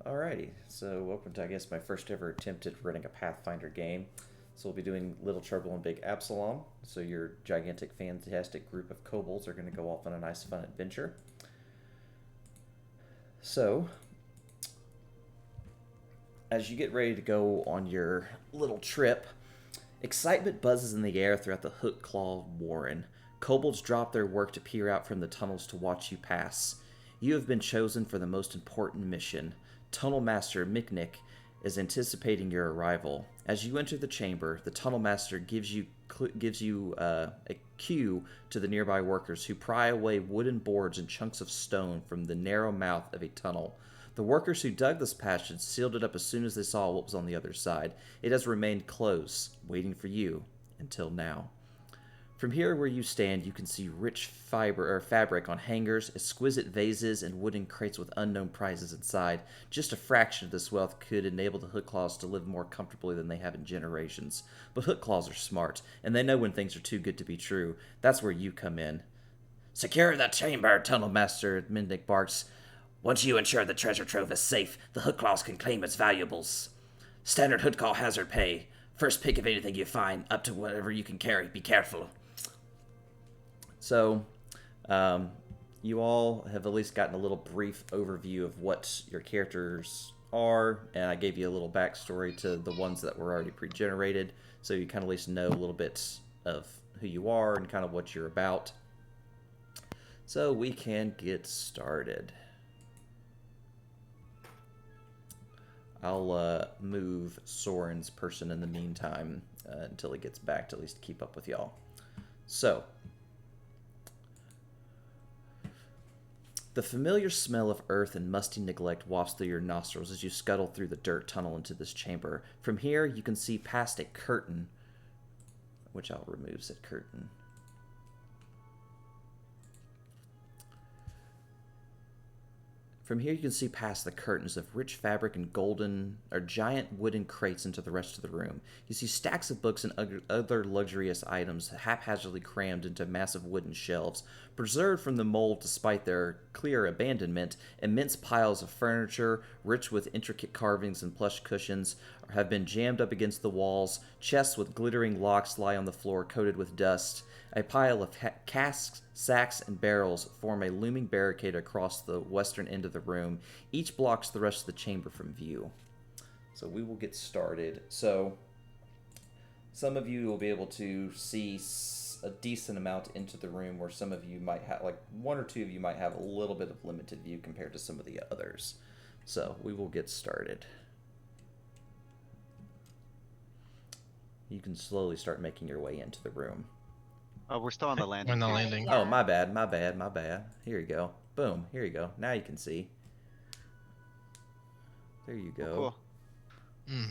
Alrighty, so welcome to, I guess, my first ever attempt at running a Pathfinder game. So we'll be doing Little Trouble and Big Absalom. So your gigantic, fantastic group of kobolds are going to go off on a nice, fun adventure. So, as you get ready to go on your little trip, excitement buzzes in the air throughout the Hookclaw Warren. Kobolds drop their work to peer out from the tunnels to watch you pass. You have been chosen for the most important mission. Tunnel Master Miknik is anticipating your arrival. As you enter the chamber, the Tunnel Master gives you a cue to the nearby workers who pry away wooden boards and chunks of stone from the narrow mouth of a tunnel. The workers who dug this passage sealed it up as soon as they saw what was on the other side. It has remained closed, waiting for you, until now. From here where you stand, you can see rich fabric on hangers, exquisite vases, and wooden crates with unknown prizes inside. Just a fraction of this wealth could enable the Hookclaws to live more comfortably than they have in generations. But Hookclaws are smart, and they know when things are too good to be true. That's where you come in. Secure the chamber, Tunnel Master Mindic barks. Once you ensure the treasure trove is safe, the Hookclaws can claim its valuables. Standard Hookclaw hazard pay. First pick of anything you find, up to whatever you can carry. Be careful. So, you all have at least gotten a little brief overview of what your characters are, and I gave you a little backstory to the ones that were already pre-generated, so you kind of at least know a little bit of who you are and kind of what you're about. So we can get started. I'll move Soren's person in the meantime until he gets back to at least keep up with y'all. So, the familiar smell of earth and musty neglect wafts through your nostrils as you scuttle through the dirt tunnel into this chamber. From here, you can see past a curtain, which I'll remove said curtain. From here, you can see past the curtains of rich fabric and golden or giant wooden crates into the rest of the room. You see stacks of books and other luxurious items haphazardly crammed into massive wooden shelves. Preserved from the mold despite their clear abandonment, immense piles of furniture, rich with intricate carvings and plush cushions, have been jammed up against the walls. Chests with glittering locks lie on the floor, coated with dust. A pile of casks, sacks, and barrels form a looming barricade across the western end of the room. Each blocks the rest of the chamber from view. So we will get started. So some of you will be able to see a decent amount into the room, where some of you might have, like one or two of you might have a little bit of limited view compared to some of the others. So we will get started. You can slowly start making your way into the room. Oh, we're still on the landing. On the landing. Oh, my bad. Here you go. Boom, here you go. Now you can see. There you go. Oh, cool.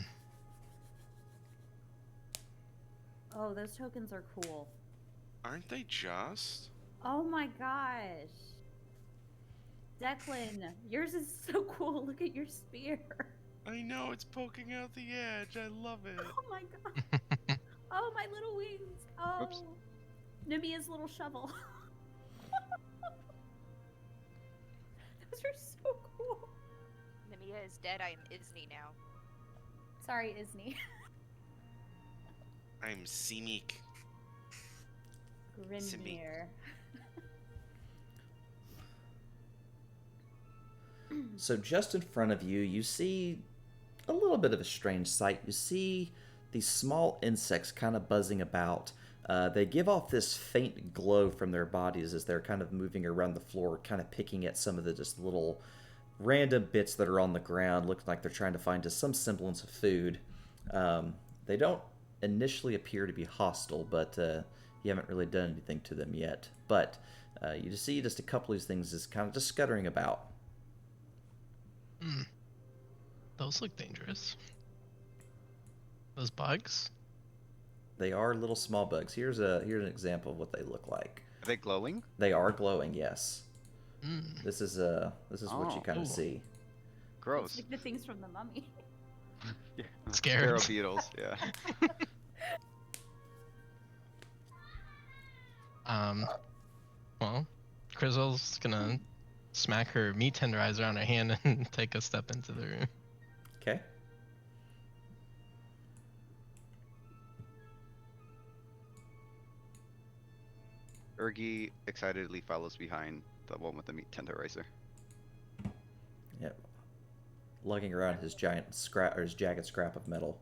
Oh, those tokens are cool. Aren't they just? Oh my gosh. Declan, yours is so cool. Look at your spear. I know, it's poking out the edge. I love it. Oh my god. Oh, my little wings. Oh. Oops. Namia's little shovel. Those are so cool. Namia is dead. I am Isni now. Sorry, Isni. I'm Simic. Grimnir. So just in front of you, you see a little bit of a strange sight. You see these small insects kind of buzzing about. They give off this faint glow from their bodies as they're kind of moving around the floor, kind of picking at some of the just little random bits that are on the ground, looking like they're trying to find just some semblance of food. They don't initially appear to be hostile, but you haven't really done anything to them yet. But you just see just a couple of these things just kind of just scuttering about. Those look dangerous. Those bugs? They are little small bugs. Here's an example of what they look like. Are they glowing? They are glowing, yes. This is what you kind of Ooh. see. Gross. It's like the things from the mummy. Yeah. Scared. Sparrow beetles, yeah. Well, Crizzle's gonna smack her meat tenderizer on her hand and take a step into the room. Okay. Ergi excitedly follows behind the one with the meat tenderizer. Yep. Lugging around his giant scrap or his jagged scrap of metal.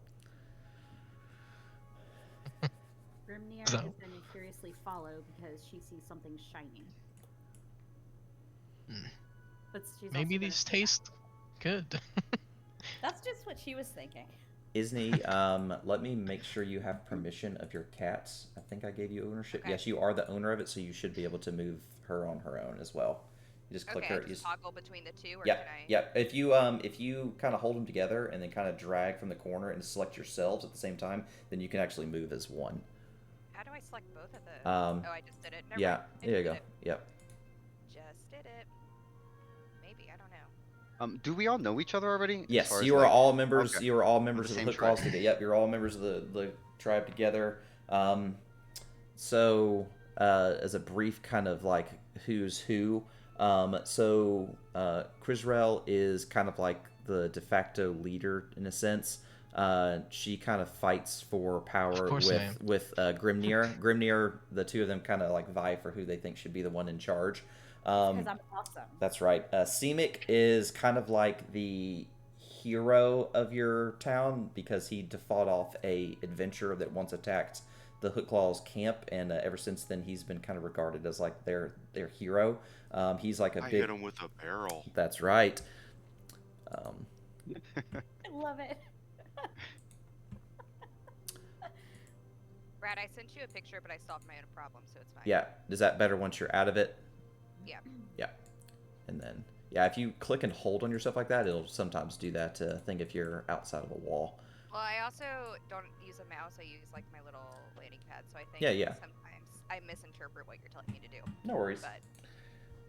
Grimnir So- is going to curiously follow because she sees something shiny. Hmm. But she's Maybe also gonna these say that. taste good. That's just what she was thinking. Isney, let me make sure you have permission of your cats. I think I gave you ownership. Okay. Yes, you are the owner of it, so you should be able to move her on her own as well. You just click Okay, her. I just toggle between the two, or Yeah, can I? yeah. If you kind of hold them together and then kind of drag from the corner and select yourselves at the same time, then you can actually move as one. How do I select both of the? Um, Oh, I just did it. Never Yeah, mind. I there you just go. did it. Yep. Just did it. Maybe, I don't know. Do we all know each other already? As Yes, far as, you are like- all members. Okay. You are all members the of the same Hook tribe. Claws together. Yep, you're all members of the tribe together. So as a brief kind of like who's who, Crisrel is kind of like the de facto leader in a sense. She kind of fights for power course I am. with Grimnir. Grimnir, the two of them kind of like vie for who they think should be the one in charge. Because I'm awesome. That's right. Semic is kind of like the hero of your town because he fought off a adventurer that once attacked the Hookclaw's camp, and ever since then he's been kind of regarded as like their hero. He's like a I big. hit him with a barrel. That's right. I love it. Brad, I sent you a picture, but I solved my own problem, so it's fine. Yeah. Is that better once you're out of it? Yeah. Yeah. And then if you click and hold on yourself like that, it'll sometimes do that to think if you're outside of a wall. Well, I also don't use a mouse. I use like my little landing pad, so I think Yeah. sometimes I misinterpret what you're telling me to do. No worries. But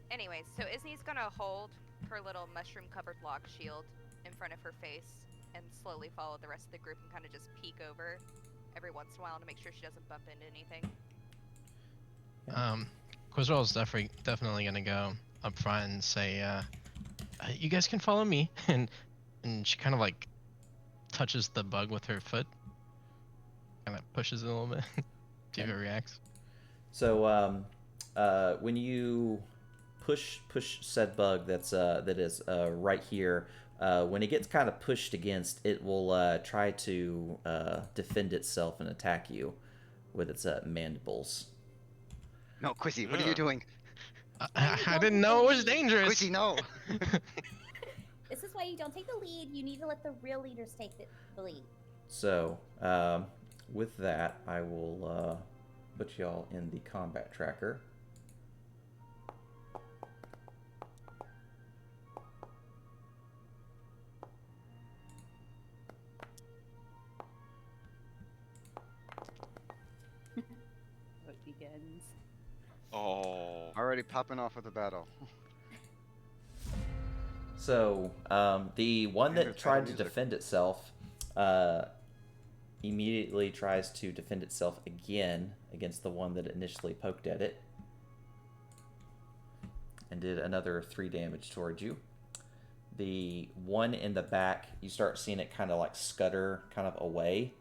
anyways, so Isney's gonna hold her little mushroom-covered lock shield in front of her face and slowly follow the rest of the group and kind of just peek over every once in a while to make sure she doesn't bump into anything. Quizroll's definitely gonna go up front and say, "You guys can follow me," and she kind of like touches the bug with her foot, kind of pushes it a little bit. See if it reacts. So when you push said bug that is right here, when it gets kind of pushed against, it will try to defend itself and attack you with its mandibles. No, Quizzy, what are you Ugh. doing? I didn't know it was dangerous. Quizzy, no. This is why you don't take the lead. You need to let the real leaders take the lead. So with that, I will put y'all in the combat tracker. It begins. Oh. Already popping off with the battle. So the one Hear that the tried to music. defend itself immediately tries to defend itself again against the one that initially poked at it and did another 3 damage towards you. The one in the back, you start seeing it kind of like scutter kind of away.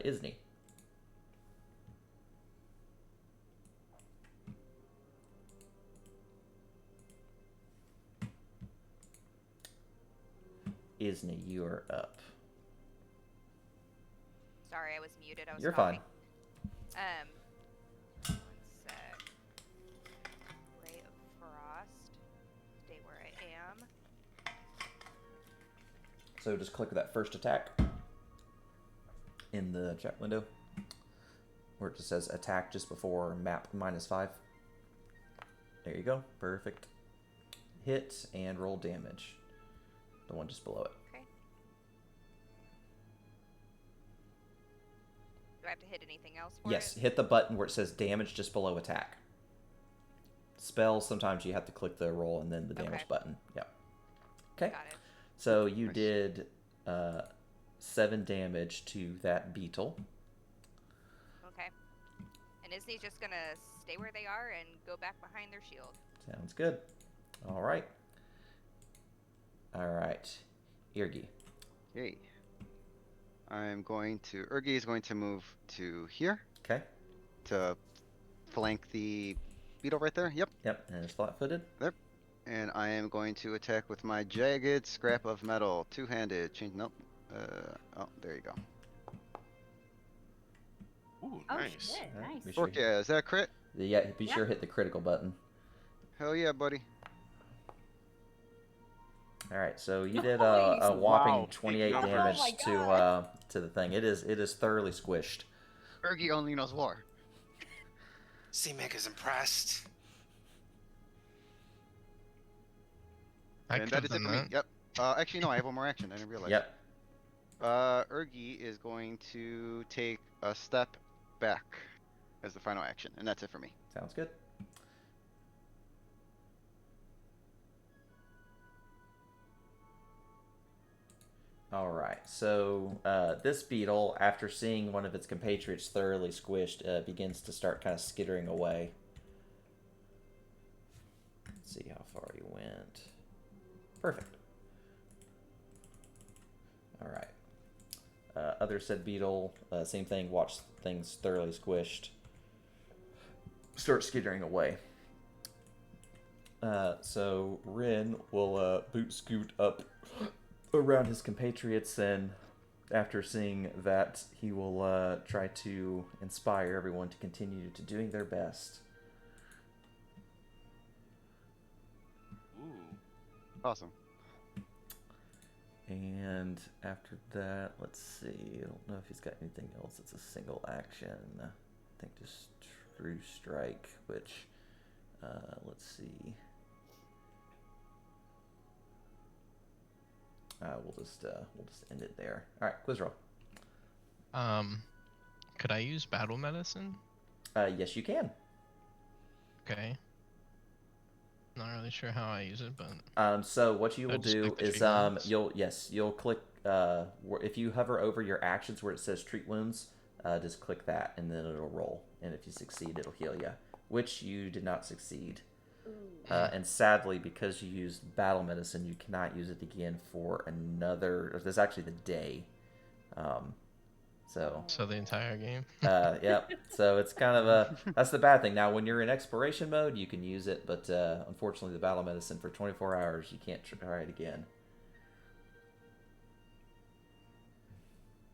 Isney. Isney, you are up. Sorry, I was muted. I was You're talking. fine. One sec. Ray of Frost. Stay where I am. So just click that first attack in the chat window where it just says attack just before map -5. There you go. Perfect. Hit and roll damage. The one just below it. Okay. Do I have to hit anything else for Yes, it? hit the button where it says damage just below attack. Spells, sometimes you have to click the roll and then the damage Okay. button. Yep. Okay. Got it. So you Nice. did 7 damage to that beetle. Okay. And Isney's just gonna stay where they are and go back behind their shield. Sounds good. All right. All right. Irgi. Okay. Urgi is going to move to here Okay. to flank the beetle right there. Yep. Yep. And it's flat-footed. There. And I am going to attack with my jagged scrap of metal, two-handed. Nope. Oh, there you go. Ooh, Oh, nice. shit, All right, nice. be sure- Yeah, is that a crit? Yeah. Be Yep. sure to hit the critical button. Hell yeah, buddy. All right. So you did Nice. a whopping Wow, big 28 numbers. damage Oh my to God. to the thing. It is thoroughly squished. Urgi only knows war. C-Mick is impressed. I And could that have is it done for me. that. Yep. Actually, no, I have one more action. I didn't realize. Yep. Urgi is going to take a step back as the final action, and that's it for me. Sounds good. All right. So this beetle, after seeing one of its compatriots thoroughly squished, begins to start kind of skittering away. Let's see how far he went. Perfect. All right. Other said beetle, same thing. Watch things thoroughly squished. Start skittering away. So Rin will boot scoot up around his compatriots, and after seeing that, he will try to inspire everyone to continue to doing their best. Ooh. Uh, Awesome. And after that, let's see. I don't know if he's got anything else. It's a single action. I think just True Strike, which, let's see. We'll just end it there. All right, quiz roll. Could I use battle medicine? Yes, you can. Okay. Not really sure how I use it, but So what you will I'd just do click the is treat wounds. you'll click if you hover over your actions where it says treat wounds, just click that and then it'll roll. And if you succeed, it'll heal you, which you did not succeed. And sadly, because you used battle medicine, you cannot use it again for another. There's actually the day. so the entire game. Yep. So it's kind of that's the bad thing. Now, when you're in exploration mode, you can use it, but unfortunately, the battle medicine for 24 hours, you can't try it again.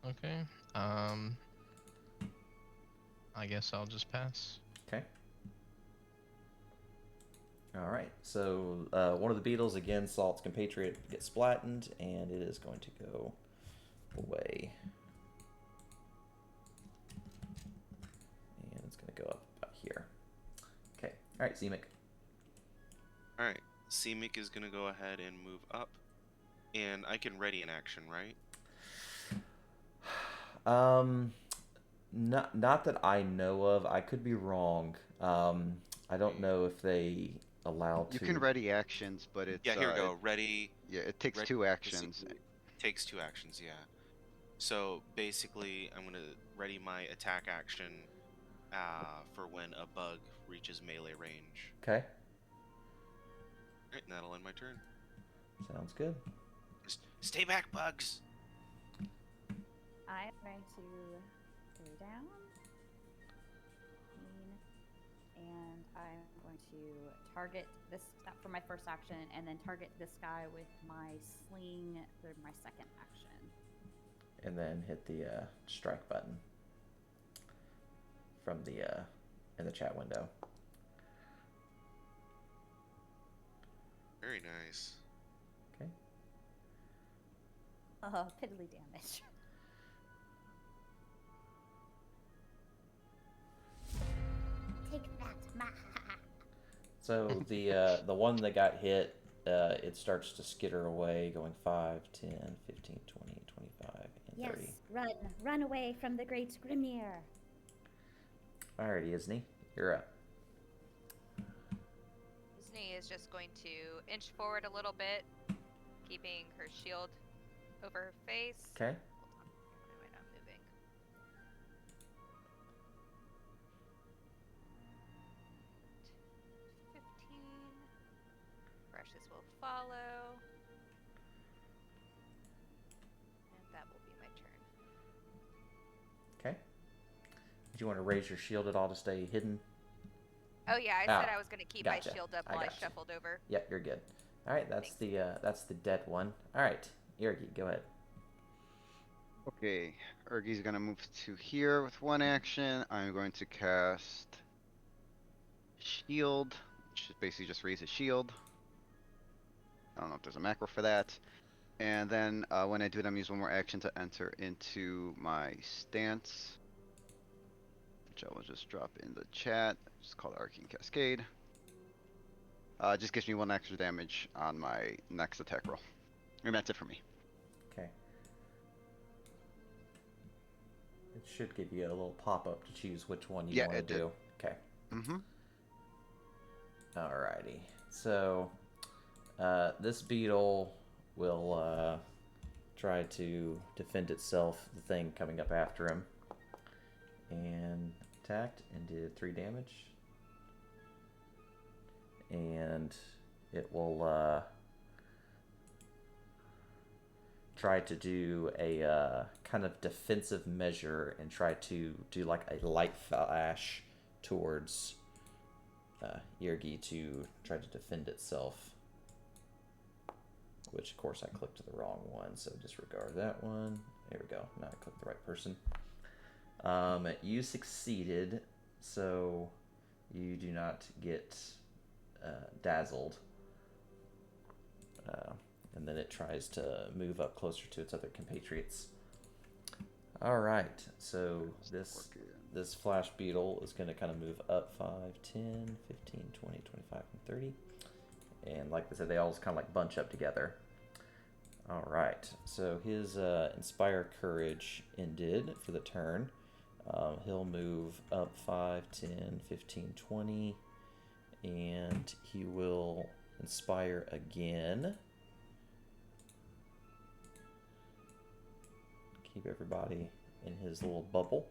Okay. I guess I'll just pass. Okay. All right. So one of the beetles again saw its compatriot get splattened, and it is going to go away. And it's going to go up about here. Okay. All right, Zemek. Alright, C-Mick is gonna go ahead and move up. And I can ready an action, right? Not that I know of. I could be wrong. I don't know if they allow to. You can ready actions, but it's Yeah, here we go. Ready. Yeah, it takes ready- 2 actions. Takes 2 actions, yeah. So basically, I'm gonna ready my attack action for when a bug reaches melee range. Okay. Alright, and that'll end my turn. Sounds good. Stay back, bugs! I'm going to go down. And I'm going to target this for my first action, and then target this guy with my sling for my second action. And then hit the strike button from the in the chat window. Very nice. Okay. Oh, piddly damage. Take that, ma. So the one that got hit, it starts to skitter away, going 5, 10, 15, 20, 25, and 30. Yes, run away from the great Grimnir. Alrighty, Isney, you're up. Disney is just going to inch forward a little bit, keeping her shield over her face. Okay. Hold on. Why am I not moving? will follow. And that will be my turn. Okay. Do you want to raise your shield at all to stay hidden? Oh yeah, I said I was gonna keep gotcha. my shield up while I shuffled over. Yep, you're good. All right, that's the dead one. All right, Irgi, go ahead. Okay, Ergi's gonna move to here with one action. I'm going to cast Shield, which is basically just raise his shield. I don't know if there's a macro for that. And then when I do it, I'm use one more action to enter into my stance, which I will just drop in the chat. Just call it Arcane Cascade. Just gives me 1 extra damage on my next attack roll. And that's it for me. Okay. It should give you a little pop-up to choose which one you want to do. Okay. Mm-hmm. Alrighty. So, this beetle will try to defend itself, the thing coming up after him. And attacked and did 3 damage. And it will try to do a kind of defensive measure and try to do like a light flash towards Irgi to try to defend itself. Which, of course, I clicked the wrong one, so disregard that one. There we go. Now I clicked the right person. You succeeded, so you do not get dazzled. And then it tries to move up closer to its other compatriots. Alright, so this flash beetle is going to kind of move up 5, 10, 15, 20, 25, and 30. And like I said, they all just kind of like bunch up together. Alright, so his Inspire Courage ended for the turn. He'll move up 5, 10, 15, 20. And he will Inspire again. Keep everybody in his little bubble.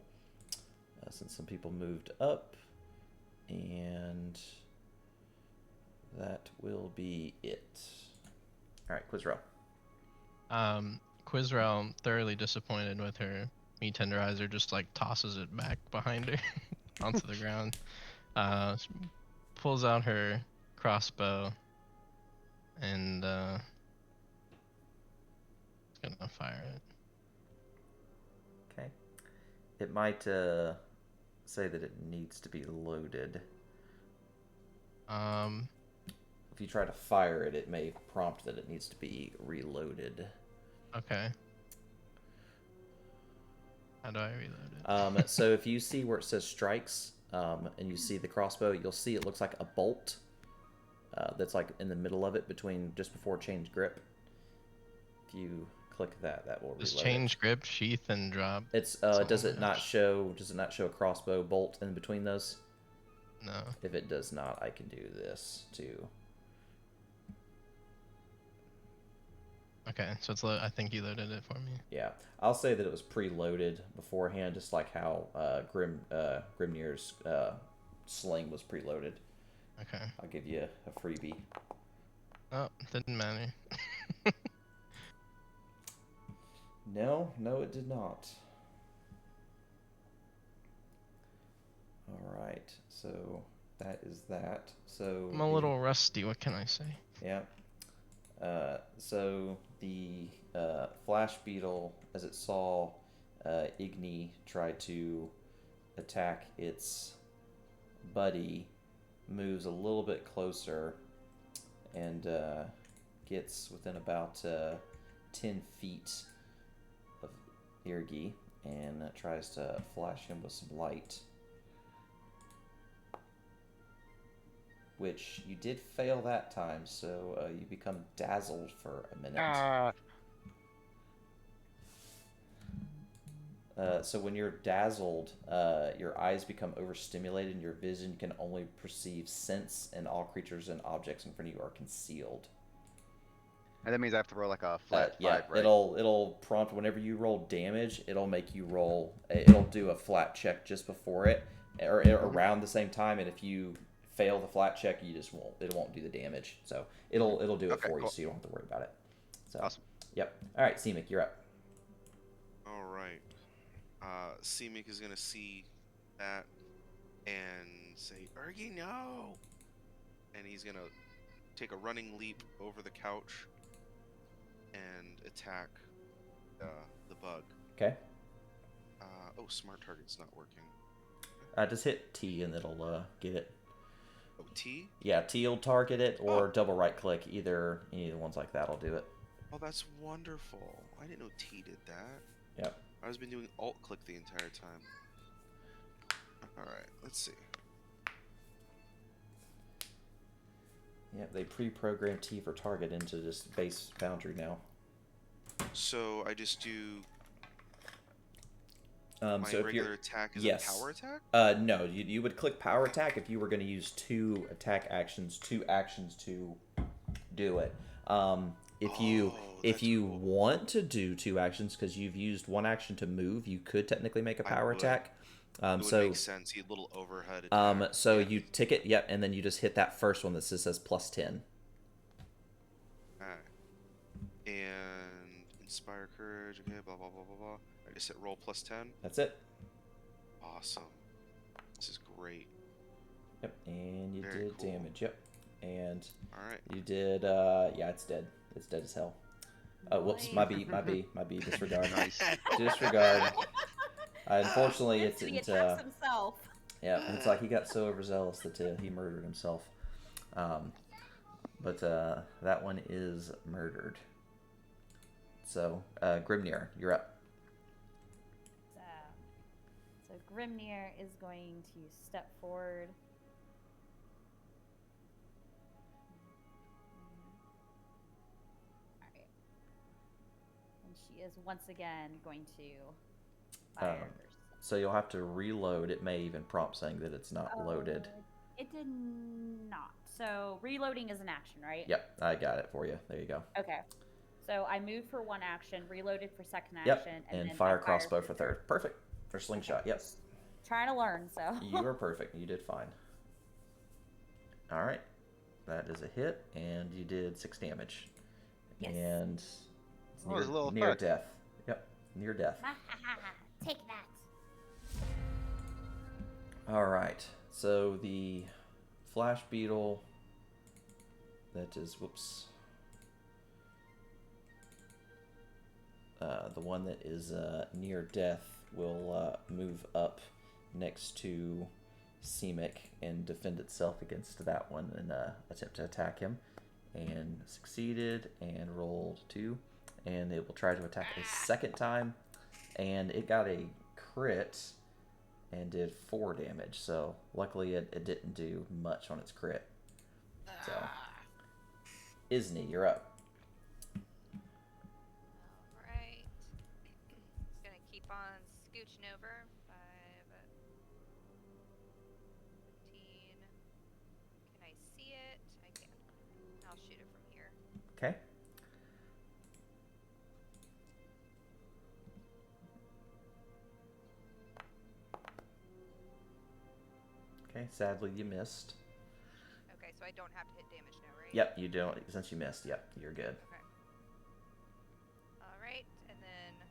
Since some people moved up. And that will be it. Alright, Quizrow. Quizrow, thoroughly disappointed with her meat tenderizer, just like tosses it back behind her onto the ground. Pulls out her crossbow and is gonna fire it. Okay. It might say that it needs to be loaded. If you try to fire it, it may prompt that it needs to be reloaded. Okay. How do I reload it? So if you see where it says strikes, and you see the crossbow, you'll see it looks like a bolt that's like in the middle of it, just before change grip. If you click that, that will reload. Just change grip, sheath, and drop. It's does it not show a crossbow bolt in between those? No. If it does not, I can do this too. Okay, so it's I think you loaded it for me. Yeah, I'll say that it was preloaded beforehand, just like how Grimnir's sling was preloaded. Okay. I'll give you a freebie. Oh, didn't matter. No, it did not. All right, so that is that. So I'm a little rusty. What can I say? Yeah. So the flash beetle, as it saw Igni try to attack its buddy, moves a little bit closer and gets within about 10 feet of Irgi and tries to flash him with some light. Which you did fail that time, so you become dazzled for a minute. So when you're dazzled, your eyes become overstimulated and your vision can only perceive scents, and all creatures and objects in front of you are concealed. And that means I have to roll like a flat 5, right? It'll prompt whenever you roll damage, it'll make you roll, it'll do a flat check just before it, or around the same time, and if you fail the flat check, it won't do the damage. So it'll do it Okay, for you, cool. so you don't have to worry about it. So Awesome. Yep. All right, Semic, you're up. All right. Semic is gonna see that and say, "Ergie, no!" And he's gonna take a running leap over the couch and attack the bug. Okay. Oh, smart target's not working. Just hit T and it'll get it. Oh, T? Yeah, T will target it, or double right click. Any of the ones like that will do it. Oh, that's wonderful. I didn't know T did that. Yep. I've been doing alt click the entire time. Alright, let's see. Yep, they pre-programmed T for target into this base boundary now. So I just do So my if regular you're attack is yes. a power attack? No, you would click power attack if you were going to use 2 attack actions, 2 actions to do it. If you cool. want to do 2 actions because you've used 1 action to move, you could technically make a power attack. It would so make sense. He had a little overhead attack. so you tick it, yep, and then you just hit that first one that says +10. Alright. And inspire courage. Okay, blah blah blah blah blah. I just hit roll +10. That's it. Awesome. This is great. Yep, and you Very did cool. damage. Yep, and Alright. you did. Yeah, it's dead. It's dead as hell. Whoops, my B. Disregard. Nice. Disregard. Unfortunately, it He didn't. attacks himself. Yeah, it's like he got so overzealous that he murdered himself. But that one is murdered. So, Grimnir, you're up. So Grimnir is going to step forward. Alright. And she is once again going to fire. So you'll have to reload. It may even prompt saying that it's not loaded. It did not. So reloading is an action, right? Yep, I got it for you. There you go. Okay. So I moved for 1 action, reloaded for 2nd action, Yep, and and then fire I crossbow fired for 3rd. Perfect. For slingshot, yep. Trying to learn, so. You were perfect. You did fine. All right. That is a hit, and you did 6 damage. Yes. And it's Oh, there's a little near effect. death. Yep, near death. Take that. All right. So the flash beetle. That is whoops. The one that is near death will move up next to Semic and defend itself against that one and attempt to attack him. And succeeded and rolled 2. And it will try to attack a 2nd time. And it got a crit and did 4 damage. So luckily it didn't do much on its crit. So, Isni, you're up. Alright. Just gonna keep on scooching over. 5, 15. Can I see it? I can. I'll shoot it from here. Okay. Okay, sadly you missed. Okay, so I don't have to hit damage now, right? Yep, you don't. Since you missed, yep, you're good. Okay. Alright, and then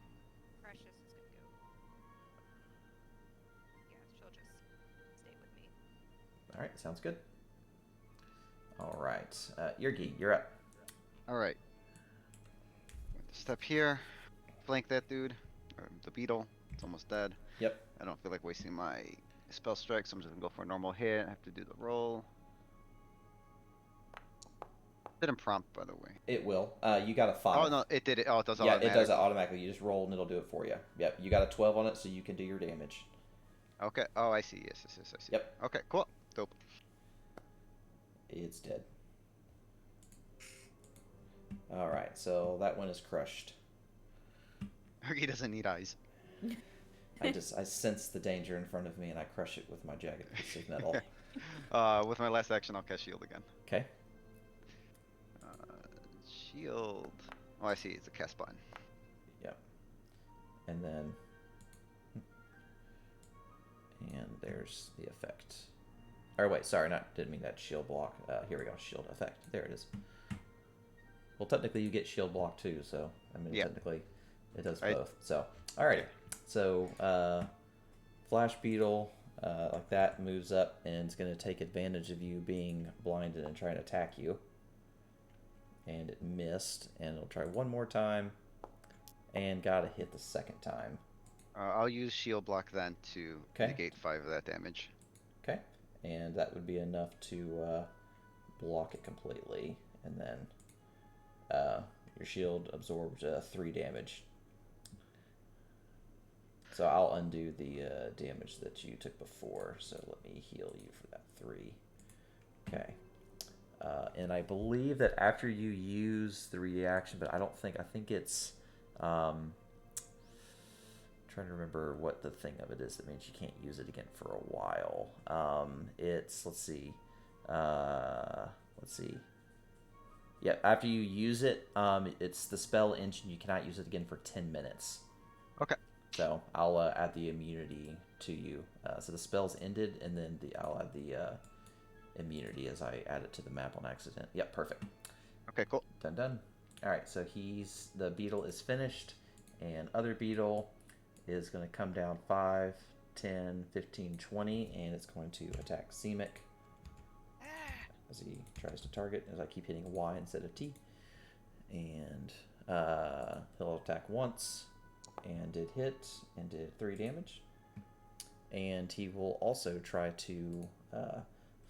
Precious is gonna go. Yeah, she'll just stay with me. All right, sounds good. All right, Yergi, you're up. Alright. Step here. Flank that dude. Or the beetle. It's almost dead. Yep. I don't feel like wasting my spell strike, so I'm just gonna go for a normal hit. I have to do the roll. Didn't prompt, by the way. It will. You got a 5. Oh no, it did it. Oh, it does Yeah, automatic. it does it automatically. You just roll and it'll do it for you. Yep, you got a 12 on it, so you can do your damage. Okay. Oh, I see. Yes, I see. Yep. Okay, cool. Dope. It's dead. All right, so that one is crushed. He doesn't need eyes. I sense the danger in front of me and I crush it with my jagged piece of metal. With my last action, I'll cast shield again. Okay. Shield. Oh, I see. It's a cast button. Yep. And then, and there's the effect. Or wait, sorry, didn't mean that shield block. Here we go, shield effect. There it is. Well, technically you get shield block too, so I mean technically it does both. So, alrighty. So, Flash Beetle, like that, moves up and it's going to take advantage of you being blinded and trying to attack you. And it missed, and it'll try one more time, and got to hit the second time. I'll use shield block then to negate 5 of that damage. Okay, and that would be enough to block it completely, and then your shield absorbed 3 damage. So I'll undo the damage that you took before, so let me heal you for that 3. Okay. And I believe that after you use the reaction, but I think it's, trying to remember what the thing of it is that means you can't use it again for a while. Let's see. Yep, after you use it, it's the spell engine. You cannot use it again for 10 minutes. Okay. So I'll add the immunity to you. So the spell's ended, and then I'll add the immunity as I add it to the map on accident. Yep, perfect. Okay, cool. Done. Alright, so the beetle is finished, and other beetle is going to come down 5, 10, 15, 20, and it's going to attack Semic as he tries to target, as I keep hitting Y instead of T. And he'll attack once, and did hit, and did 3 damage. And he will also try to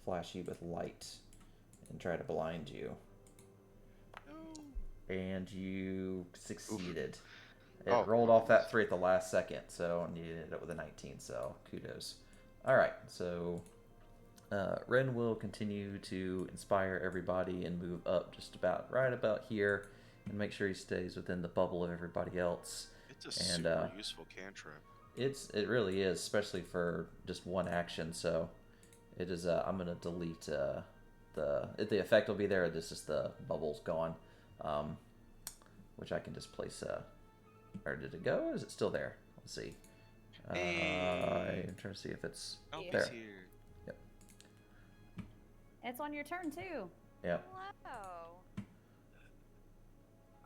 flash you with light and try to blind you. And you succeeded. It rolled off that 3 at the last second, so you ended up with a 19, so kudos. Alright, so Ren will continue to inspire everybody and move up just right about here and make sure he stays within the bubble of everybody else. It's a super useful cantrip. It really is, especially for just one action, so it is. I'm gonna delete the effect will be there. This is the bubble's gone, which I can just place. Or did it go? Or is it still there? Let's see. I'm trying to see if it's there. Here. Yep. It's on your turn too. Yep. Wow.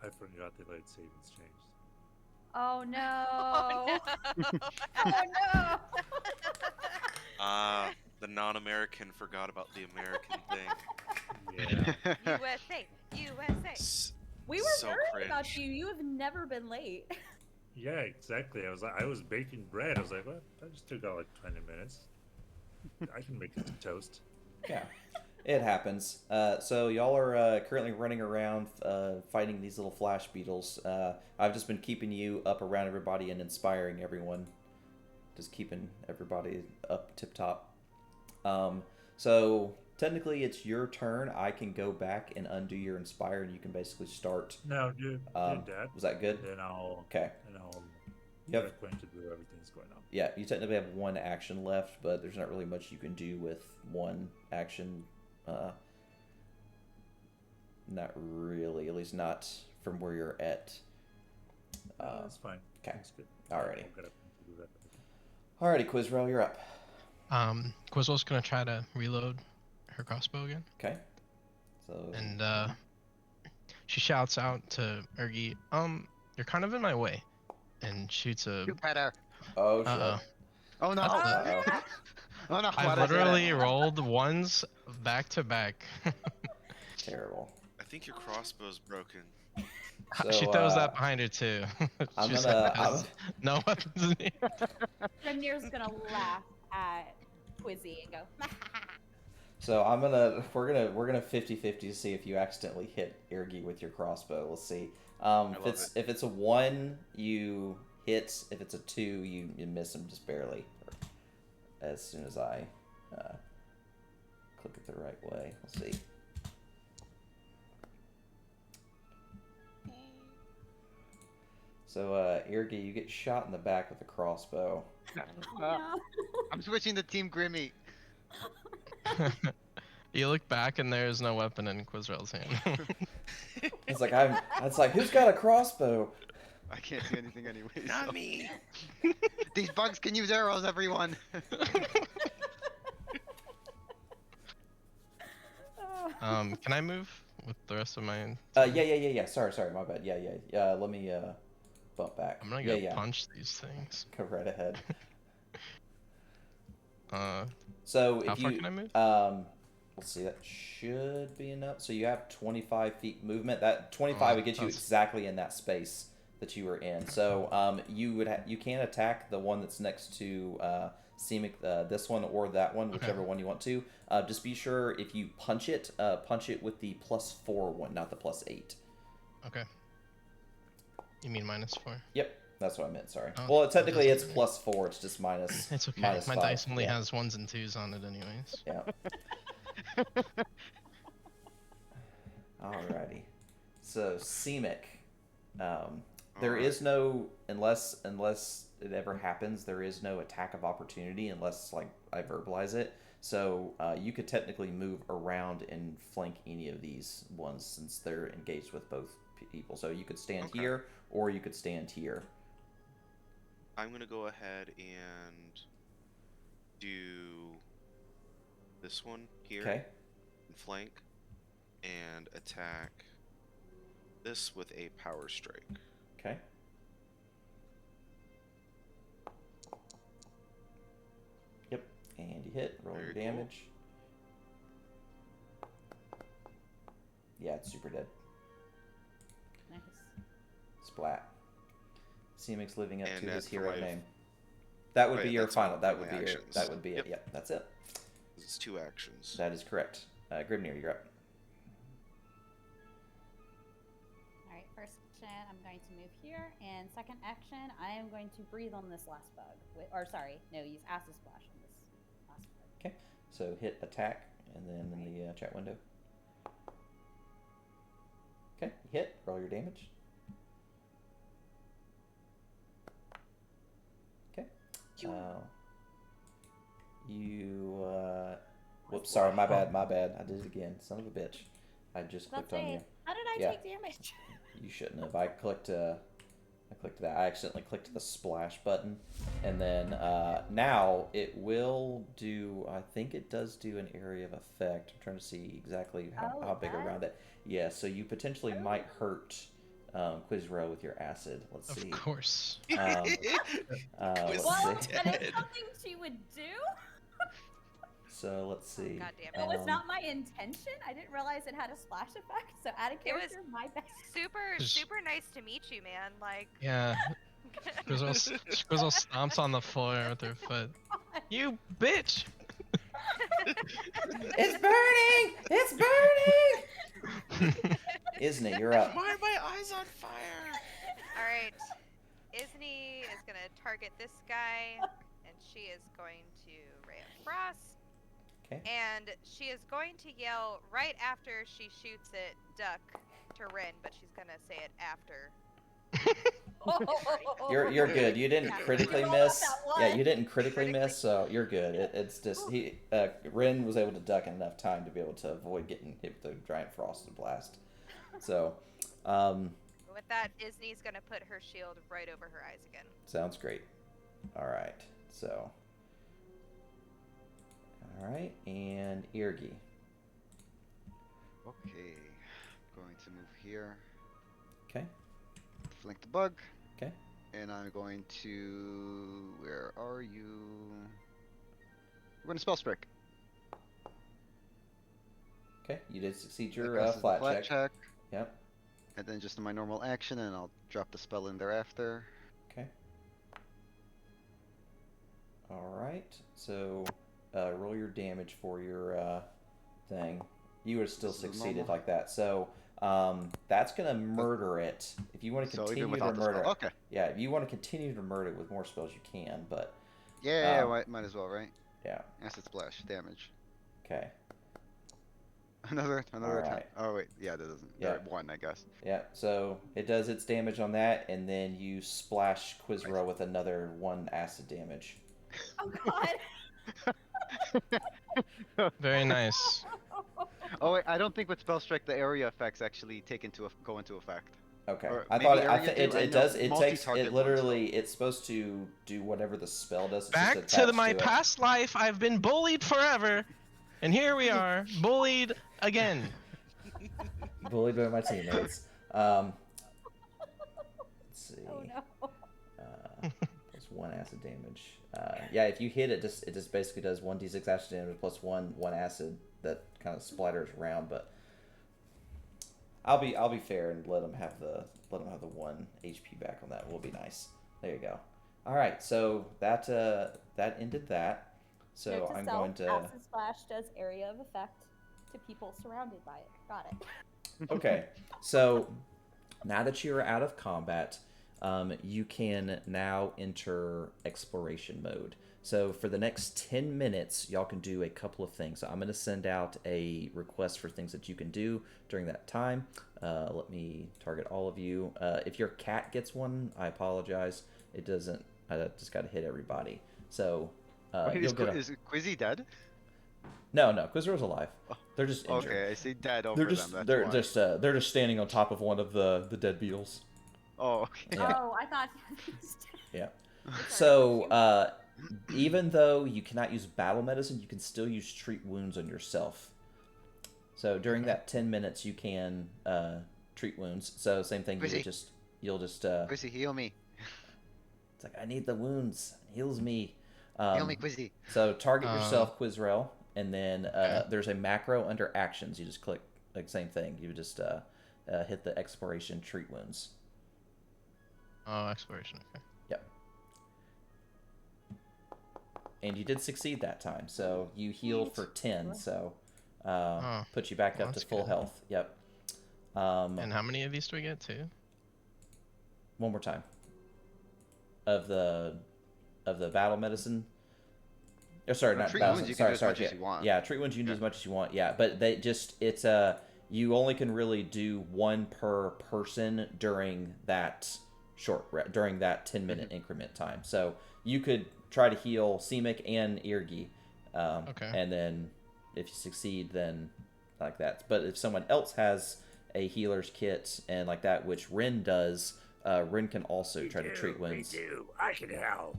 I forgot the light savings changed. Oh no! Oh, Oh no! The non-American forgot about the American thing. Yeah. USA. We were So worried cringe. about you. You have never been late. Yeah, exactly. I was baking bread. I was like, what? That just took like 20 minutes. I can make it toast. Yeah, it happens. So y'all are currently running around fighting these little flash beetles. I've just been keeping you up around everybody and inspiring everyone. Just keeping everybody up tip top. So technically it's your turn. I can go back and undo your inspire, and you can basically start. No, do that. Was that good? Then I'll Yep. get acquainted with everything's going on. Yeah, you technically have 1 action left, but there's not really much you can do with 1 action. Not really, at least not from where you're at. That's fine. Okay. That's good. Alrighty. I'll get acquainted with everything. Alrighty, Quizro, you're up. Quizzo's gonna try to reload her crossbow again. Okay. So. And she shouts out to Ergi, you're kind of in my way. And shoots a... You better. Oh, shit. Uh-oh. Oh no. Uh-oh. Oh no. I literally rolled ones back to back. Terrible. I think your crossbow's broken. So, She throws that behind her too. I'm She's gonna- like, I'm- "There's no weapons in here." Remnir's gonna laugh at Quizzy and go, So we're gonna 50-50 to see if you accidentally hit Irgi with your crossbow. Let's see. If it's a 1, you hit. If it's a 2, you miss him just barely. As soon as I click it the right way. Let's see. So Irgi, you get shot in the back with a crossbow. no. I'm switching to Team Grimmy. You look back and there's no weapon in Quizrell's hand. It's like who's got a crossbow? I can't see anything anyway. Not so- me. These bugs can use arrows, everyone. Can I move with the rest of my? Yeah. Sorry, my bad. Yeah. Let me bump back. I'm gonna go punch these things. Go right ahead. How So if far you can I move? let's see, that should be enough. So you have 25 feet movement. That 25 would get you exactly in that space that you were in. So you can attack the one that's next to Scenic, this one or that one, whichever one you want to. Just be sure if you punch it with the +4 one, not the +8. Okay. You mean -4? Yep, that's what I meant. Sorry. Oh, Well, technically it's +4. It's just minus. It's okay. Minus My 5. dice only has 1s and 2s on it, anyways. Yeah. Alrighty. So Scenic. There is no, unless it ever happens, there is no attack of opportunity unless like I verbalize it. So you could technically move around and flank any of these ones since they're engaged with both people. So you could stand here or you could stand here. I'm gonna go ahead and do this one here. Okay. And flank and attack this with a power strike. Okay. Yep. And you hit. Roll your damage. Yeah, it's super dead. Nice. Splat. Semix living up And to his that's hero right. name. That would be your that's final. That my would be your. actions. That would be Yep. it. Yep. That's it. It's 2 actions. That is correct. Grimnir, you're up. Alright, first action, I'm going to move here, and second action, I am going to breathe on this last bug. Use acid splash on this last bug. Okay. So hit attack, and then in the chat window. Okay. Hit. Roll your damage. Okay. Whoops. Sorry. My bad. I did it again. Son of a bitch. I just clicked on you. How did I take damage? You shouldn't have. I clicked that. I accidentally clicked the splash button, and then now it will do. I think it does do an area of effect. I'm trying to see exactly how big around it. Yeah. So you potentially might hurt Quizrow with your acid. Let's see. Of course. Let's Well, see. that is something she would do. So let's see. God damn It it. was not my intention. I didn't realize it had a splash effect. So out of It was- character, my bad. Super nice to meet you, man. Like, Yeah. Squizzle stomps on the floor with her foot. You bitch! It's burning! It's burning! Isn't it? You're up. Why are my eyes on fire? alright. Isney is gonna target this guy, and she is going to Ray of Frost. Okay. And she is going to yell right after she shoots it, duck, to Rin, but she's gonna say it after. You're good. You didn't Yeah. critically You rolled miss. that one. Yeah, you didn't critically miss, so you're good. It's just Rin was able to duck in enough time to be able to avoid getting hit with the giant frosted blast. So, With that, Isney's gonna put her shield right over her eyes again. sounds great. All right. So, all right, and Irgi. Okay, going to move here, Okay. flank the bug. Okay. And I'm going to. Where are you? We're going to spell strike. Okay. You did succeed That your passes the flat check. Yep. And then just my normal action, and I'll drop the spell in thereafter. Okay. All right. So, roll your damage for your thing. You would have still This is the succeeded normal? like that. So, that's gonna murder it. If you want to So even continue to without the murder spell. it, Okay. yeah. If you want to continue to murder it with more spells, you can. But Yeah, Um, might as well, right? yeah. Acid splash damage. Okay. Another Alright. time. Oh wait, yeah, that doesn't. Yeah. Or 1, I guess. Yeah. So it does its damage on that, and then you splash Quizrow with another 1 acid damage. Oh God. Very nice. Oh wait, I don't think with spell strike the area effects actually go into effect. Okay. Or I maybe thought area it do, I know does. It takes multi-target it ones, literally. It's supposed to do whatever the spell does. It's Back just to attached my it. past life, I've been bullied forever. And here we are, bullied Again. Bullied by my teammates. Let's see. Oh no. Plus 1 acid damage. Yeah, if you hit it, it just basically does 1d6 acid damage plus 1 acid that kind of splatters around. But I'll be fair and let them have the 1 HP back on that. Will be nice. There you go. All right, so that ended that. So Note to I'm self, going to. Acid Splash does area of effect to people surrounded by it. Got it. Okay, so now that you're out of combat, you can now enter exploration mode. So for the next 10 minutes, y'all can do a couple of things. So I'm going to send out a request for things that you can do during that time. Let me target all of you. If your cat gets one, I apologize. It doesn't. I just got to hit everybody. So Wait, you'll get is Quizzy dead? No, Quizer's alive. They're just injured. Okay, I see dead over They're just them. That's they're why. they're just standing on top of one of the dead beetles. Oh, okay. Yeah. Oh, I thought. Yeah. So even though you cannot use battle medicine, you can still use treat wounds on yourself. So during that 10 minutes, you can treat wounds. So same thing. You'll just. Quizzy, heal me. It's like I need the wounds. Heals me. Heal me, Quizzy. So target yourself, Quizrel, and then there's a macro under actions. You just click like same thing. You just hit the exploration treat wounds. Oh, exploration. Okay. Yep. And you did succeed that time, so you healed for 10. So put you back up to full health. Yep. And how many of these do we get? 2? One more time. Of the battle medicine. Oh, sorry, not treat battle. Wounds, you sorry, can do sorry. as much as you want. Yeah, treat wounds you can do as much as you want. Yeah, but it's you only can really do 1 per person during that during that 10-minute increment time. So you could try to heal Simic and Irgi. Okay. And then if you succeed, then like that. But if someone else has a healer's kit and like that, which Rin does, Rin can also try to treat wounds. Me too. I can help.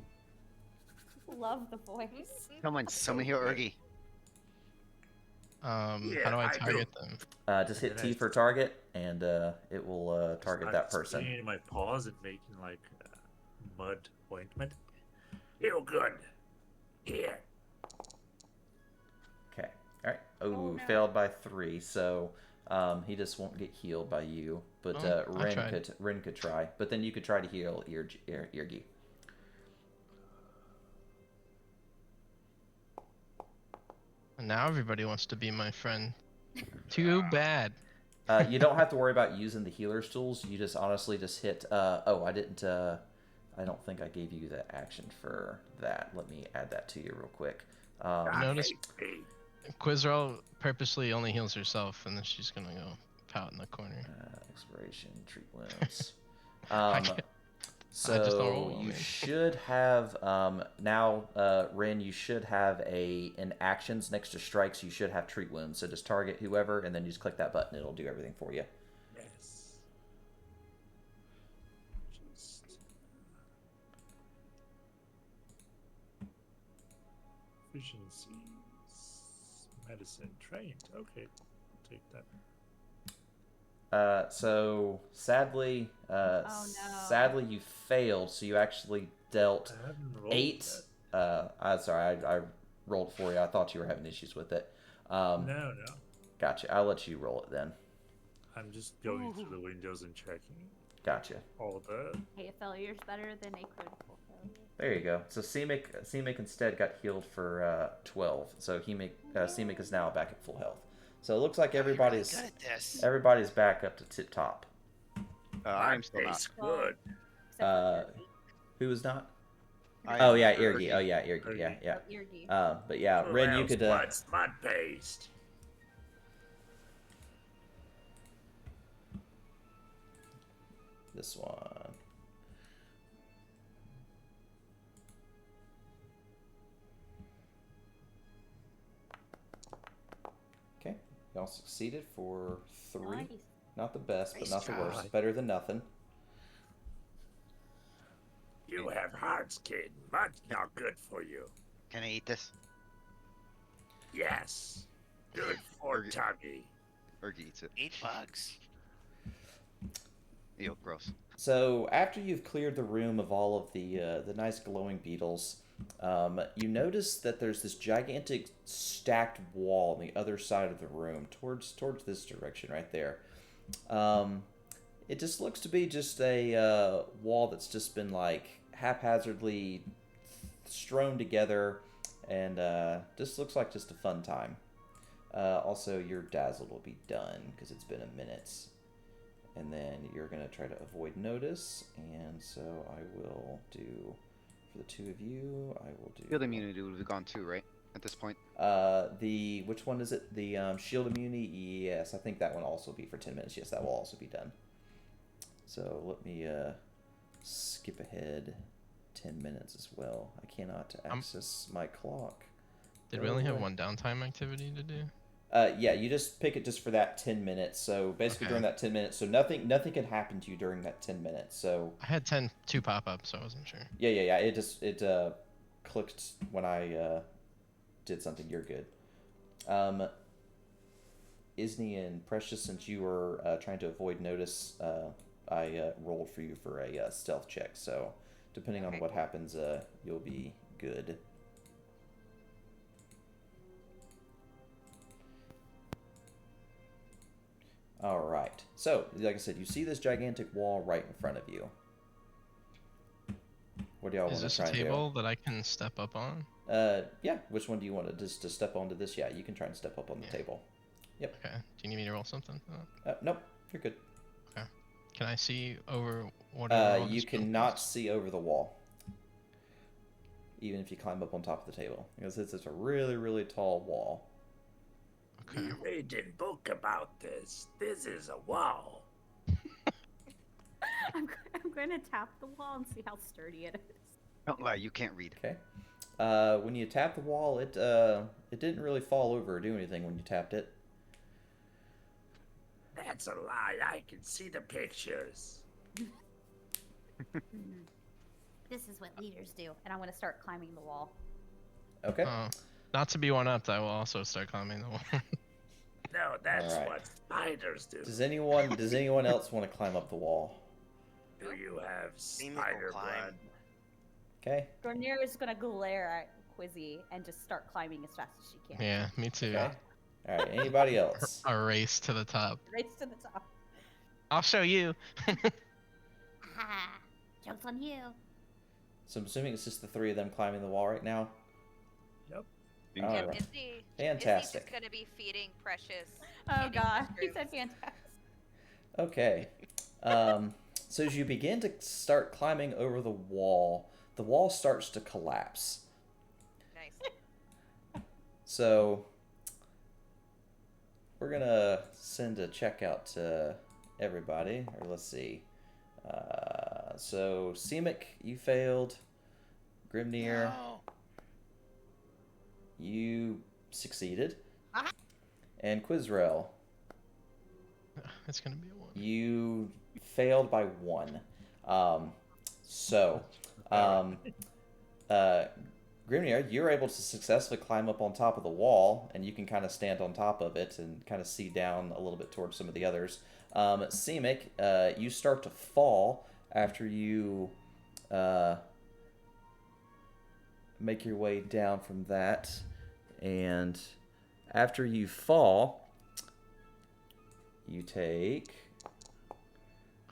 Love the voice. Someone heal Urgi. How do I target them? Just hit T for target, and it will target that person. I'm my paws and making like mud ointment. Feel good. Here. Okay. All right. Oh, failed by 3. So he just won't get healed by you. But Rin could try. But then you could try to heal Irgi. And now everybody wants to be my friend. Too bad. You don't have to worry about using the healer's tools. You just honestly just hit. Oh, I didn't. I don't think I gave you the action for that. Let me add that to you real quick. Notice Quizrel purposely only heals herself, and then she's gonna go pout in the corner. Exploration, treat wounds. I just don't roll, you man. should have now, Rin. You should have in actions next to strikes. You should have treat wounds. So just target whoever, and then you just click that button. It'll do everything for you. Yes. Just efficiencies, medicine trained. Okay, I'll take that. So sadly, no. sadly you failed. So you actually dealt I haven't rolled 8. I'm sorry, I rolled for you. I thought you were having issues with it. No. Gotcha. I'll let you roll it then. I'm just going through the windows and checking Gotcha. all the. Hey, a failure's better than a critical failure. There you go. So Simic instead got healed for 12. So Simic is now back at full health. So it looks like everybody's back up to tip top. I'm still not. Tastes good. Who is not? I Oh am yeah, Urgi. Irgi. Oh yeah, Irgi. Yeah. Irgi. But yeah, Rin, you could. Mud paste. This one. Okay, y'all succeeded for 3. Nice. Not the best, but Nice not the try. worst. Better than nothing. You have hearts, kid. Mud's not good for you. Can I eat this? Yes. Good for Ergy- Tuggy. Ergy eats it. Eat bugs. Ew, gross. So after you've cleared the room of all of the nice glowing beetles, you notice that there's this gigantic stacked wall on the other side of the room, towards this direction right there. It just looks to be just a wall that's just been like haphazardly strewn together, and just looks like just a fun time. Also, your dazzled will be done because it's been a minute. And then you're going to try to avoid notice, and so I will do, for the two of you, I will do... Field immunity would be gone too, right? At this point? Which one is it? The shield immunity? Yes, I think that one will also be for 10 minutes. Yes, that will also be done. So let me skip ahead 10 minutes as well. I cannot access my clock. Did we only have one downtime activity to do? Yeah, you just pick it just for that 10 minutes. So basically during that 10 minutes, so nothing can happen to you during that 10 minutes. So I had two pop up, so I wasn't sure. yeah. It clicked when I did something. You're good. Isney and Precious, since you were trying to avoid notice, I rolled for you for a stealth check. So depending on what happens, you'll be good. All right. So, like I said, you see this gigantic wall right in front of you. What do y'all want Is to this try a and do? table that I can step up on? Yeah. Which one do you want to just to step onto this? Yeah, you can try and step up on the table. Yep. Okay. Do you need me to roll something for that? Nope. You're good. Okay. Can I see over whatever? You cannot see over the wall, even if you climb up on top of the table, because it's a really, really tall wall. Okay. We read a book about this. This is a wall. I'm going to tap the wall and see how sturdy it is. Don't lie, you can't read. Okay. When you tap the wall, it didn't really fall over or do anything when you tapped it. That's a lie. I can see the pictures. This is what leaders do. And I'm going to start climbing the wall. Okay. Not to be one up, I will also start climbing the wall. No, that's All right. what spiders do. Does anyone else want to climb up the wall? Do you have Seem like spider I'll climb. blood? Okay. Gornier is going to glare at Quizzy and just start climbing as fast as she can. Yeah, me too. Okay. All right. Anybody else? A race to the top. Race to the top. I'll show you. Ha! Joke's on you. So I'm assuming it's just the three of them climbing the wall right now. Yep. All Yeah, right. Izzy Fantastic. is gonna be feeding Precious. Oh candy god, he mushrooms. said fantastic. Okay. So as you begin to start climbing over the wall starts to collapse. Nice. So we're gonna send a check out to everybody, or let's see. So Semic, you failed. Grimnir, No. you succeeded. And Quizrel, It's gonna be a one. you failed by 1. Grimnir, you're able to successfully climb up on top of the wall, and you can kind of stand on top of it and kind of see down a little bit towards some of the others. Semic, you start to fall after you make your way down from that, and after you fall, you take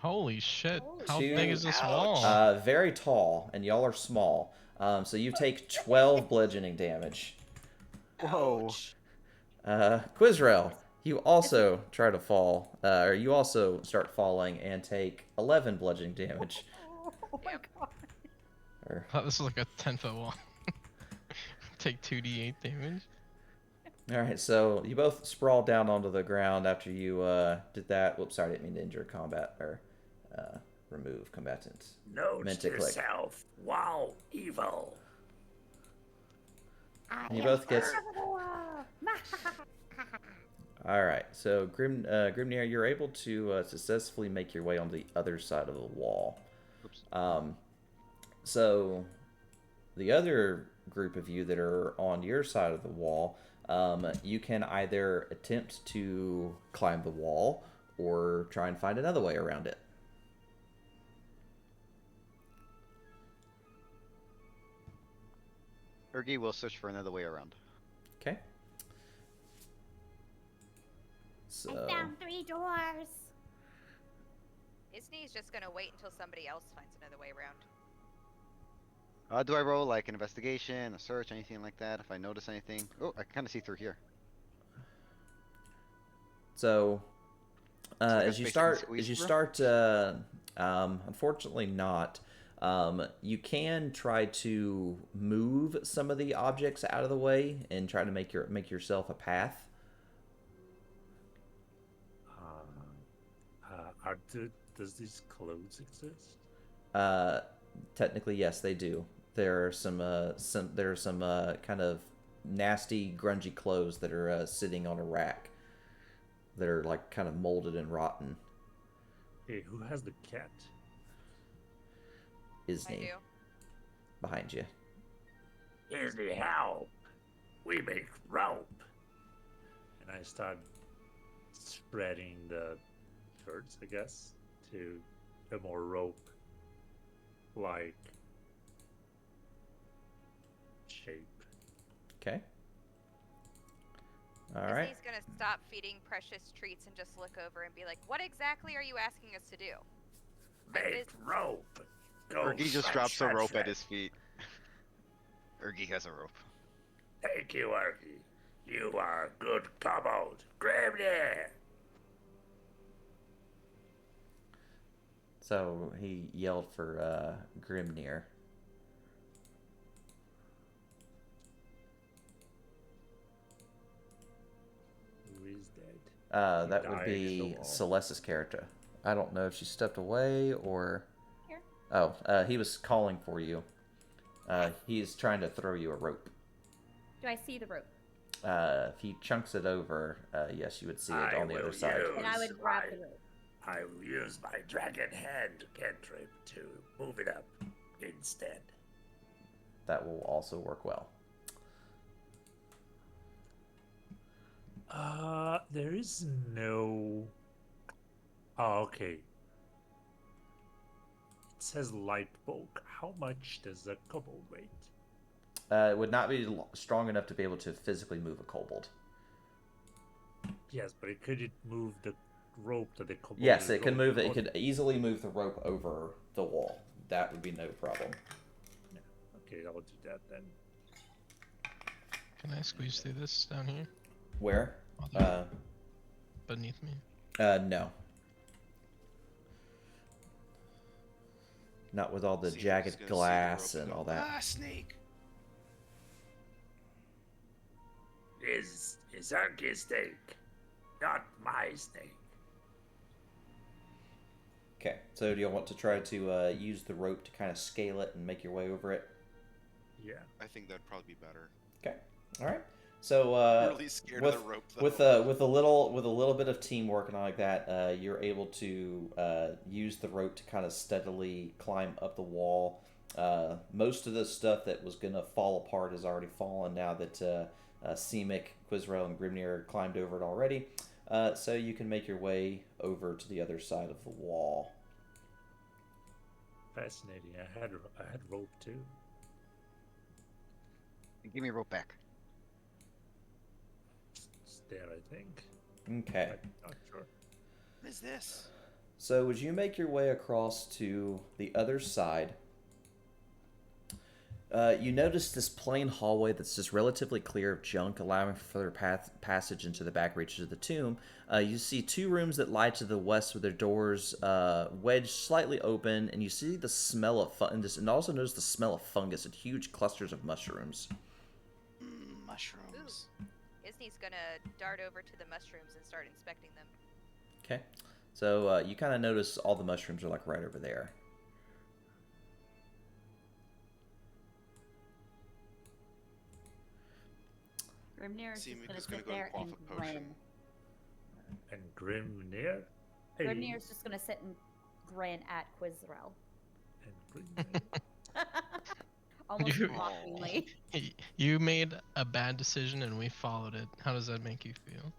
Holy shit! How Two- big is this wall? very tall, and y'all are small. So you take 12 bludgeoning damage. Whoa. Quizrel, you also try to fall, or you also start falling and take 11 bludgeoning damage. Oh my god. Or, I thought this was like a 10-foot wall. Take 2d8 damage. all right, so you both sprawl down onto the ground after you did that. Whoops, sorry, I didn't mean to injure combat or remove combatant. Note Meant to to click. self. Wow, evil. You both get. All right, so Grimnir, you're able to successfully make your way on the other side of the wall. Oops. So the other group of you that are on your side of the wall, You can either attempt to climb the wall or try and find another way around it. Ergi will search for another way around. Okay. So, I found 3 doors. Isney's just gonna wait until somebody else finds another way around. Do I roll like an investigation, a search, anything like that? If I notice anything. Oh, I can kind of see through here. so like a as you space you can start, squeeze as you through? start, unfortunately not. You can try to move some of the objects out of the way and try to make yourself a path. Does these clothes exist? Technically, yes, they do. There are some kind of nasty, grungy clothes that are sitting on a rack that are like kind of molded and rotten. Hey, who has the cat? I Isney do. behind you. Isney, help! We make rope. And I start spreading the shirts, I guess, to a more rope-like shape. Okay. All right. Isney's gonna stop feeding Precious treats and just look over and be like, "What exactly are you asking us to do?" Make rope. Go Ergi just shred, drops a shred, rope shred. at his feet. Ergi has a rope. Thank you, Ergi. You are a good kobold. Grimnir! So he yelled for Grimnir. Who is dead? That would Dying in the be wall. Celeste's character. I don't know if she stepped away or. Here. Oh, he was calling for you. He's trying to throw you a rope. Do I see the rope? If he chunks it over, yes, you would see it on the other side. And I would grab the rope. I will use my dragon hand cantrip to move it up instead. That will also work well. There is no. Oh, okay. It says light bulk. How much does a kobold weight? It would not be strong enough to be able to physically move a kobold. Yes, but could it move the rope that the kobold? Yes, is it can rolling move. It on? could easily move the rope over the wall. That would be no problem. Okay, I'll do that then. Can I squeeze through this down here? Where? Beneath me? No. Not with all the See, he's jagged gonna see the glass rope and go, all that. Ah, snake! Is Ergi's snake, not my snake. Okay, so do you want to try to use the rope to kind of scale it and make your way over it? Yeah. I think that'd probably be better. Okay, all right. So I'm really scared with of the rope, though. with a little bit of teamwork and all like that, you're able to use the rope to kind of steadily climb up the wall. Most of the stuff that was gonna fall apart has already fallen now that Semic, Quizrel, and Grimnir climbed over it already. So you can make your way over to the other side of the wall. Fascinating. I had rope too. Give me rope back. It's there, I think. Okay. I'm not sure. What is this? So would you make your way across to the other side? You notice this plain hallway that's just relatively clear of junk, allowing for further passage into the back reaches of the tomb. You see 2 rooms that lie to the west with their doors wedged slightly open, and you see the smell of and also notice the smell of fungus and huge clusters of mushrooms. Mushrooms. Isney's gonna dart over to the mushrooms and start inspecting them. Okay, so you kind of notice all the mushrooms are like right over there. Grimnir is Seeming just is gonna gonna sit go there and and quaff a potion. grin. And Grimnir? Hey. Grimnir's just gonna sit and grin at Quizrel. And Grimnir. Almost You- mockingly. You made a bad decision and we followed it. How does that make you feel?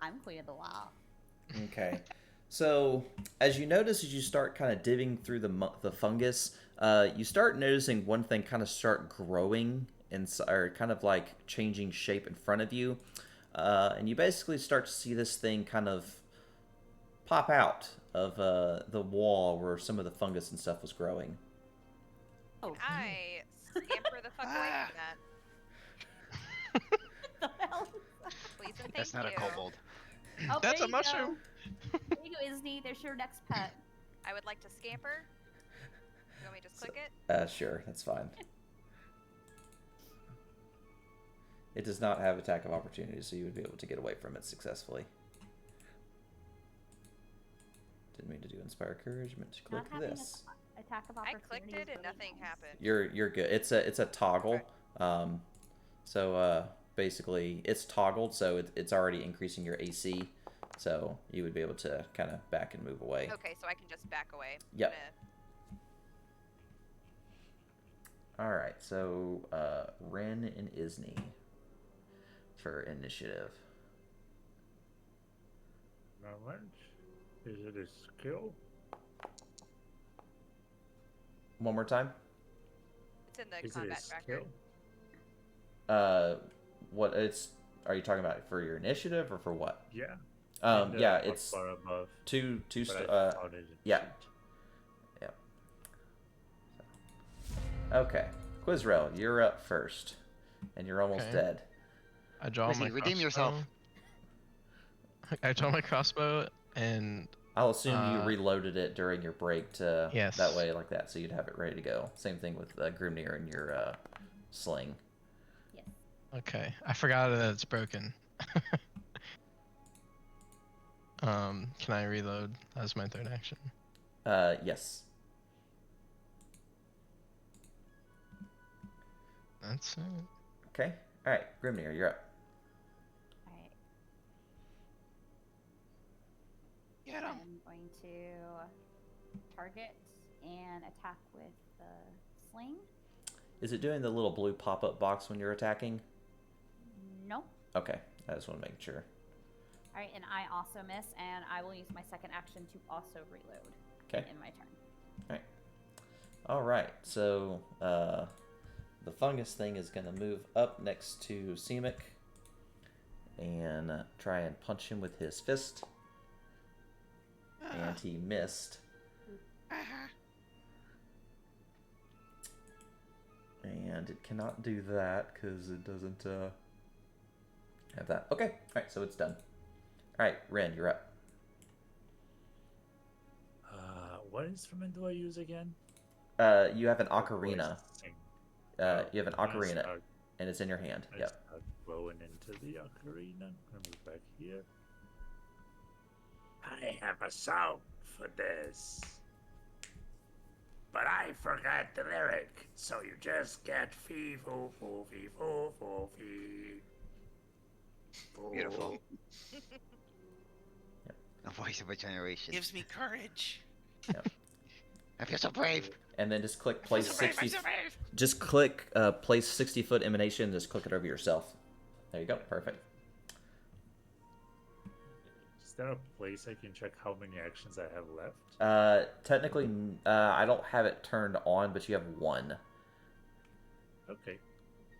I'm queen of the law. Okay. So, as you notice, as you start kind of digging through the fungus, you start noticing one thing kind of start growing or kind of like changing shape in front of you. And you basically start to see this thing kind of pop out of the wall where some of the fungus and stuff was growing. Oh, I scamper the fuck away from that. the hell? Please and thank That's not you. a kobold. Oh, That's there a you mushroom. Go. There you go, Isney. There's your next pet. I would like to scamper. You want me to just click it? Sure, that's fine. It does not have attack of opportunity, so you would be able to get away from it successfully. Didn't mean to do inspire courage. Meant to click Not having this. Attack of I opportunity. clicked is it and really nothing nice. happened. You're good. It's a toggle. So basically it's toggled, so it's already increasing your AC. So you would be able to kind of back and move away. Okay, so I can just back away. Yep. All right. So Ren and Isney for initiative. Not much. Is it a skill? One more time. It's in the Is it a combat tracker. skill? What it's? Are you talking about for your initiative or for what? Yeah. Yeah, it's far above. two. But I found it in yeah. sheet. Okay, Quizrel, you're up first, and you're almost Okay. dead. I draw Lizzie, my redeem crossbow. yourself. I draw my crossbow and I'll assume you reloaded it during your break to Yes. that way like that, so you'd have it ready to go. Same thing with Grimnir and your sling. Yes. okay. I forgot that it's broken. Can I reload as my third action? Yes. That's it. Okay. All right, Grimnir, you're up. Alright. Get him. I'm going to target and attack with the sling. Is it doing the little blue pop-up box when you're attacking? No. Okay, I just want to make sure. Alright, and I also miss, and I will use my second action to also reload Okay. in my turn. All right. All right. So the fungus thing is going to move up next to Semic and try and punch him with his fist. And he missed. And it cannot do that because it doesn't have that. Okay. All right. So it's done. All right, Ren, you're up. What instrument do I use again? You have an ocarina. Sing. You have an I ocarina, start- and it's in your hand. I Yep. start blowing into the ocarina. I'm gonna move back here. I have a song for this. But I forgot the lyric, so you just get fee foo foo fee foo foo fee. Beautiful. A voice of a generation. Gives me courage. I feel so brave. And then just click place so brave, 60. I'm so brave. Just click place 60-foot emanation. Just click it over yourself. There you go. Perfect. Is there a place I can check how many actions I have left? Technically, I don't have it turned on, but you have one. Okay,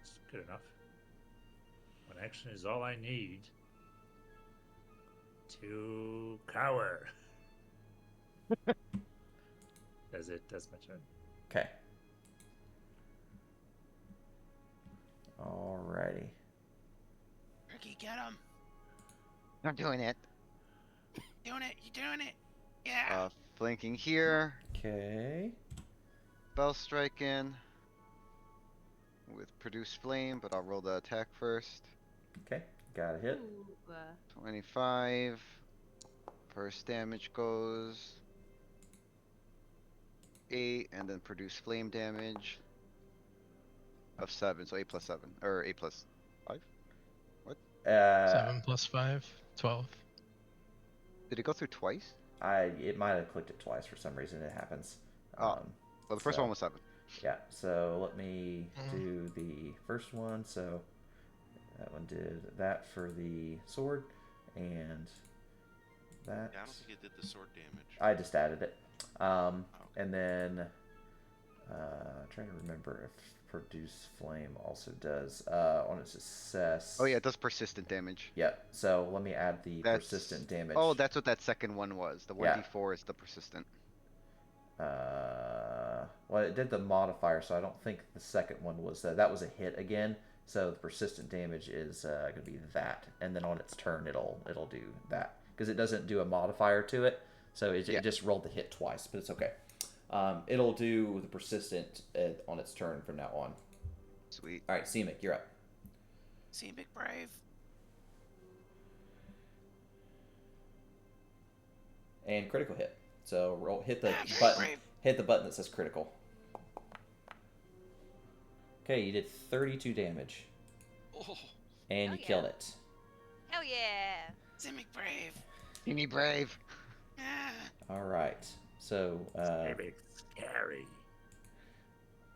it's good enough. One action is all I need to cower. That's my turn. Okay. Alrighty. Ricky, get him. I'm doing it. Doing it. You doing it. Yeah. Flanking here. Okay. Spell striking. With produce flame, but I'll roll the attack first. Okay. Got a hit. Ooh, 25. First damage goes 8, and then produce flame damage of 7. So 8 plus 7, or 8 plus 5. 7 plus 5, 12. Did it go through twice? It might have clicked it twice for some reason. It happens. Oh. Well, the first So- one was 7. Yeah, so let me do the first one. So that one did that for the sword, and that. Yeah, I don't think it did the sword damage. I just added it. Okay. And then trying to remember if produce flame also does on its success. Oh yeah, it does persistent damage. Yep. So let me add the persistent damage. Oh, that's what that second one was. The 1d4 is the persistent. Well, it did the modifier, so I don't think the second one was that. That was a hit again. So the persistent damage is going to be that, and then on its turn, it'll do that because it doesn't do a modifier to it. So it just rolled the hit twice, but it's okay. It'll do the persistent on its turn from now on. Sweet. All right, Seemic, you're up. Seemic Brave. And critical hit. So hit the button. Hit the button that says critical. Okay, you did 32 damage. Oh, And you killed it. Hell yeah! Seemic Brave. Seemi Brave. All right. So Maybe scary.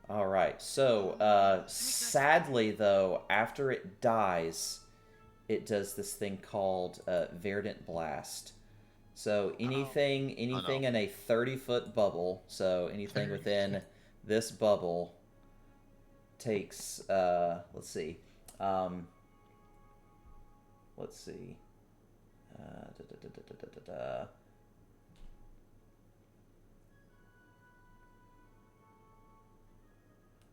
all right. So sadly though, after it dies, it does this thing called Verdant Blast. So anything in a 30-foot bubble, so anything within this bubble takes let's see.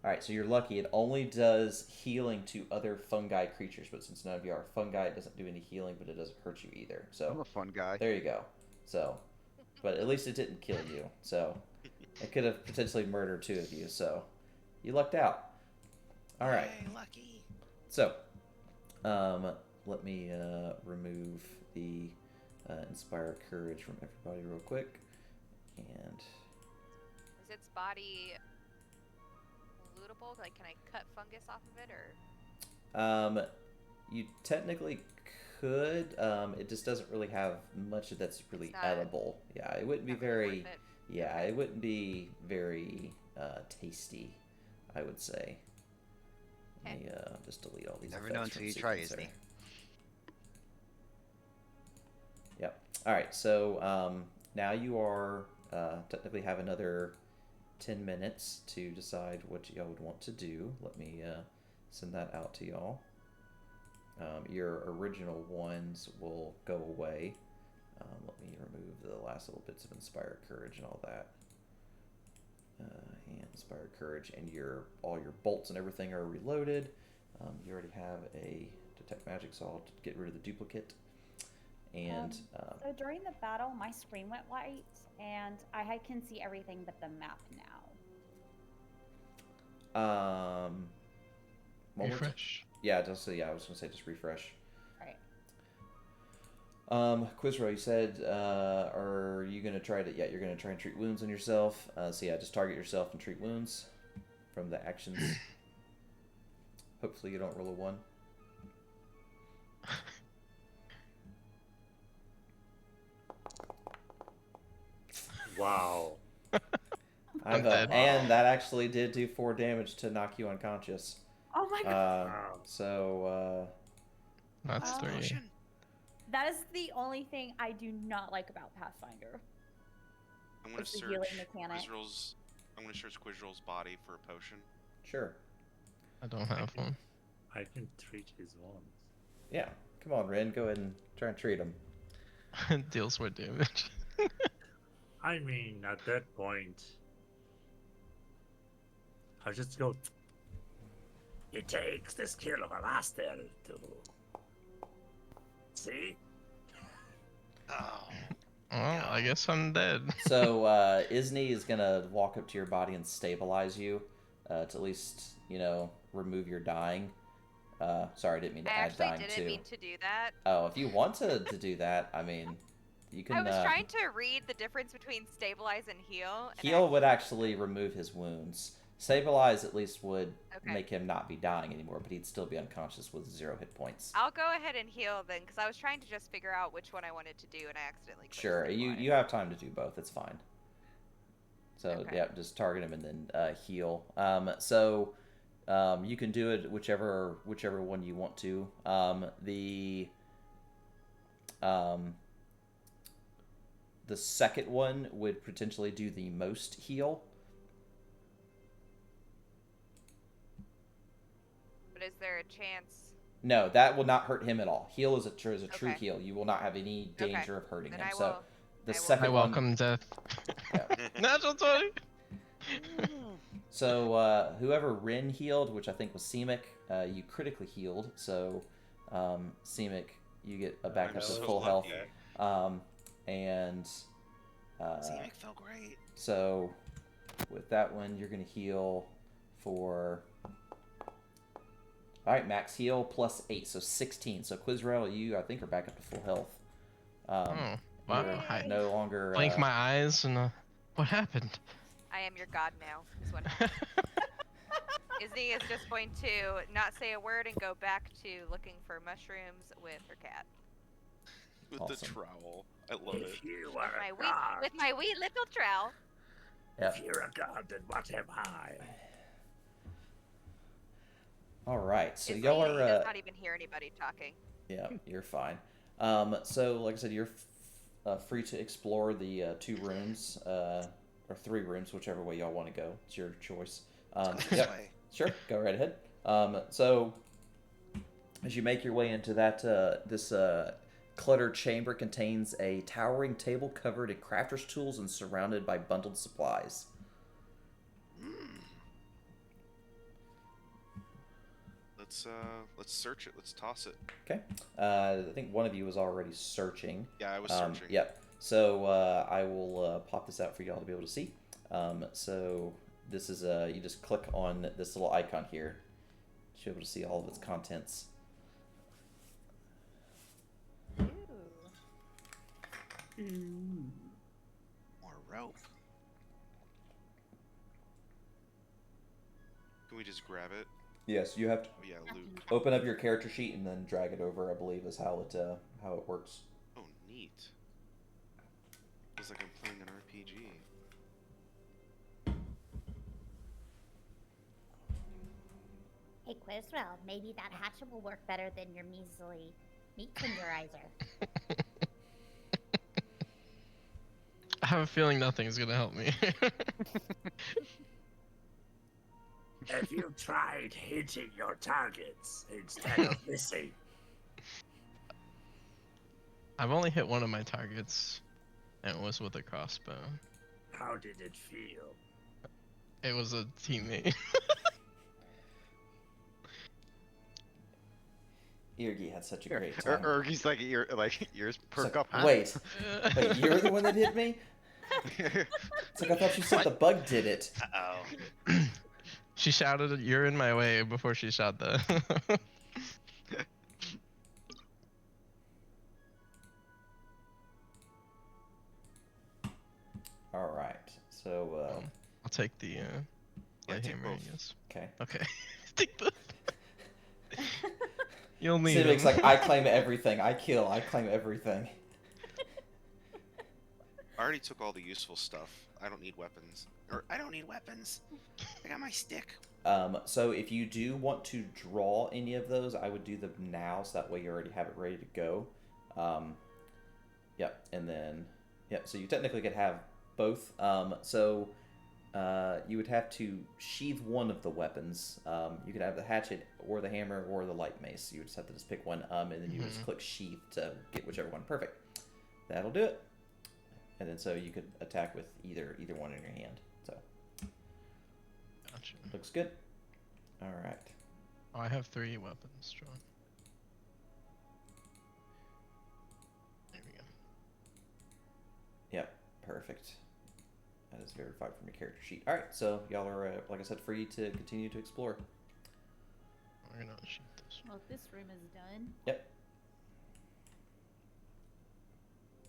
Alright, so you're lucky. It only does healing to other fungi creatures, but since none of you are fungi, it doesn't do any healing, but it doesn't hurt you either. So I'm a fun guy. there you go. So, but at least it didn't kill you. So it could have potentially murdered two of you. So you lucked out. All right. Yay, lucky. So, let me remove the Inspire Courage from everybody real quick. And Is its body lootable? Like, can I cut fungus off of it, or? you technically could. It just doesn't really have much that's really It's not- edible. Yeah, it wouldn't be not really very. worth it. Yeah, it wouldn't be very tasty, I would say. Let me just delete all these. Never effects know from until you try, sequencer. isn't he? Yep. All right. So now you are technically have another 10 minutes to decide what y'all would want to do. Let me send that out to y'all. Your original ones will go away. Let me remove the last little bits of Inspired Courage and all that. And Inspired Courage, and all your bolts and everything are reloaded. You already have a Detect Magic, so I'll get rid of the duplicate. And So during the battle, my screen went white, and I can see everything but the map now. Refresh. Yeah, I was gonna say just refresh. Right. Quizro, you said, are you gonna try to? Yeah, you're gonna try and treat wounds on yourself. So yeah, just target yourself and treat wounds from the actions. Hopefully, you don't roll a 1. Wow. I'm dead. And that actually did do 4 damage to knock you unconscious. Oh my god. Wow. So That's Oh. 3. That is the only thing I do not like about Pathfinder. I'm gonna It's the search healing mechanic. Quizrol's. I'm gonna search Quizrol's body for a potion. sure. I don't have one. I can treat his wounds. Yeah, come on, Ren, go ahead and try and treat him. Deals more damage. I mean, at that point, I just go. It takes the skill of a master to see. Oh. Well, I guess I'm dead. So Isni is gonna walk up to your body and stabilize you, to at least remove your dying. Sorry, I didn't mean I to add actually dying didn't too. mean to do that. Oh, if you want to do that, I mean, you can. I was trying to read the difference between stabilize and heal. And Heal would actually remove his wounds. Stabilize at least would Okay. make him not be dying anymore, but he'd still be unconscious with 0 hit points. I'll go ahead and heal then, because I was trying to just figure out which one I wanted to do, and I accidentally clicked Sure, you stabilize. have time to do both. It's fine. So Okay. yeah, just target him and then heal. You can do it whichever one you want to. The second one would potentially do the most heal. But is there a chance? No, that will not hurt him at all. Heal is a true Okay. heal. You will not have any Okay. danger of hurting Then him. I So will. the I will second I one. welcome death. Yeah. Natural 20. So whoever Rin healed, which I think was Semic, you critically healed. So Semic, you get back up to so full health. lucky. And Semic felt great. so with that one, you're gonna heal for. All right, max heal plus 8, so 16. So Quizrael, you I think are back up to full health. Oh, wow. You're I no longer. blink my eyes and what happened? I am your god now. Is what Izzy is just going to not say a word and go back to looking for mushrooms with her cat. With Awesome. the trowel. I love it. If you With are my a wee, god, with my wee little trowel. Yep. if you're a god, then what am I? All right, so Izzy y'all are. does not even hear anybody talking. Yeah, you're fine. So like I said, you're free to explore the 2 rooms, or 3 rooms, whichever way y'all want to go. It's your choice. This Yep, way. sure, go right ahead. So as you make your way into that, this cluttered chamber contains a towering table covered in crafter's tools and surrounded by bundled supplies. Let's search it. Let's toss it. Okay. I think one of you was already searching. Yeah, I was searching. Yep. So I will pop this out for y'all to be able to see. So this is you just click on this little icon here. You should be able to see all of its contents. More rope. Can we just grab it? Yes, you have to Oh yeah, loot. open up your character sheet and then drag it over. I believe is how it works. Oh, neat. Feels like I'm playing an RPG. Hey, Quizrel, maybe that hatchet will work better than your measly meat tenderizer. I have a feeling nothing's gonna help me. Have you tried hitting your targets instead of missing? I've only hit one of my targets, and it was with a crossbow. How did it feel? It was a teammate. Irgi had such a great time. Ergy's like ears perk It's up. like, Huh? wait, you're the one that hit me? It's like I thought you said the bug did it. Uh-oh. She shouted, "You're in my way," before she shot the. All right, so I'll take the Yeah, light take hammer, I both. guess. okay. Okay. Take both. You'll need Civic's them. like, I claim everything. I kill. I claim everything. I already took all the useful stuff. I don't need weapons. Or I don't need weapons. I got my stick. So if you do want to draw any of those, I would do them now, so that way you already have it ready to go. Yep, and then so you technically could have both. You would have to sheathe one of the weapons. You could have the hatchet or the hammer or the light mace. You would just have to just pick one, and then you would just click sheath to get whichever one. Perfect. That'll do it. And then so you could attack with either one in your hand. So Gotcha. looks good. All right. Oh, I have 3 weapons drawn. There we go. Yep. Perfect. That is verified from your character sheet. All right. So y'all are, like I said, free to continue to explore. We're gonna shoot this. Well, this room is done. Yep.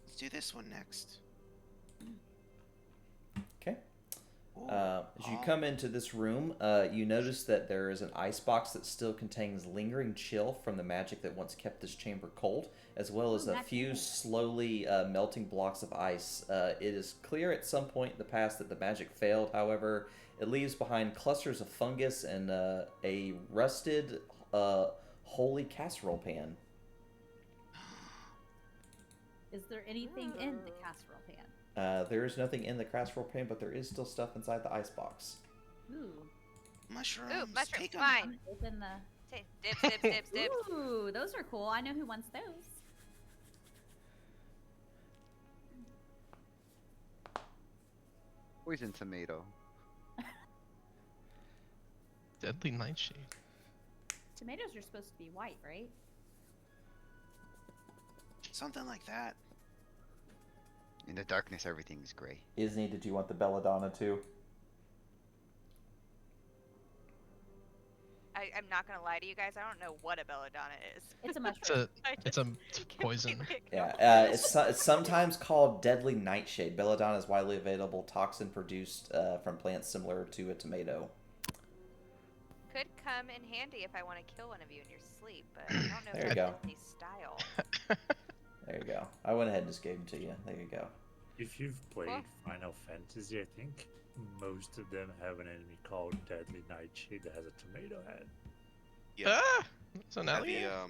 Let's do this one next. Okay. Ooh, As you come into this room, you notice that there is an ice box that still contains lingering chill from the magic that once kept this chamber cold, as well as a few slowly melting blocks of ice. It is clear at some point in the past that the magic failed, however, it leaves behind clusters of fungus and a rusted holy casserole pan. Is there anything in the casserole pan? There is nothing in the casserole pan, but there is still stuff inside the ice box. Ooh. Mushrooms. Ooh, mushrooms, Take 'em. fine. Open the. Dips, dips, dips, dips. Ooh, those are cool. I know who wants those. Poison tomato. Deadly nightshade. Tomatoes are supposed to be white, right? Something like that. In the darkness, everything's gray. Isney, did you want the belladonna too? I'm not gonna lie to you guys. I don't know what a belladonna is. It's a mushroom. It's a poison. Yeah, it's sometimes called deadly nightshade. Belladonna is widely available toxin produced from plants similar to a tomato. Could come in handy if I want to kill one of you in your sleep, but I don't know There if you that's go. Disney style. There you go. I went ahead and just gave them to you. There you go. If you've played Well- Final Fantasy, I think most of them have an enemy called Deadly Nightshade that has a tomato head. Yeah. Ah! It's an Yeah, alligator.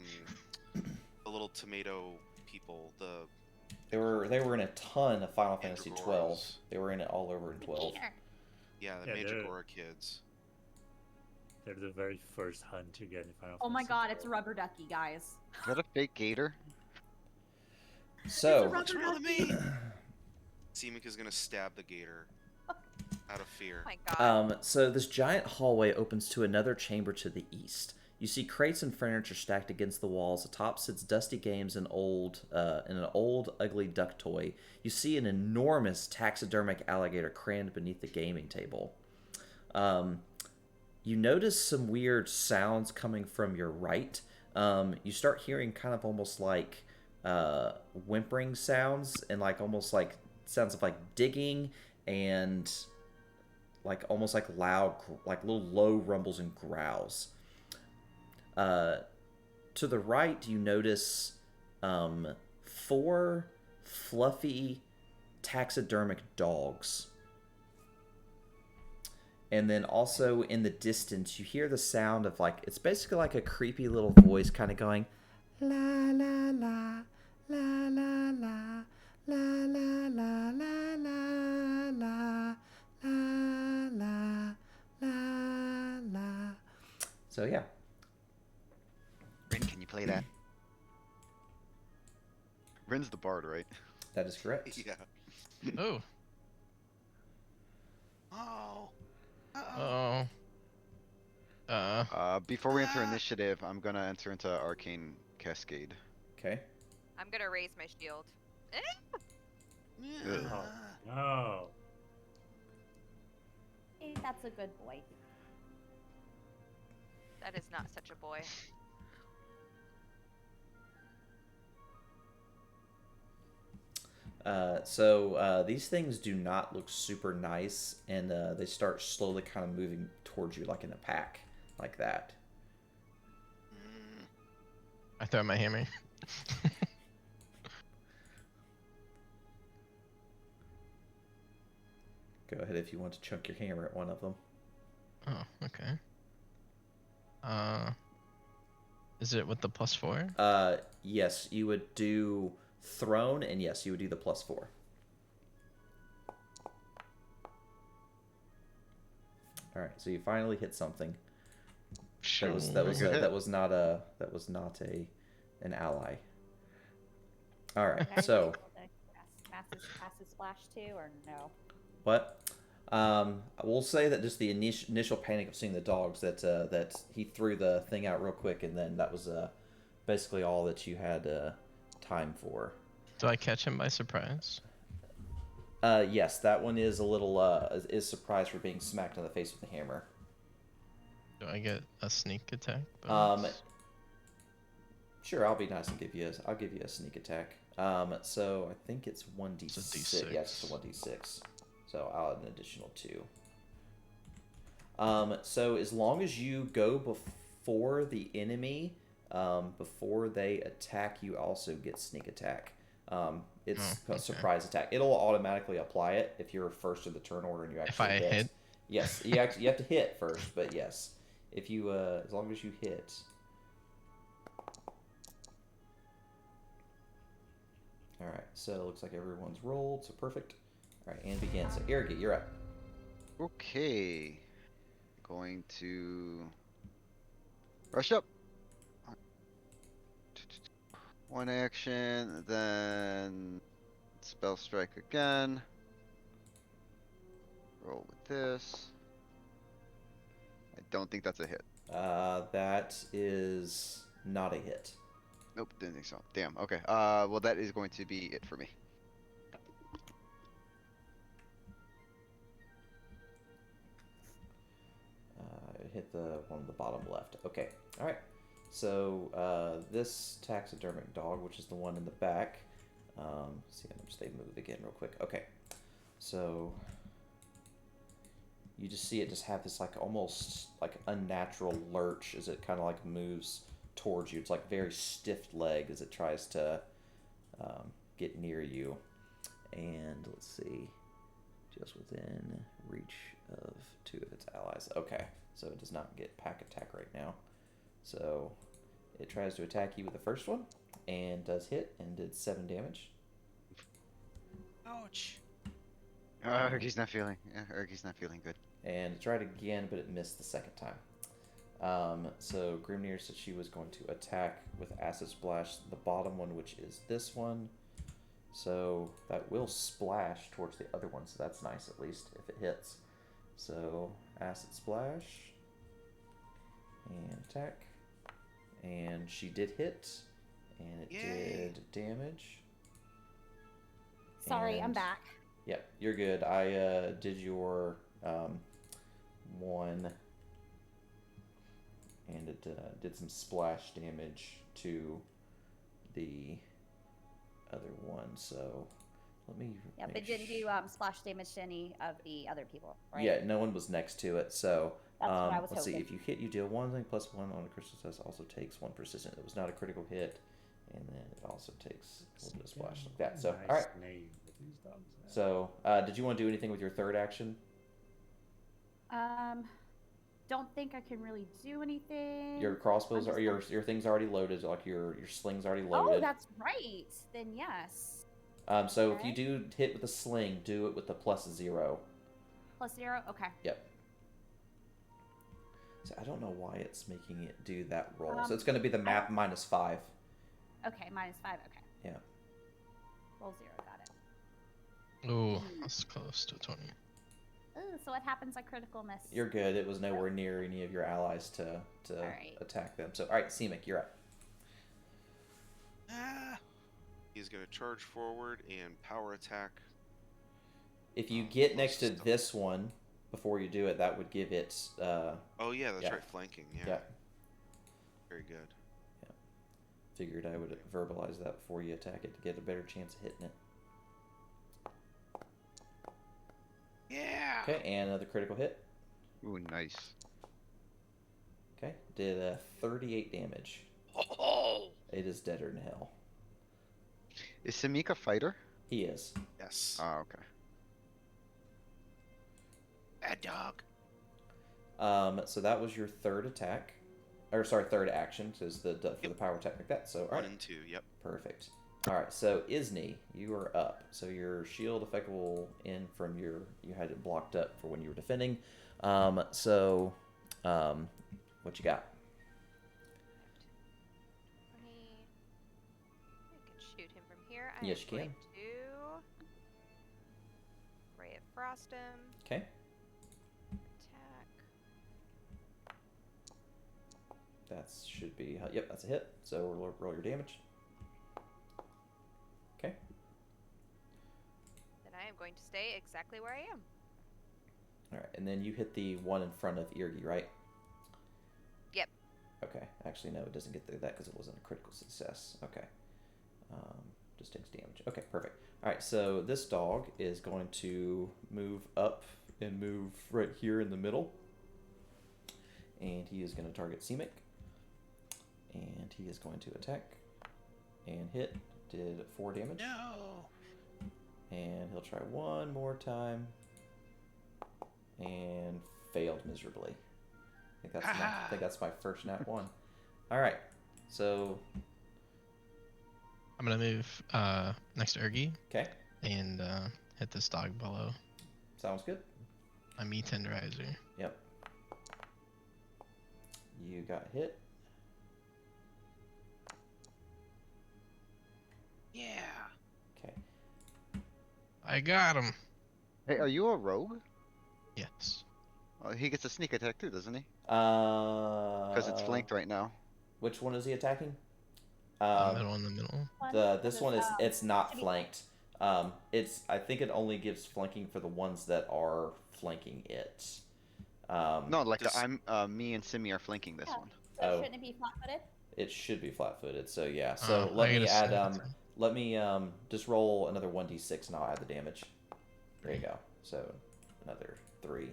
the little tomato people. They were in a ton of Final Fantasy Mandragoras. 12. They were in it all over in 12. The Yeah, Mandragora kids. They're the very first hunt to get in Final Oh my Fantasy. god, it's a rubber ducky, guys. Is that a fake gator? So, Looks real to me. Seemic is gonna stab the gator out of fear. Oh my god. so this giant hallway opens to another chamber to the east. You see crates and furniture stacked against the walls. Atop sits dusty games and an old ugly duck toy. You see an enormous taxidermic alligator crammed beneath the gaming table. You notice some weird sounds coming from your right. You start hearing kind of almost like whimpering sounds and like almost like sounds of like digging and like almost like loud, like little low rumbles and growls. To the right, you notice 4 fluffy taxidermic dogs. And then also in the distance, you hear the sound of like, it's basically like a creepy little voice kind of going, la la la, la la la, la la la la la la, la la la la. So yeah. Rin, can you play that? Rin's the bard, right? That is correct. Yeah. Oh. Oh. Uh-oh. Oh. Before we enter initiative, I'm gonna enter into Arcane Cascade. Okay. I'm gonna raise my shield. Eh? Oh, no. Hey, that's a good boy. That is not such a boy. So these things do not look super nice, and they start slowly kind of moving towards you like in a pack, like that. I throw my hammer. Go ahead if you want to chunk your hammer at one of them. Oh, okay. Is it with the +4? Yes, you would do thrown, and yes, you would do the +4. All right, so you finally hit something. That was not an ally. All right, so Massive splash too, or no? what? I will say that just the initial panic of seeing the dogs, that he threw the thing out real quick, and then that was basically all that you had time for. Do I catch him by surprise? Yes, that one is a little is surprised for being smacked in the face with a hammer. Do I get a sneak attack? Sure, I'll be nice and give you a sneak attack. So I think it's 1d6. It's a D6. Yeah, it's just a 1d6. So I'll add an additional 2. So as long as you go before the enemy, before they attack, you also get sneak attack. It's a surprise attack. It'll automatically apply it if you're first of the turn order and you If actually I hit? Yes, you have to hit first, but yes, if you as long as you hit. All right, so it looks like everyone's rolled, so perfect. All right, and begin. So Irrigate, you're up. Okay. Going to rush up. One action, then spell strike again. Roll with this. I don't think that's a hit. That is not a hit. Nope, didn't think so. Damn. Okay. Well, that is going to be it for me. Hit the one on the bottom left. Okay. All right. So this taxidermic dog, which is the one in the back. See, I'm just they move again real quick. Okay. So you just see it just have this like almost like unnatural lurch as it kind of like moves towards you. It's like very stiff leg as it tries to get near you. And let's see, just within reach of 2 of its allies. Okay, so it does not get pack attack right now. So it tries to attack you with the first one and does hit and did 7 damage. Ouch. Ergy's not feeling. Ergy's not feeling good. And it tried again, but it missed the second time. So Grimnir said she was going to attack with Acid Splash the bottom one, which is this one. So that will splash towards the other one, so that's nice at least if it hits. So Acid Splash and attack. And she did hit, and it did damage. Sorry, I'm And- back. Yep, you're good. I did your one, and it did some splash damage to the other one. So let me. Yep, make it didn't do splash damage to any of the other people, right? Yeah, no one was next to it. So That's what I was let's see. hoping. If you hit, you deal 1 thing plus 1 on a crystal test. Also takes 1 persistent. It was not a critical hit, and then it also takes a little bit of splash like that. So Nice all right. name for these dogs. So did you want to do anything with your third action? Don't think I can really do anything. Your crossbows I'm are just your thing's already loaded, like your sling's already Oh, loaded. that's right. Then yes. So if okay. you do hit with a sling, do it with the +0. +0. Okay. Yep. So I don't know why it's making it do that roll. So Um, it's going to be the map -5. Okay, -5. Okay. Yeah. Roll 0. Got it. Ooh, that's close to 20. Ooh, so what happens? I critical miss. You're good. It was nowhere near any of your allies to Alright. attack them. So all right, Semic, you're up. He's gonna charge forward and power attack. If you get next to this one before you do it, that would give it. Oh yeah, that's Yeah. right, flanking. Yeah. Yeah. Very good. Figured I would verbalize that before you attack it to get a better chance of hitting it. Yeah. Okay, and another critical hit. Ooh, nice. Okay, did 38 damage. Oh. It is deader than hell. Is Samik a fighter? He is. Yes. Oh, okay. Bad dog. So that was your third attack, or sorry, third action. So it's for the power attack like that. So all 1 right, and 2. Yep. perfect. All right, so Isni, you are up. So your shield effect will end from you had it blocked up for when you were defending. What you got? 20. I can shoot him from here. I Yes, am you can. going to Ray of Frost him. Okay. Attack. That should be, yep, that's a hit. So roll your damage. Okay. Then I am going to stay exactly where I am. All right, and then you hit the one in front of Irgi, right? Yep. Okay. Actually, no, it doesn't get through that because it wasn't a critical success. Okay. Just takes damage. Okay, perfect. All right, so this dog is going to move up and move right here in the middle. and he is going to target Simic. And he is going to attack and hit. Did 4 damage. No. And he'll try one more time. And failed miserably. I think that's my first nat 1. Alright. So. I'm gonna move next to Ergi. Okay. And hit this dog below. Sounds good. My meat tenderizer. Yep. You got hit. Yeah. Okay. I got him. Hey, are you a rogue? Yes. Oh, he gets a sneak attack too, doesn't he? Because Because it's flanked right now. Which one is he attacking? The middle in the middle. This one is it's not flanked. I think it only gives flanking for the ones that are flanking it. No, like Just- me and Simi are flanking this Yeah. one. So Oh. shouldn't it be flat-footed? It should be flat-footed. So yeah. So I let me gotta add sneak attack. let me just roll another 1d6 and I'll add the damage. There you go. So another 3.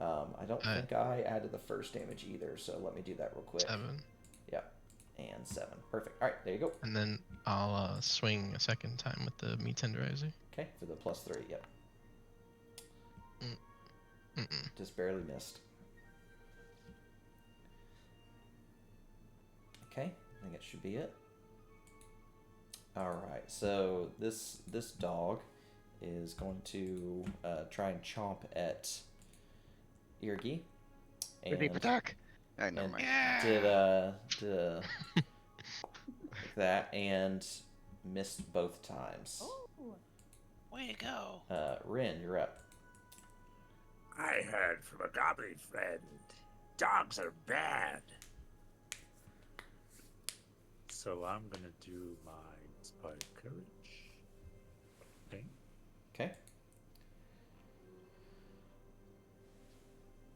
I don't think I added the first damage either, so let me do that real quick. 7. Yep. And 7. Perfect. All right, there you go. And then I'll swing a second time with the meat tenderizer. Okay, for the +3. Yep. Mm-mm. Just barely missed. Okay, I think it should be it. All right, so this dog is going to try and chomp at Irgi. Deep attack! Never And mind. did like that and missed both times. Oh. Way to go. Rin, you're up. I heard from a goblin friend. Dogs are bad. So I'm gonna do my Inspire Courage. Okay. Okay.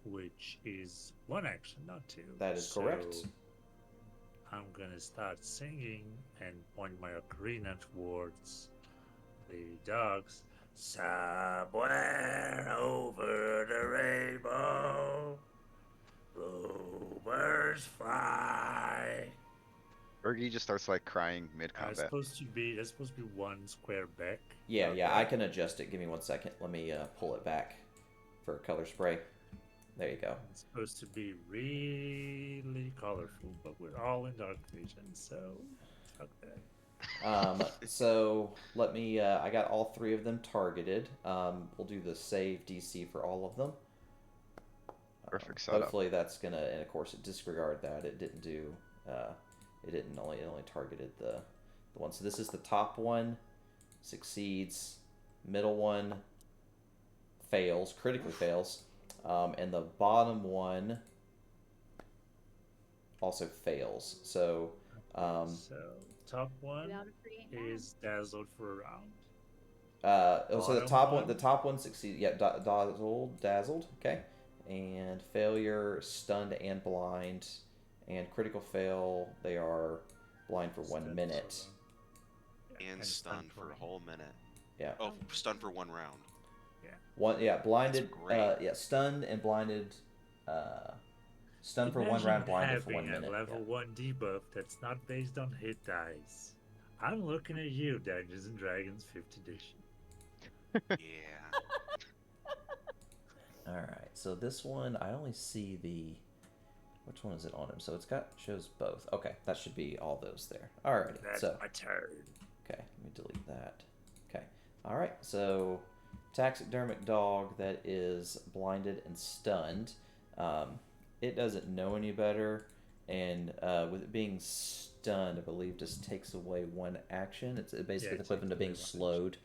Which is 1 action, not 2. That is correct. So I'm gonna start singing and point my ocarina towards the dogs. Somewhere over the rainbow, bluebirds fly. Ergi just starts like crying mid That's combat. supposed to be 1 square back. Yeah, not yeah, back. I can adjust it. Give me 1 second. Let me pull it back for color spray. There you go. It's supposed to be really colorful, but we're all in dark vision, so fuck that. So let me. I got all 3 of them targeted. We'll do the save DC for all of them. Perfect setup. Hopefully that's gonna, and of course it disregard that. It didn't do. It only targeted the one. So this is the top one, succeeds. Middle one fails, critically fails, and the bottom one also fails. So. So top one Without a free is dazzled for a round. So the Bottom top one succeeds. Yeah, dazzled. Okay, and failure, stunned and blind, and critical fail. They are blind for 1 Stunned minute. for And stunned for a whole minute. Yeah. Oh, stunned for 1 round. One. Yeah, blinded. That's great. Yeah, stunned and blinded. Stunned for 1 round, blinded for 1 having minute. a level Yeah. 1 debuff that's not based on hit dice. I'm looking at you, Dungeons and Dragons 5th edition. Yeah. All right. So this one, I only see the. Which one is it on him? So it's shows both. Okay, that should be all those there. Alrighty. That's So my turn. okay, let me delete that. Okay. All right. So taxidermic dog that is blinded and stunned. It doesn't know any better, and with it being stunned, I believe just takes away 1 action. It's basically Yeah, equivalent to takes being away 1 action. slowed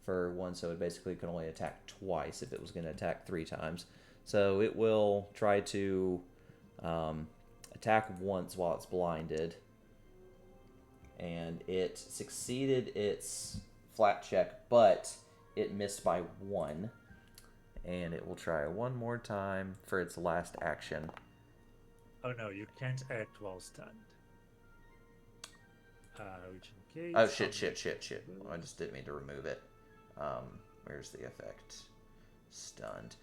for 1, so it basically can only attack twice if it was going to attack 3 times. So it will try to attack once while it's blinded, and it succeeded its flat check, but it missed by 1. And it will try 1 more time for its last action. Oh no, you can't act while stunned. Which in case. Oh shit! I just didn't mean to remove it. Where's the effect? Stunned.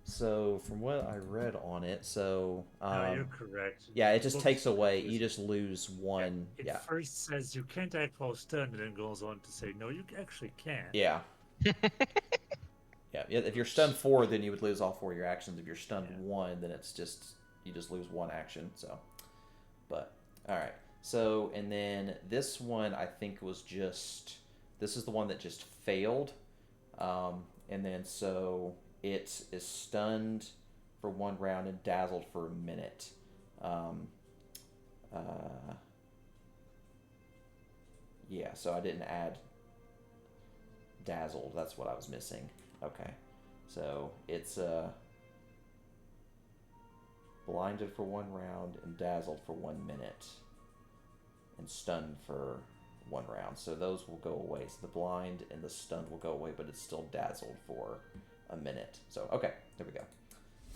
So from what I read on it, so No, you're correct. yeah, it just Books takes away. is- You just lose one. It Yeah, first says you can't act while stunned, and then goes on to say, no, you actually can. yeah, yeah. If you're stunned 4, then you would lose all 4 of your actions. If you're stunned 1, then it's just you just lose 1 action. So, but all right. So and then this one I think was just this is the one that just failed, and then so it is stunned for 1 round and dazzled for a minute. Yeah, so I didn't add dazzled. That's what I was missing. Okay, so it's blinded for 1 round and dazzled for 1 minute, and stunned for 1 round. So those will go away. So the blind and the stunned will go away, but it's still dazzled for a minute. So okay, there we go.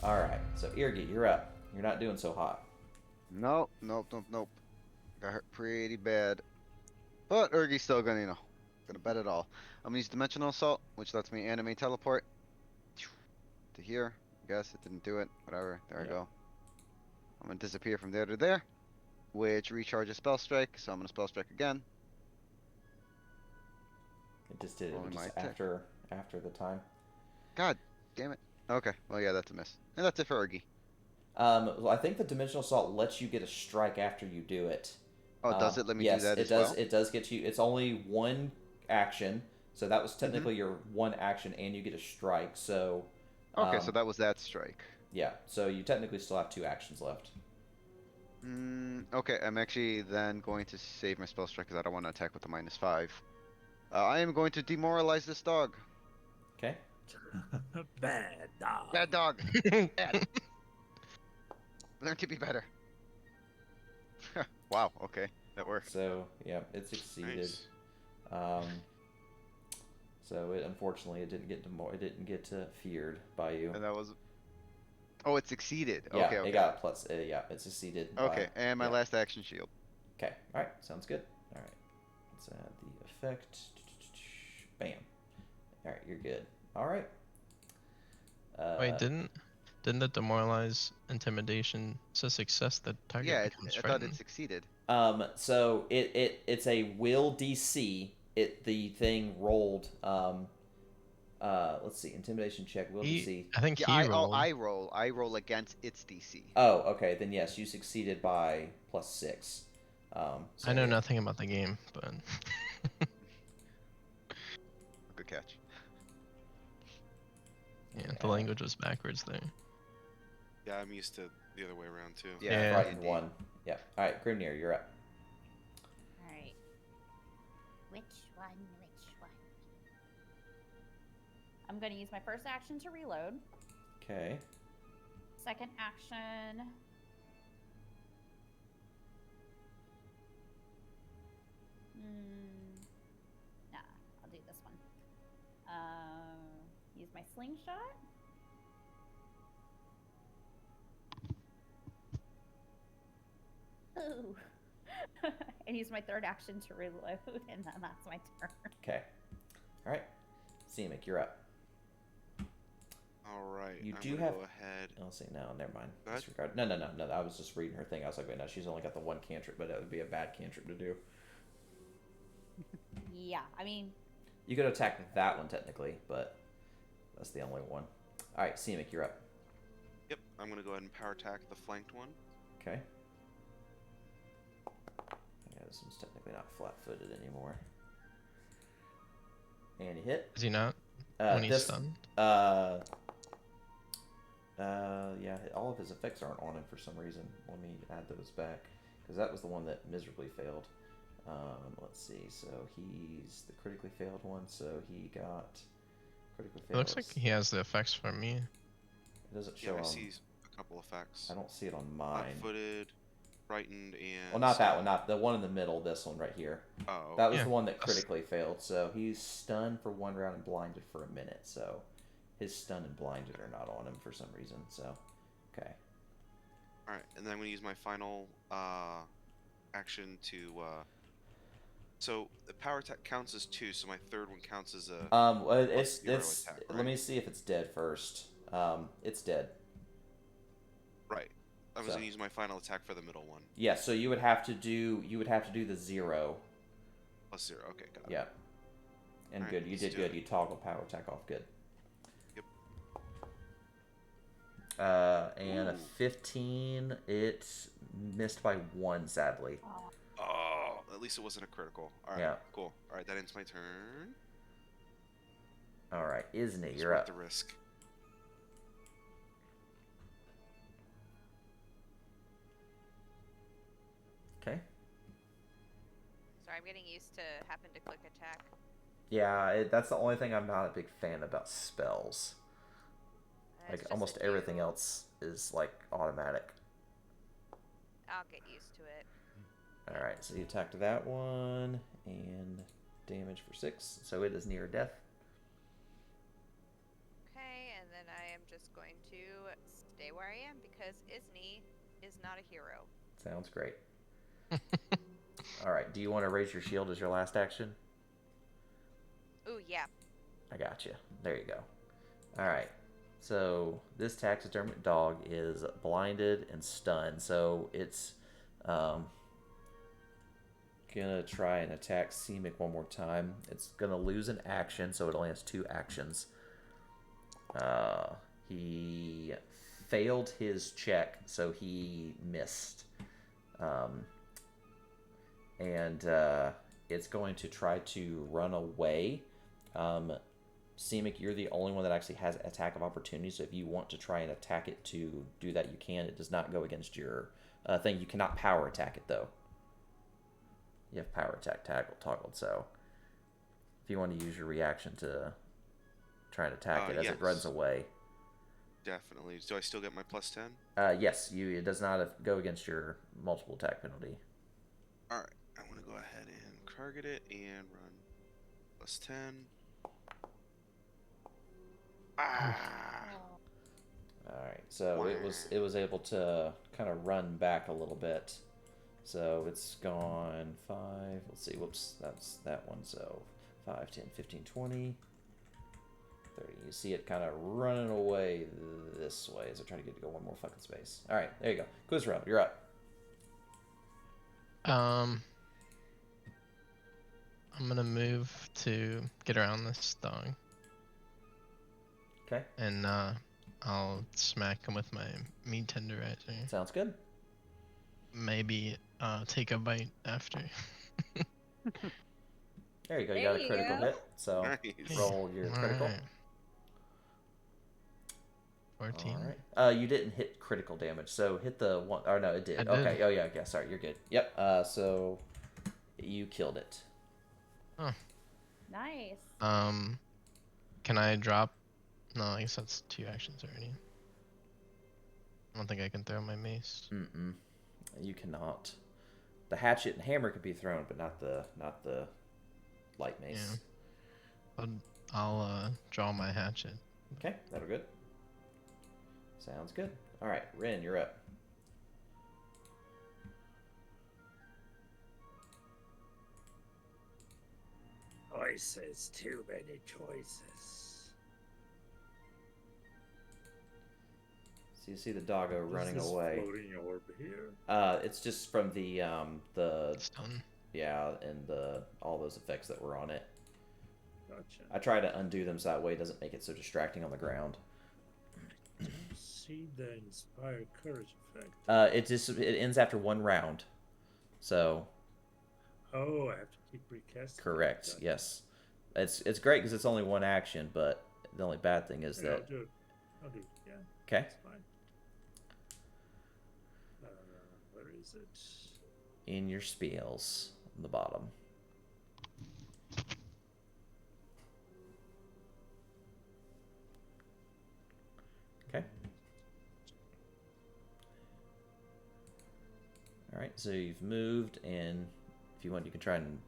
All right, so Irgi, you're up. You're not doing so hot. Nope. Got hurt pretty bad. But Urgi's still gonna bet it all. I'm gonna use Dimensional Assault, which lets me animate teleport to here. I guess it didn't do it. Whatever. There I go. I'm gonna disappear from there to there, which recharges Spell Strike. So I'm gonna Spell Strike again. It just did it Only just my after the time. God damn it. Okay. Well, yeah, that's a miss. And that's it for Urgi. Well, I think the Dimensional Assault lets you get a strike after you do it. Oh, does it let me yes, do that it as does. well? It does get you. It's only 1 action, so that was technically your 1 action, and you get a strike. So. Okay, so that was that strike. Yeah, so you technically still have 2 actions left. Okay, I'm actually then going to save my Spell Strike because I don't want to attack with the -5. I am going to demoralize this dog. Okay. Bad dog. Bad dog. Bad. Learn to be better. Wow. Okay, that works. So yeah, it succeeded. Nice. So it unfortunately it didn't get feared by you. And that was. Oh, it succeeded. Yeah, Okay. it got a plus. Yeah, it succeeded. Okay, and my last action shield. Okay. All right. Sounds good. All right. Let's add the effect. Bam. All right. You're good. All right. Wait, didn't the demoralize intimidation so success that target Yeah, becomes I thought frightened? it succeeded. So it's a will DC. The thing rolled. Let's see. Intimidation check. Will DC. I think Yeah, he rolled. I roll against its DC. Oh, okay. Then yes, you succeeded by +6. So I know nothing about the game, but Good catch. yeah, the language was backwards there. Yeah, I'm used to the other way around too. Yeah. Frightened 1. Yeah. All right, Grimnir, you're up. Alright. Which one? I'm going to use my first action to reload. Okay. Second action. Nah, I'll do this one. Use my slingshot. Ooh. And use my third action to reload, and then that's my turn. Okay. All right. Simic, you're up. All right. You I'm do gonna have. go ahead. I'll say no. Never mind. Go ahead. Disregard. No. I was just reading her thing. I was like, wait, no, she's only got the 1 cantrip, but that would be a bad cantrip to do. Yeah, I mean, You could attack that one technically, but that's the only one. All right, Simic, you're up. Yep. I'm gonna go ahead and power attack the flanked one. Okay. Yeah, this one's technically not flat-footed anymore. And he hit. Is he not? When he's This, stunned? yeah, all of his effects aren't on him for some reason. Let me add those back, because that was the one that miserably failed. Let's see, so he's the critically failed one, so he got critically It failed. looks like he has the effects from me. It doesn't show Yeah, I on, see a couple effects. I don't see it on mine. Flat-footed, frightened, and. Well, not that one, not the one in the middle, this one right here. Oh. That was Yeah, the one that that's- critically failed, so he's stunned for 1 round and blinded for a minute, so his stun and blinded are not on him for some reason, so, okay. All right, and then I'm gonna use my final action to. So the power attack counts as 2, so my third one counts as a. Well, plus 0 it's attack, let right? me see if it's dead first. it's dead. Right. I was So- gonna use my final attack for the middle one. Yeah, so you would have to do the 0. +0. Okay, got it. Yeah. And Alright, good. You let's did do good. it. You toggled power attack off. Good. Yep. And a Ooh. 15. It missed by 1, sadly. Oh, at least it wasn't a critical. All right, Yeah. cool. All right, that ends my turn. All right, Isn't It's you're worth up. the risk. Okay. Sorry, I'm getting used to happen to click attack. Yeah, that's the only thing I'm not a big fan about spells. It's Like, just almost a everything few- else is, like, automatic. I'll get used to it. Alright, so you attacked that one, and damage for 6, so it is near death. Okay, and then I am just going to stay where I am because Isney is not a hero. Sounds great. Alright, do you want to raise your shield as your last action? Ooh, yeah. I got you. There you go. Alright, so this taxidermic dog is blinded and stunned, so it's gonna try and attack Semic one more time. It's gonna lose an action, so it only has 2 actions. He failed his check, so he missed. And it's going to try to run away. Semic, you're the only one that actually has attack of opportunity, so if you want to try and attack it to do that, you can. It does not go against your thing. You cannot power attack it, though. You have power attack toggled, so if you want to use your reaction to try and attack it as it runs yes. away. Definitely. Do I still get my +10? Yes, it does not go against your multiple attack penalty. All right, I want to go ahead and target it and run +10. Ah! Alright, so it was able to kind of run back a little bit. So it's gone 5, let's see, whoops, that's that one, so 5, 10, 15, 20, 30. You see it kind of running away this way as I try to get it to go one more fucking space. Alright, there you go. Quizro, you're up. I'm gonna move to get around this dog. Okay, And I'll smack him with my meat tenderizer. sounds good. Maybe take a bite after. There you go, you There got a you critical go. hit, so Nice. roll your critical. Alright. 14. Alright. You didn't hit critical damage, so hit the one. Or no, it did. I did. Okay. Oh yeah. Yeah. Sorry, you're good. Yep. So you killed it. Nice. Can I drop? No, I guess that's 2 actions already. I don't think I can throw my mace. Mm-mm. You cannot. The hatchet and hammer could be thrown, but not the light mace. Yeah. I'll draw my hatchet. Okay, that'll good. Sounds good. All right, Ren, you're up. Choices, too many choices. So you see the doggo running Is this away. floating orb here? It's just from the Stun. yeah, and all those effects that were on it. Gotcha. I try to undo them so that way it doesn't make it so distracting on the ground. See the inspired courage effect. It ends after 1 round. So Oh, I have to keep recasting. correct, Gotcha. yes. It's great because it's only 1 action, but the only bad thing is Yeah, that I'll do it. Yeah, okay. that's fine. Where is it? In your spells on the bottom. Okay. All right, so you've moved, and if you want, you can try and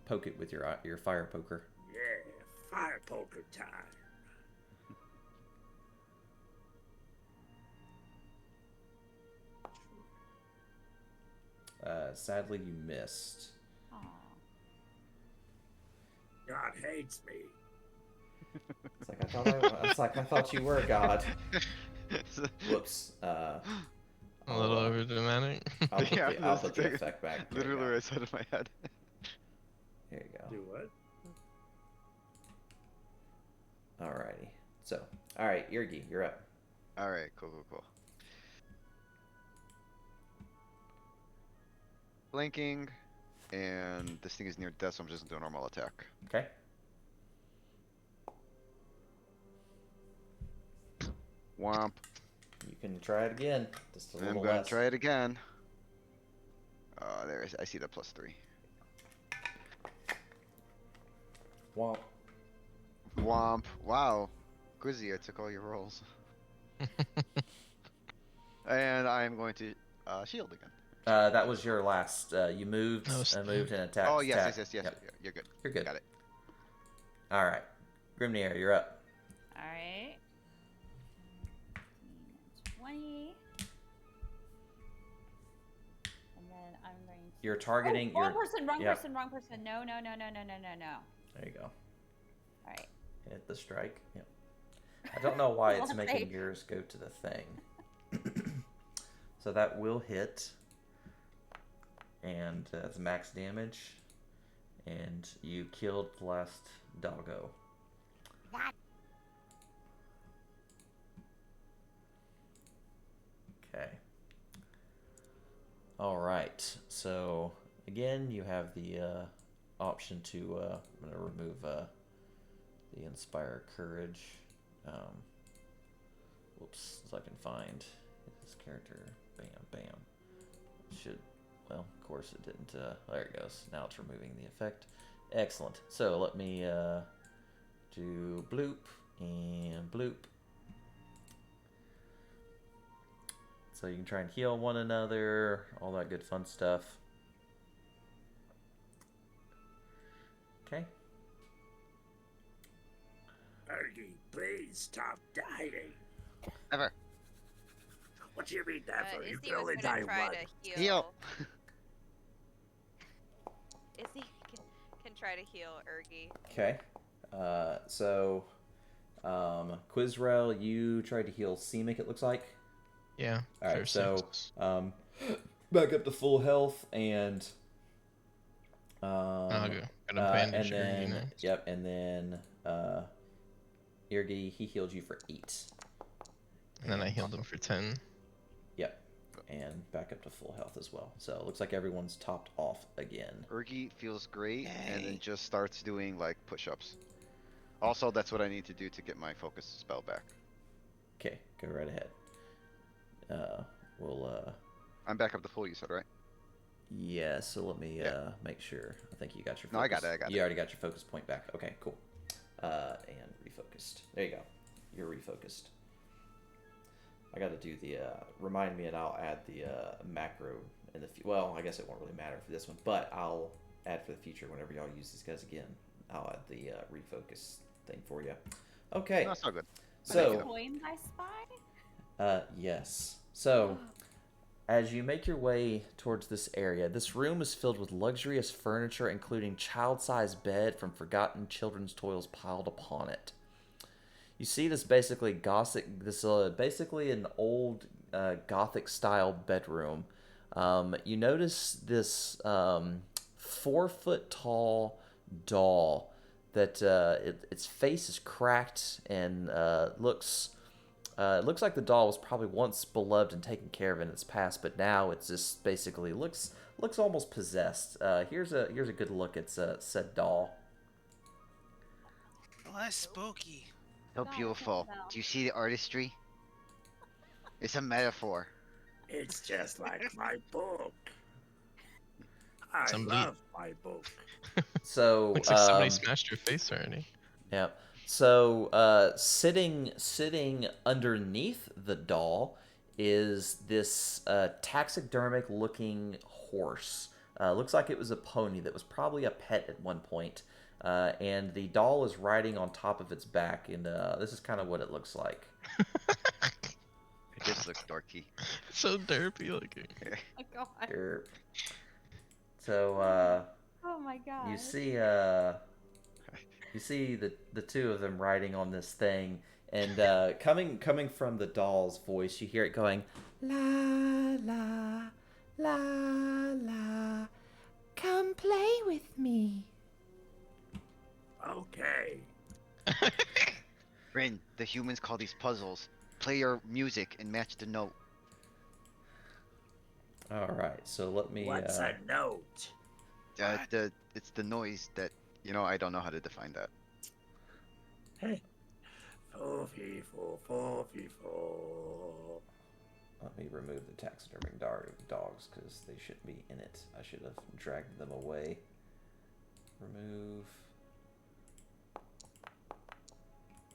poke it with your fire poker. Yeah, fire poker time. Sadly, you missed. Aw. God hates me. I thought you were God. Whoops. A little over dramatic. I'll put Yeah, the I'll that's put the exactly- effect back. Literally right side of my head. Here you go. Do what? Alrighty. So, alright, Yurgi, you're up. Alright, cool. Flanking, and this thing is near death, so I'm just gonna do a normal attack. Okay. Womp. You can try it again. Just a I'm little gonna less. try it again. There is. I see the +3. Womp. Womp. Wow. Grizzy, I took all your rolls. And I'm going to shield again. That was your last. You moved No, moved and attacked. Oh yes. Yep. You're good. You're good. Got it. Alright. Grimnir, you're up. Alright. 20. And then I'm going to. You're targeting. Wrong person. Yep. Wrong person. No. There you go. Alright. Hit the strike. Yep. I don't know why it's Well, making thanks. yours go to the thing. So that will hit. And that's max damage. And you killed the last doggo. What? Okay. Alright. So, again, you have the option to. I'm going to remove the Inspire Courage. Whoops, so I can find this character. Bam. Should, well, of course it didn't. There it goes. Now it's removing the effect. Excellent. So let me do bloop and bloop. So you can try and heal one another, all that good fun stuff. Okay. Ergie, please stop dying. Never. What do you mean never? You Izzy can was only gonna die try once. to heal. Heal. Izzy can try to heal Ergie. Okay. So, Quizrel, you tried to heal Seemic, it looks like. Yeah. All right, for so six. back up to full health and I'll go. Got a and bandage then next. yep, and then Irgi, he healed you for 8. And then I healed him for 10. Yep, and back up to full health as well. So it looks like everyone's topped off again. Ergi feels great, and then just starts doing like push-ups. Also, that's what I need to do to get my focus spell back. Okay, go right ahead. We'll I'm back up to full. You said right? yeah. So let me Yeah. make sure. I think you got your. Focus. No, I got it. You already got your focus point back. Okay, cool. And refocused. There you go. You're refocused. I got to do the remind me, and I'll add the macro in the. Well, I guess it won't really matter for this one, but I'll add for the future whenever y'all use these guys again. I'll add the refocus thing for you. Okay. No, that's all good. So. Coins I spy? Yes. So, as you make your way towards this area, this room is filled with luxurious furniture, including child-sized bed from forgotten children's toys piled upon it. You see this basically basically an old Gothic-style bedroom. You notice this 4-foot-tall doll that its face is cracked and looks like the doll was probably once beloved and taken care of in its past, but now it's just basically looks almost possessed. Here's a good look at said doll. Oh, that's spooky. So God, beautiful. Annabelle. Do you see the artistry? It's a metaphor. It's just like my book. I Somebody- love my book. So Looks like somebody smashed your face already. yeah. So sitting underneath the doll is this taxidermic looking horse. Looks like it was a pony that was probably a pet at one point. And the doll is riding on top of its back, and this is kind of what it looks like. It just looks dorky. So derpy looking. Oh my god. Here. So Oh my god. you see You see the two of them riding on this thing, and coming from the doll's voice, you hear it going, la la la la, come play with me. Okay. Rin, the humans call these puzzles. Play your music and match the note. All right, so let me. What's a note? What? It's the noise that, I don't know how to define that. Hey. Foo-fee, foo-fee, foo. Let me remove the taxidermic dogs because they shouldn't be in it. I should have dragged them away. Remove.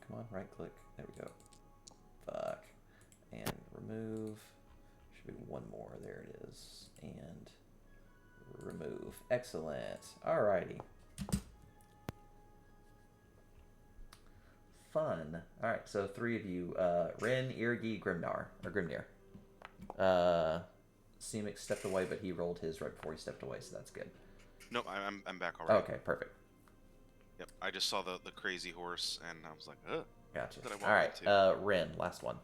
Come on, right click. There we go. Fuck. And remove. Should be one more. There it is. And remove. Excellent. Alrighty. Fun. Alright, so three of you. Ren, Irgi, Grimnir. Semic stepped away, but he rolled his right before he stepped away, so that's good. No, I'm back already. Okay, perfect. Yep, I just saw the crazy horse, and I was like, ugh. Gotcha. That I walked Alright, into. Ren, last one.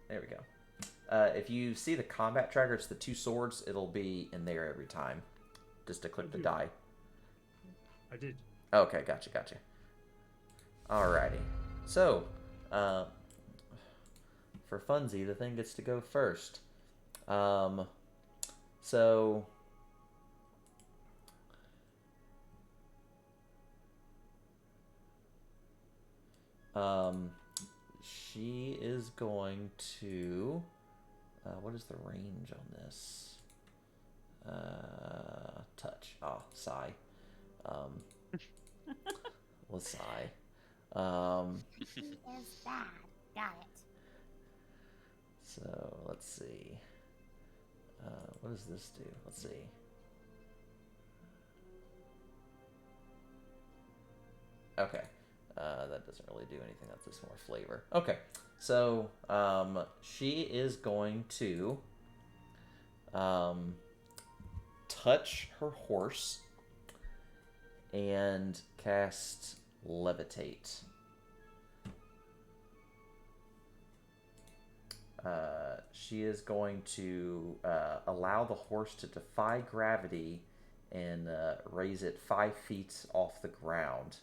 There we go. If you see the combat tracker, it's the two swords. It'll be in there every time. Just to click the die. I did. Okay, gotcha. Alrighty. So, for funsie, the thing gets to go first. She is going to. What is the range on this? Touch. Sigh. Let's sigh. She is bad. Got it. So let's see. What does this do? Let's see. Okay. That doesn't really do anything. That's just more flavor. Okay. So, she is going to touch her horse and cast Levitate. She is going to allow the horse to defy gravity and raise it 5 feet off the ground.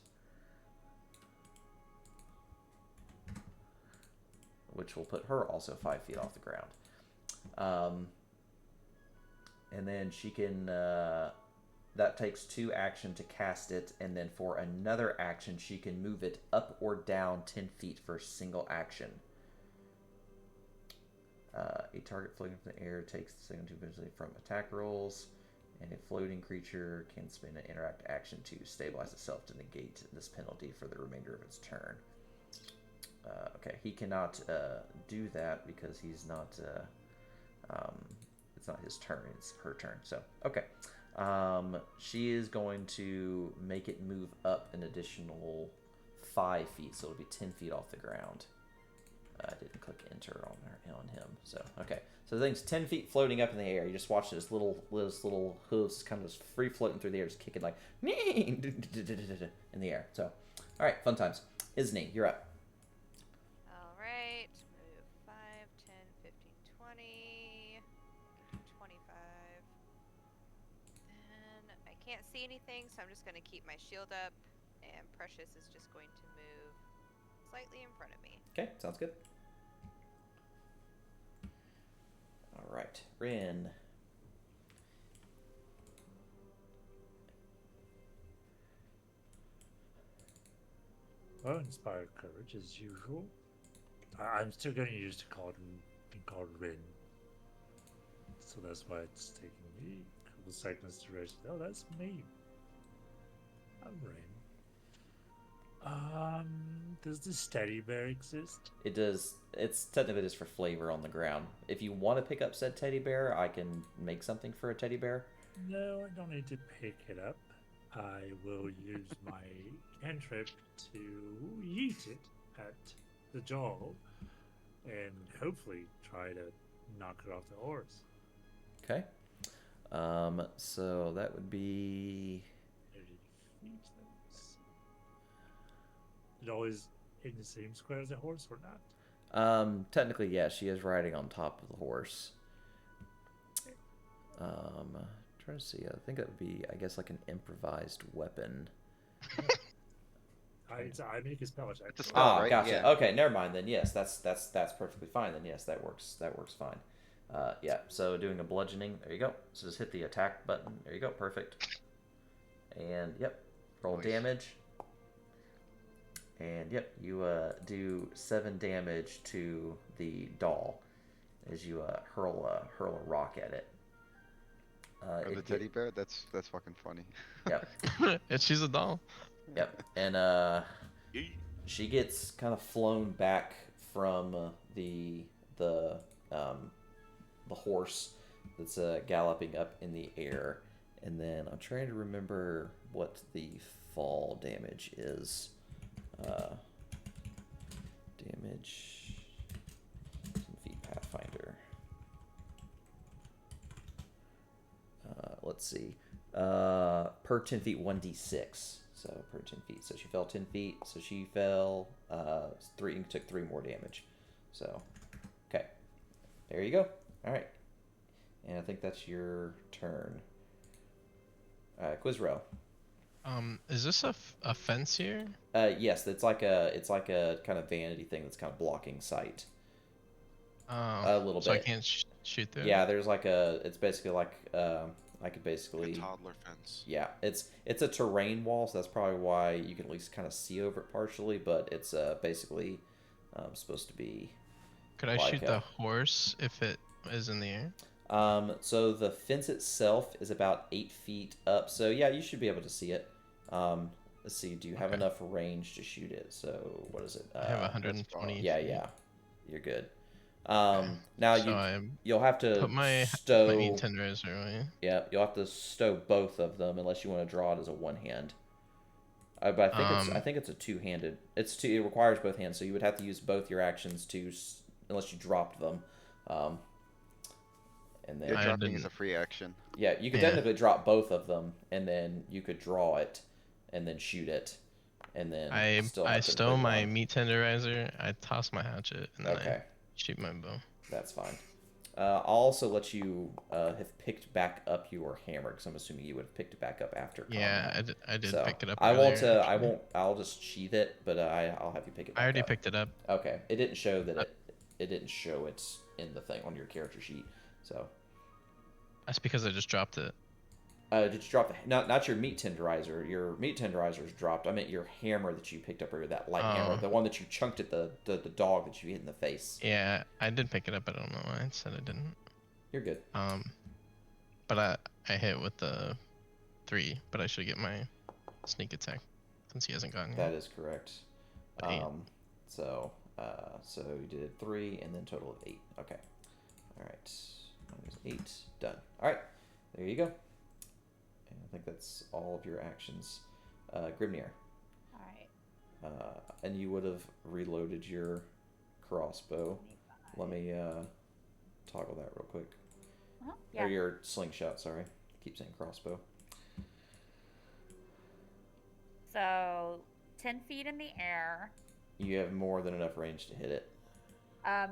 Which will put her also 5 feet off the ground. And then she can, that takes 2 action to cast it, and then for another action, she can move it up or down 10 feet for a single action. A target floating from the air takes the second 2 visually from attack rolls, and a floating creature can spend an interact action to stabilize itself to negate this penalty for the remainder of its turn. Okay, he cannot do that because he's not. It's not his turn; it's her turn. So, okay, she is going to make it move up an additional 5 feet, so it'll be 10 feet off the ground. I didn't click enter on him. So, okay, so the thing's 10 feet floating up in the air. You just watch this little hooves kind of just free floating through the air, just kicking like in the air. So, all right, fun times. Isney, you're up. Alright, move 5, 10, 15, 20, 25. Then I can't see anything, so I'm just going to keep my shield up, and Precious is just going to move slightly in front of me. Okay, sounds good. All right, Rin. Well, inspired courage as usual. I'm still getting used to being called Rin. So that's why it's taking me a couple seconds to realize, oh, that's me. I'm Rin. Does the teddy bear exist? It does. It's technically just for flavor on the ground. If you want to pick up said teddy bear, I can make something for a teddy bear. No, I don't need to pick it up. I will use my cantrip to yeet it at the jaw and hopefully try to knock it off the horse. Okay. So that would be 30 feet. It always in the same square as the horse or not? technically, yeah, she is riding on top of the horse. Trying to see. I think that would be, I guess, like an improvised weapon. I make a spell check. It's a spell, Ah, right? gotcha. Yeah. Okay, never mind then. Yes, that's perfectly fine then. Yes, that works. That works fine. Yeah. So doing a bludgeoning. There you go. So just hit the attack button. There you go. Perfect. And yep, roll Nice. damage. And yep, you do 7 damage to the doll as you hurl a rock at it. Or the teddy bear? That's fucking funny. Yep. And she's a doll. Yep. And she gets kind of flown back from the horse that's galloping up in the air. And then I'm trying to remember what the fall damage is. Damage 10 feet Pathfinder. Let's see. Per 10 feet, 1d6. So per 10 feet. So she fell 10 feet. So she fell 3 and took 3 more damage. So, okay. There you go. All right. And I think that's your turn. Quiz row. Is this a fence here? Yes, it's like a kind of vanity thing that's kind of blocking sight. A little so bit. I can't shoot through. Yeah, there's like it's basically like I could basically. A toddler fence. Yeah, it's a terrain wall, so that's probably why you can at least kind of see over it partially. But it's basically supposed to be. Could I like shoot the horse if it is in the air? So the fence itself is about 8 feet up. So yeah, you should be able to see it. Let's see. Do you have enough range to shoot it? So what is it? I have 120. Yeah, yeah, you're good. Now so you'll have to put my stow. meat tenderizer away. Yeah, you'll have to stow both of them unless you want to draw it as a one hand. But I think it's a two-handed. It requires both hands, so you would have to use both your actions unless you dropped them. And then Yeah, dropping is a free action. yeah, you could technically drop both of them, and then you could draw it, and then shoot it, and then I to stow put it my on. meat tenderizer. I toss my hatchet and then Okay, I shoot my bow. that's fine. I'll also let you have picked back up your hammer because I'm assuming you would have picked it back up after combat. Yeah, I did So, pick it up. I won't. earlier, I actually. won't. I'll just sheath it, but I'll have you pick it back I already up. picked it up. Okay, it didn't show that it didn't show it's in the thing on your character sheet. So That's because I just dropped it. did you drop not your meat tenderizer? Your meat tenderizer's dropped. I meant your hammer that you picked up earlier, that light hammer, the one that you chunked at the dog that you hit in the face. Yeah, I did pick it up. I don't know why I said I didn't. You're good. But I hit with the 3, but I should get my sneak attack since he hasn't gotten That yet. is correct. But 8. So you did 3 and then total of 8. Okay. All right. Minus 8. Done. All right. There you go. And I think that's all of your actions. Grimnir. Alright. And you would have reloaded your crossbow. Let me toggle that real quick. Yeah. Or your slingshot, sorry. Keep saying crossbow. So 10 feet in the air. You have more than enough range to hit it.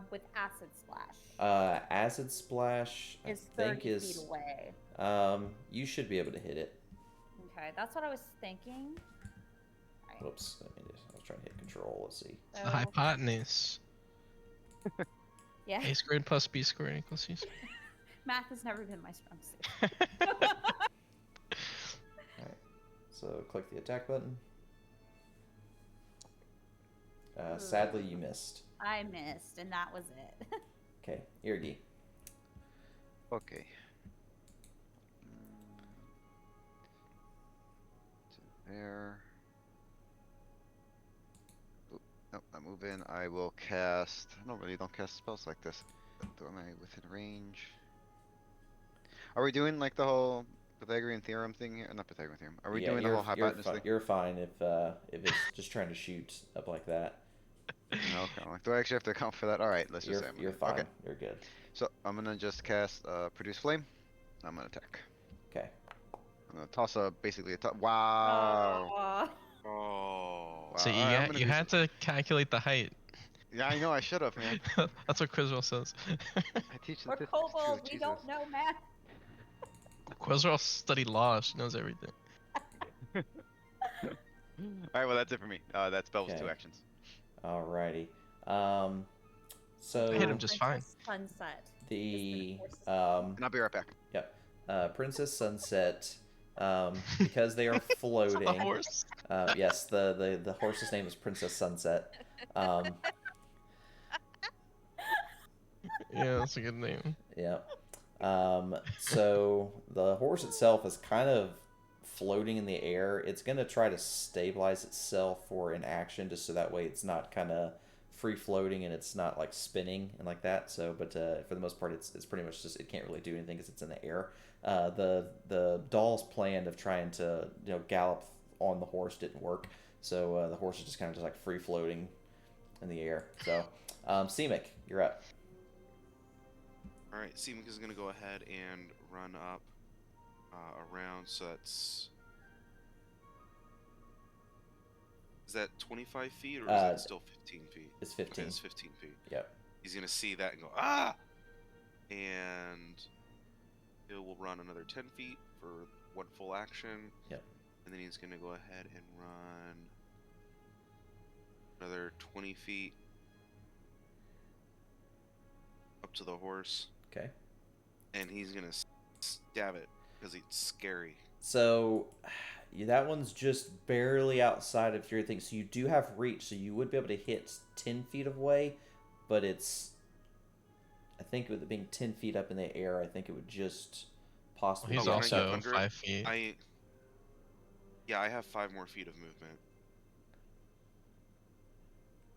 With acid splash. Acid splash, I Is think 30 is. feet away. You should be able to hit it. Okay, that's what I was thinking. Right. Whoops. I was trying to hit control. Let's see. It's the hypotenuse. Yeah. A squared plus B squared equals C squared. Math has never been my strong suit. Alright. So click the attack button. Sadly, you missed. I missed, and that was it. Okay. Irgi. Okay. To there. Oop, nope, I move in. I will cast. I don't cast spells like this. Am I within range? Are we doing like the whole Pythagorean theorem thing here? Not Pythagorean theorem. Are we Yeah, doing the whole hypotenuse thing? you're fine if it's just trying to shoot up like that. Okay. I'm like, do I actually have to account for that? All right. Let's just say I'm You're gonna. fine. Okay. You're good. So I'm gonna just cast produce flame. I'm gonna attack. Okay. I'm gonna toss basically a wow. Aw. Oh. Wow. So All right, I'm gonna you do had to calculate the height. Yeah, I know. I should have, man. That's what Quizroll says. I teach We're statistics kobolds. too. We Jesus. don't know math. Quizroll studied law. She knows everything. All right. Well, that's it for me. That spell was 2 Okay. actions. Alrighty. So I hit him just fine. Princess Sunset. the And I'll be right back. yep. Princess Sunset, because they are floating. The horse. Yes, the horse's name is Princess Sunset. Yeah, that's a good name. Yeah. So the horse itself is kind of floating in the air. It's going to try to stabilize itself for an action, just so that way it's not kind of free floating and it's not like spinning and like that. So, but for the most part, it's pretty much just, it can't really do anything because it's in the air. The doll's plan of trying to gallop on the horse didn't work. So the horse is just kind of just like free floating in the air. So, Seemic, you're up. All right. Seemic is gonna go ahead and run up around. So that's. Is that 25 feet or is that still 15 feet? It's 15. Okay, it's 15 feet. Yep. He's gonna see that and go ah, and he will run another 10 feet for 1 full action. Yep. And then he's gonna go ahead and run another 20 feet up to the horse. Okay. And he's gonna stab it because it's scary. So that one's just barely outside of your thing. So you do have reach, so you would be able to hit 10 feet away, but it's, I think with it being 10 feet up in the air, I think it would just possibly. He's can I also get under it? 5 feet. I have 5 more feet of movement.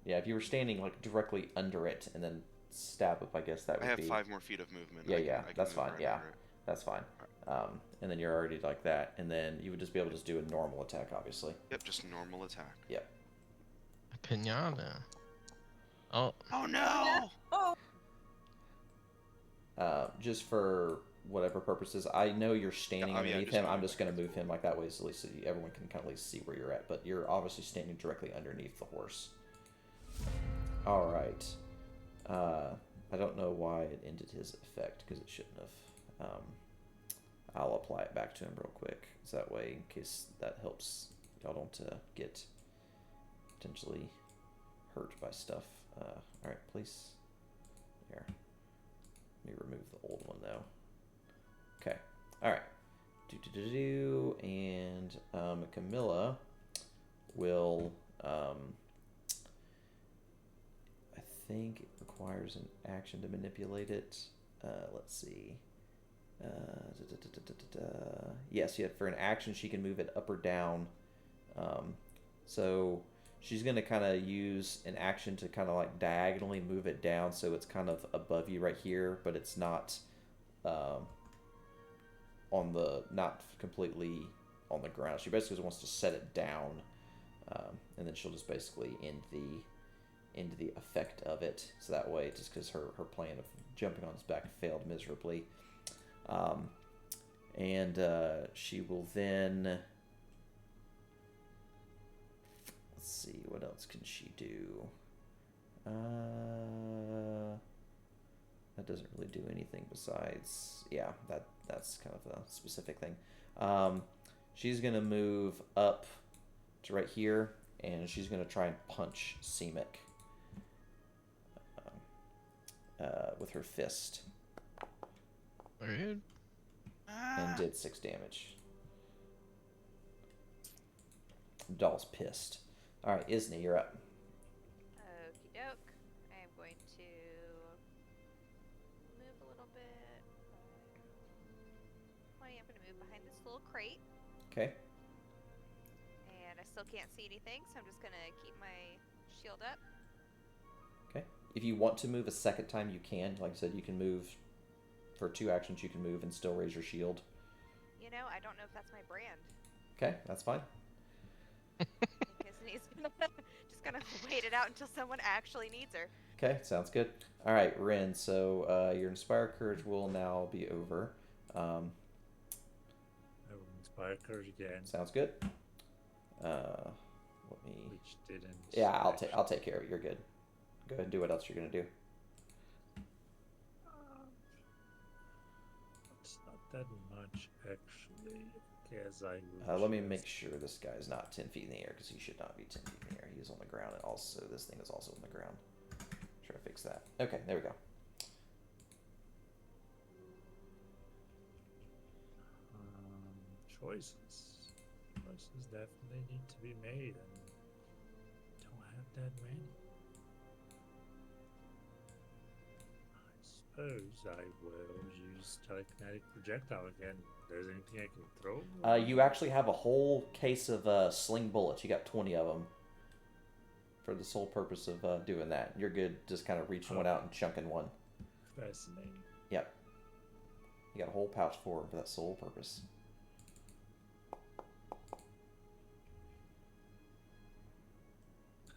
Yeah, if you were standing like directly under it and then stab up, I guess that would I have be. 5 more feet of movement. Yeah, I can that's move fine. right Yeah, under it. that's fine. And then you're already like that, and then you would just be able to just do a normal attack, obviously. Yep, just normal attack. Yep. Pinata. Oh, Oh no! Just for whatever purposes, I know you're standing Yeah, underneath just him. I'm move just going to move him like that way, so at least everyone can kind of at least see where you're at. But you're obviously standing directly underneath the horse. All right. I don't know why it ended his effect, because it shouldn't have. I'll apply it back to him real quick, so that way, in case that helps, y'all don't get potentially hurt by stuff. All right, please. Here. Let me remove the old one though. Okay. All right. And Camilla will. I think it requires an action to manipulate it. Let's see. Yes, yeah. For an action, she can move it up or down. So she's going to kind of use an action to kind of like diagonally move it down, so it's kind of above you right here, but it's not not completely on the ground. She basically just wants to set it down, and then she'll just basically end the effect of it. So that way, just because her plan of jumping on his back failed miserably. And she will then, let's see, what else can she do? That doesn't really do anything besides, yeah, that's kind of a specific thing. She's gonna move up to right here, and she's gonna try and punch Seemic with her fist. rude. And did 6 damage. Doll's pissed. Alright, Isney, you're up. Okie doke. I am going to move a little bit. I'm going to move behind this little crate. Okay. And I still can't see anything, so I'm just going to keep my shield up. Okay. If you want to move a second time, you can. Like I said, you can move for 2 actions. You can move and still raise your shield. You you know, I don't know if that's my brand. Okay, that's fine. I think Isney's just gonna wait it out until someone actually needs her. Okay, sounds good. All right, Rin. So your Inspire Courage will now be over. I will inspire courage again, Sounds good. Let me. which didn't. Yeah, I'll take care of it. You're good. Go ahead and do what else you're gonna do. It's not that much actually. Guess I will. Let me just- make sure this guy's not 10 feet in the air because he should not be 10 feet in the air. He is on the ground, and also this thing is also on the ground. Try to fix that. Okay, there we go. Choices. Choices definitely need to be made, and don't have that many. I suppose I will use telekinetic projectile again. If there's anything I can throw. You actually have a whole case of sling bullets. You got 20 of them for the sole purpose of doing that. You're good just kind of reaching one out and chunking one. Fascinating. Yep. You got a whole pouch for that sole purpose.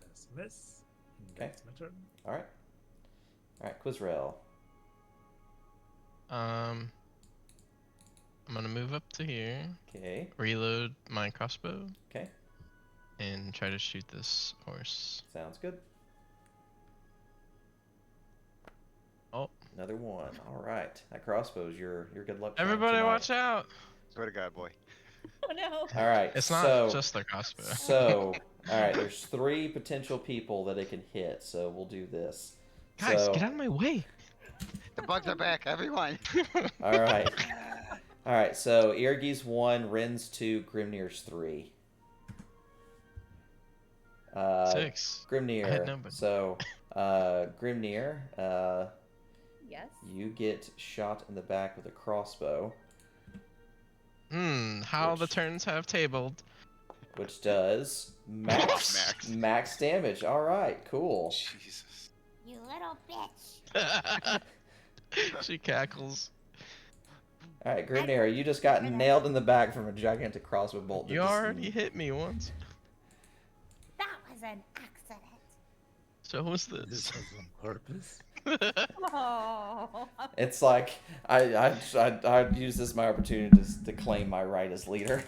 That's a miss. Okay. That's my turn. All right. All right, Quizrael. I'm gonna move up to here, Okay. reload my crossbow, Okay. and try to shoot this horse. Sounds good. Oh, Another one. All right. That crossbow's your good luck. charm everybody tonight. watch out! Swear to God, boy. Oh no. All right. It's not so, just the crossbow. So, all right. There's 3 potential people that it can hit. So we'll do this. Guys, so, get out of my way! The bugs are back, everyone. All right. All right. So Irgi's 1, Rin's 2, Grimnir's 3. 6. Grimnir. I had numbers. So, Grimnir, Yes. you get shot in the back with a crossbow, How the Which- turns have tabled. which does max damage. All right, cool. Jesus. You little bitch. She cackles. All right, Grimnir, you just got nailed in the back from a gigantic crossbow bolt. that You just- already hit me once. That was an accident. So what's This this? was on purpose. Oh. It's like I use this as my opportunity to claim my right as leader.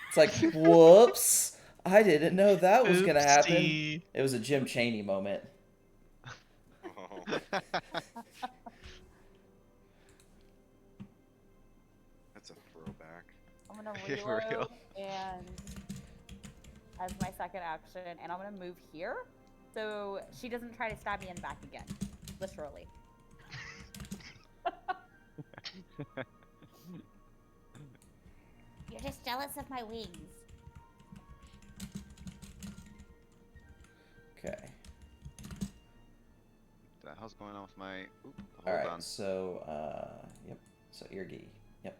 It's like, whoops! I didn't know that was gonna happen. Oopsie. It was a Jim Chaney moment. Oh, that's a throwback. I'm gonna Yeah, for real. reload and as my second action, and I'm gonna move here so she doesn't try to stab me in the back again. Literally. You're just jealous of my wings. Okay. What the hell's going on with my? Oop, All hold right. on. So, yep. So Irgi. Yep.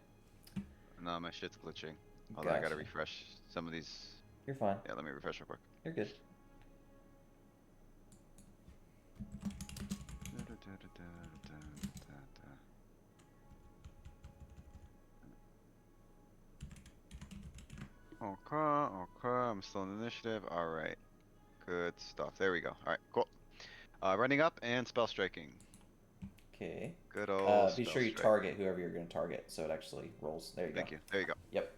No, my shit's glitching. Hold on, I gotta Gotcha. refresh some of these. You're fine. Yeah, let me refresh real quick. You're good. Okay, I'm still in initiative. Alright. Good stuff. There we go. Alright, cool. Running up and spell striking. Okay. Good old Be spell sure you strike. target whoever you're going to target, so it actually rolls. There you Thank go. you. There you go. Yep.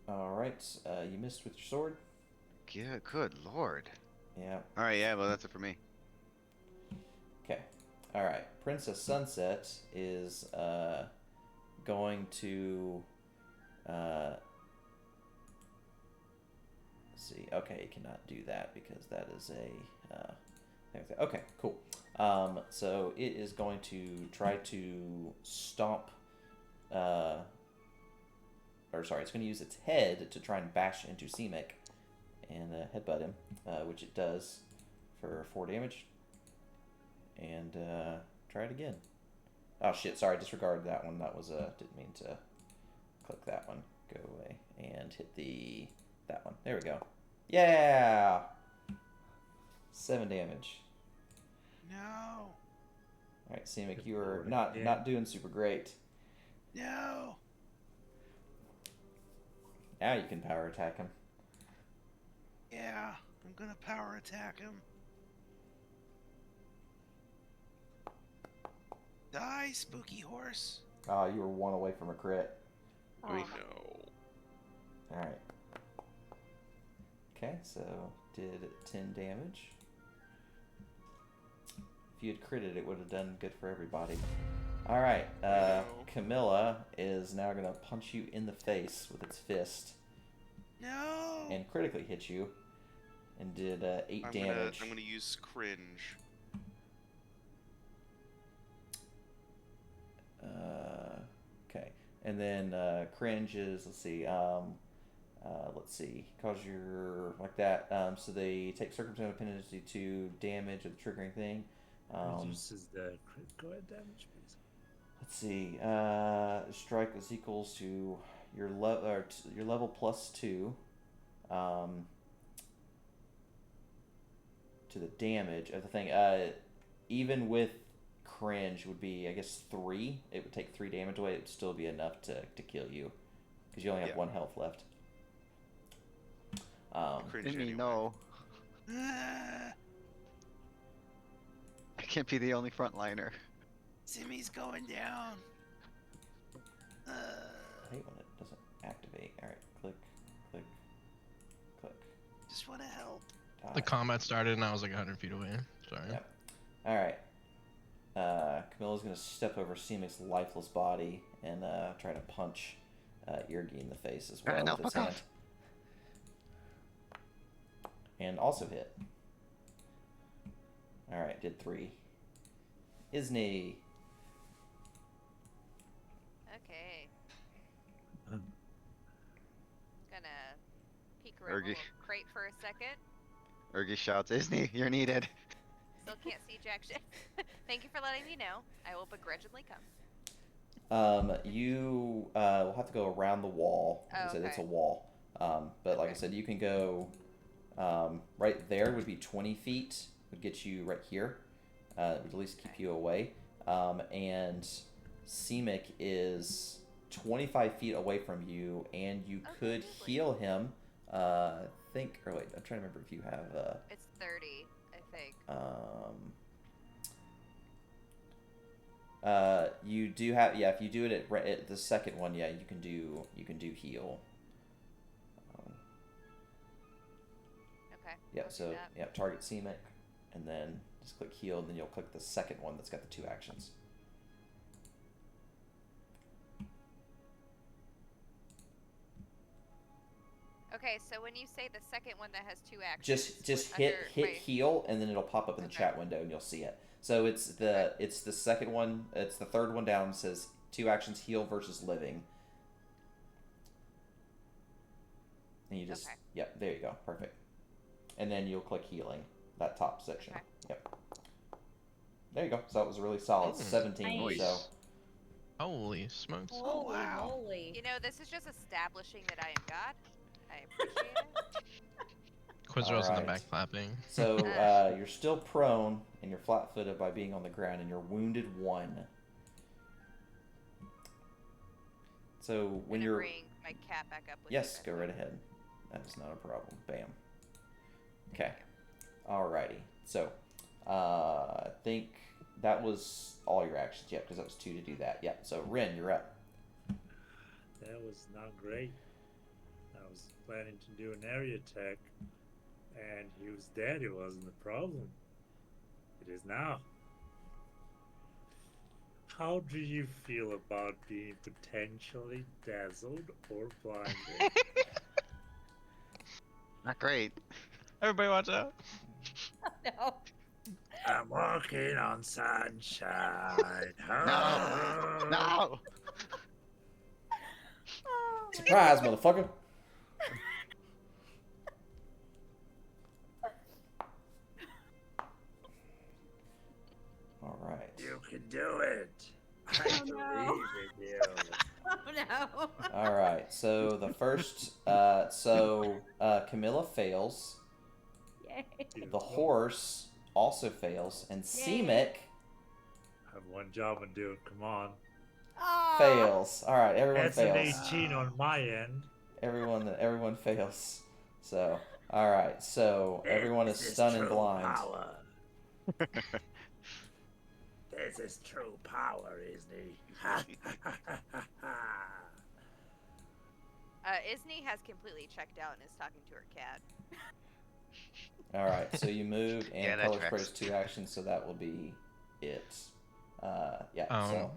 All right. You missed with your sword. Yeah, good lord. Yeah. Alright, yeah, well that's it for me. Okay. All right. Princess Sunset is going to let's see. Okay, it cannot do that because that is a okay, cool. So it is going to try to stomp or sorry, it's going to use its head to try and bash into Simic and headbutt him, which it does for 4 damage. And try it again. Oh shit! Sorry, disregard that one. That was didn't mean to click that one. Go away and hit that one. There we go. Yeah. 7 damage. No. All right, Simic, you are not doing super great. No. Now you can power attack him. Yeah, I'm gonna power attack him. Die, spooky horse. Oh, you were 1 away from a crit. Oh, No. All right. Okay, so did 10 damage. If you had critted, it would have done good for everybody. All right, Camilla is now gonna punch you in the face with its fist No. and critically hit you, and did 8 damage. I'm gonna use cringe. Okay, and then cringe is let's see, cause you're like that. So they take circumstantial penalty to damage or the triggering thing. Reduces the critical damage, please. Let's see. Strike is equals to your level plus 2 to the damage of the thing. Even with cringe would be, I guess, 3. It would take 3 damage away. It would still be enough to kill you because you only have 1 health left. Cringe Didn't anyway. know. I can't be the only frontliner. Simmy's going down. I hate when it doesn't activate. All right, click, click, click. Just want to help. Die. The combat started and I was like 100 feet away. Sorry. Yep. All right. Camilla's gonna step over Simic's lifeless body and try to punch Irgi in the face as well No, with its fuck hand. off. And also hit. All right, did 3. Isney. Okay. Um. Gonna peek around the Ergy. little crate for a second. Ergy shouts, Isney, you're needed. Still can't see jack shit. Thank you for letting me know. I will begrudgingly come. You will have to go around the wall. Like I said, it's a Okay. wall. But like I Okay. said, you can go right there would be 20 feet. Would get you right here. Would at least keep you away. And Simic is 25 feet away from you, and you Okay, could lovely. heal him. Or wait, I'm trying to remember if you have. It's 30, I think. You do have, yeah. If you do it at the second one, yeah, you can do heal. Okay. Yeah. I'll do So that. yeah, target Simic, and then just click heal, and then you'll click the second one that's got the 2 actions. Okay, so when you say the second one that has 2 actions, Just what hit under my- heal, and then it'll pop up in the Okay. chat window, and you'll see it. So it's the second one. It's the third one down. It says 2 actions: heal versus living. And you just Okay. yep, there you go, perfect. And then you'll click healing, that top section. Okay. Yep. There you go. So that was really solid. 17. Nice. So Holy smokes. Holy wow. moly. You know, this is just establishing that I am God. I appreciate it. Quizro's in the Alright. back clapping. so you're still prone, and you're flat-footed by being on the ground, and you're wounded 1. So when I'm you're bring my cat back up with yes, me. go right ahead. That is not a problem. Bam. Okay. Alrighty. So, I think that was all your actions. Yep, because that was 2 to do that. Yep. So, Ren, you're up. That was not great. I was planning to do an area attack, and he was dead. It wasn't a problem. It is now. How do you feel about being potentially dazzled or blinded? Not great. Everybody watch out. No. I'm walking on sunshine. No! No! Oh, Surprise, motherfucker. All right. You can do it. I Oh, believe no. in you. oh no. All right. So the first, Camilla fails. Yay. The horse also fails, and Yay. Simic have one job and do it. Come on. Oh, Fails. All right, everyone That's fails. an 18 on my end. Everyone fails. So, all right. So everyone is stunned and blind. Power. This is true power, isn't it? Isney has completely checked out and is talking to her cat. All right. So you moved, and Yeah, that color tracks. sprays 2 actions, so that will be it. Yeah. So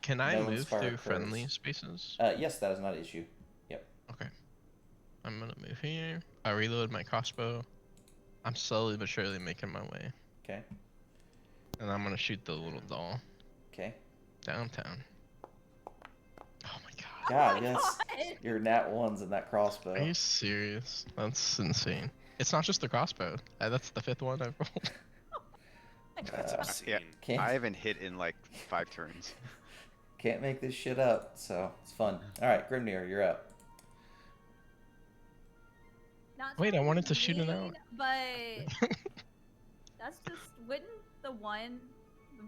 Can I no move inspire through occurs. friendly spaces? yes, that is not an issue. Yep. Okay. I'm gonna move here. I reload my crossbow. I'm slowly but surely making my way. Okay. And I'm gonna shoot the little doll Okay. downtown. Oh my god. God, my yes. God. Your nat ones in that crossbow. Are you serious? That's insane. It's not just the crossbow. That's the 5th one I've rolled. That's insane. Yeah, Can't I haven't hit in like 5 turns. can't make this shit up, so it's fun. All right, Grimnir, you're up. Not Wait, I trying wanted be to shoot it out. mean, But that's just wouldn't the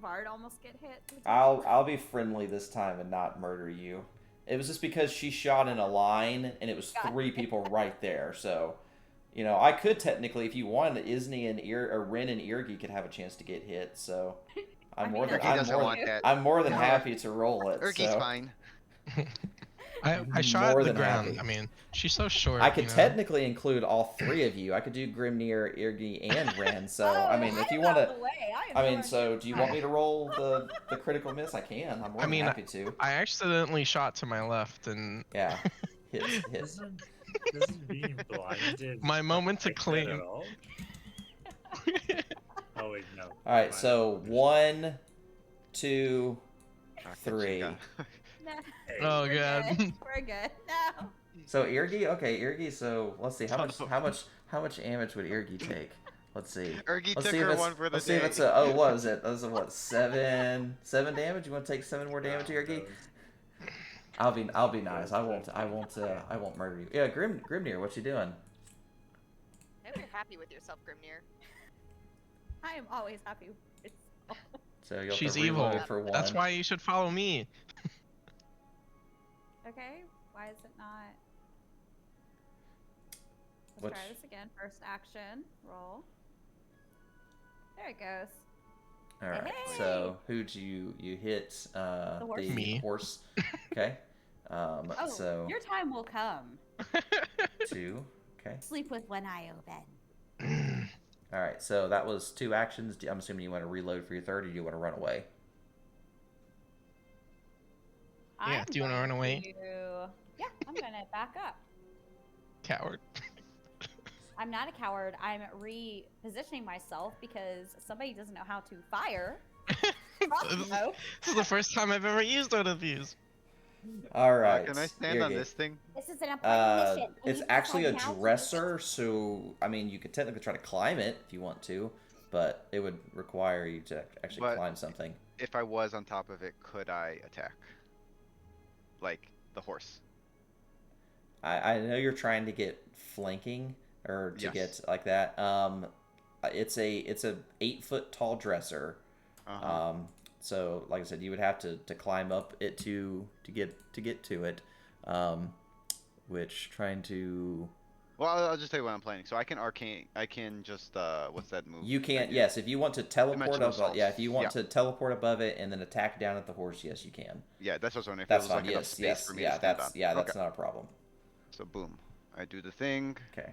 Bard almost get hit? with I'll be friendly this time and not murder you. It was just because she shot in a line and it was Got 3 people right there. So, you know, I could technically, if you wanted, Isni and Rin and Irgi could have a chance to get hit. So, I I'm mean, more than Ergy doesn't want that. I'm more than No. happy to roll it. Ergy's so. fine. I shot More at the than ground. happy. I mean, she's so short. I could you know? technically include all 3 of you. I could do Grimnir, Irgi, and Ren. So, I mean, if you want to, I mean, so do you want me to roll the critical miss? I can. I'm more than happy to. I accidentally shot to my left and Yeah. Hit. Isn't being blinded my moment to affect that claim. at all? Oh wait, no. All right, Fine. so 1, 2, Fuck, 3. No, Oh we're god. good. We're good. No. So Irgi, okay, Irgi. So let's see how much damage would Irgi take? Let's see. Ergy Let's took see if her it's, one for the let's see if day. it's a. Oh, what was it? That was a what? 7 damage. You want to take 7 more damage, Wow, Irgi? that was- I'll be nice. I won't murder you. Yeah, Grimnir, what you doing? I hope you're happy with yourself, Grimnir. I am always happy with So you'll have She's to reload evil. for 1. That's why you should follow me. Okay, why is it not? Let's Which- try this again. First action, roll. There it goes. All right. Hey! So who'd you hit? The horse. Me. horse. Okay. Oh, So your time will come. 2. Okay. Sleep with one eye open. All right. So that was 2 actions. I'm assuming you want to reload for your 3rd, or do you want to run away? Yeah, do you wanna run away? Yeah, I'm gonna back up. Coward. I'm not a coward. I'm repositioning myself because somebody doesn't know how to fire. Crossbow. This is the first time I've ever used one of these. All right. Can I stand on Irgi. this thing? This is an important mission. I It's need to actually a decide how to do dresser, so I mean, you could technically try to climb it if you want to, but it would require you to actually But- climb something. If I was on top of it, could I attack? Like the horse. I know you're trying to get flanking or to Yes. get like that. It's a 8-foot tall dresser. Uh-huh. So like I said, you would have to climb up it to get to it. Which trying to Well, I'll just tell you what I'm planning. So I can arcane. I can just what's that move? you can't. I do? Yes, if you want to teleport Dimensional above, yeah, if assaults. you want Yeah. to teleport above it and then attack down at the horse, yes, you can. Yeah, that's what I was wondering. If That's there was fine. like enough Yes, space yes, for me yeah. to stand That's on. that's Okay. not a problem. So boom, I do the thing. Okay,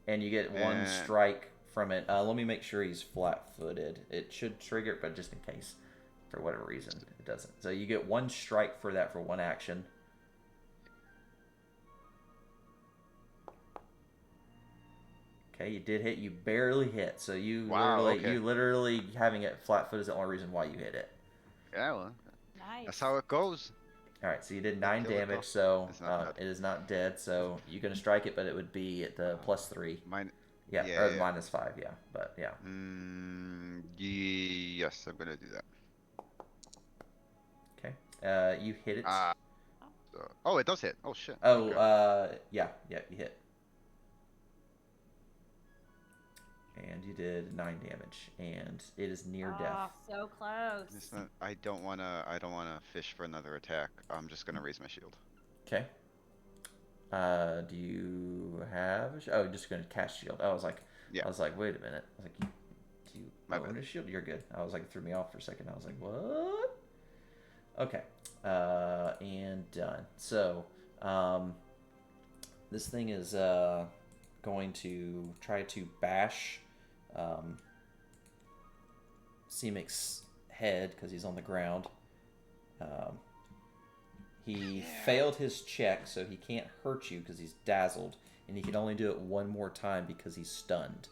and you get 1 And- strike from it. Let me make sure he's flat-footed. It should trigger it, but just in case, for whatever reason, it doesn't. So you get 1 strike for that for 1 action. Okay, you did hit. You barely hit. So you Wow, literally, okay. you literally having it flat-footed is the only reason why you hit it. Yeah, well, Nice. that's how it goes. All right, so you did 9 Kill it, damage. though. So It's not dead. it is not dead. So you're gonna strike it, but it would be at the +3. Mine. Yeah, Yeah, or yeah. -5. Yeah, but yeah. Yes, I'm gonna do that. Okay. You hit it. Oh, it does hit. Oh shit. Oh, Okay. yeah, you hit. And you did 9 damage, and it is near Oh, death. so close. It's not, I don't wanna fish for another attack. I'm just gonna raise my shield. Okay. Do you have? Oh, you're just gonna cast shield. I was like, Yeah. wait a minute. I was like, do you My own bad. a shield? You're good. I was like, it threw me off for a second. I was like, what? Okay. And done. So, this thing is going to try to bash Semik's head because he's on the ground. He failed his check, so he can't hurt you because he's dazzled, and he can only do it one more time because he's stunned.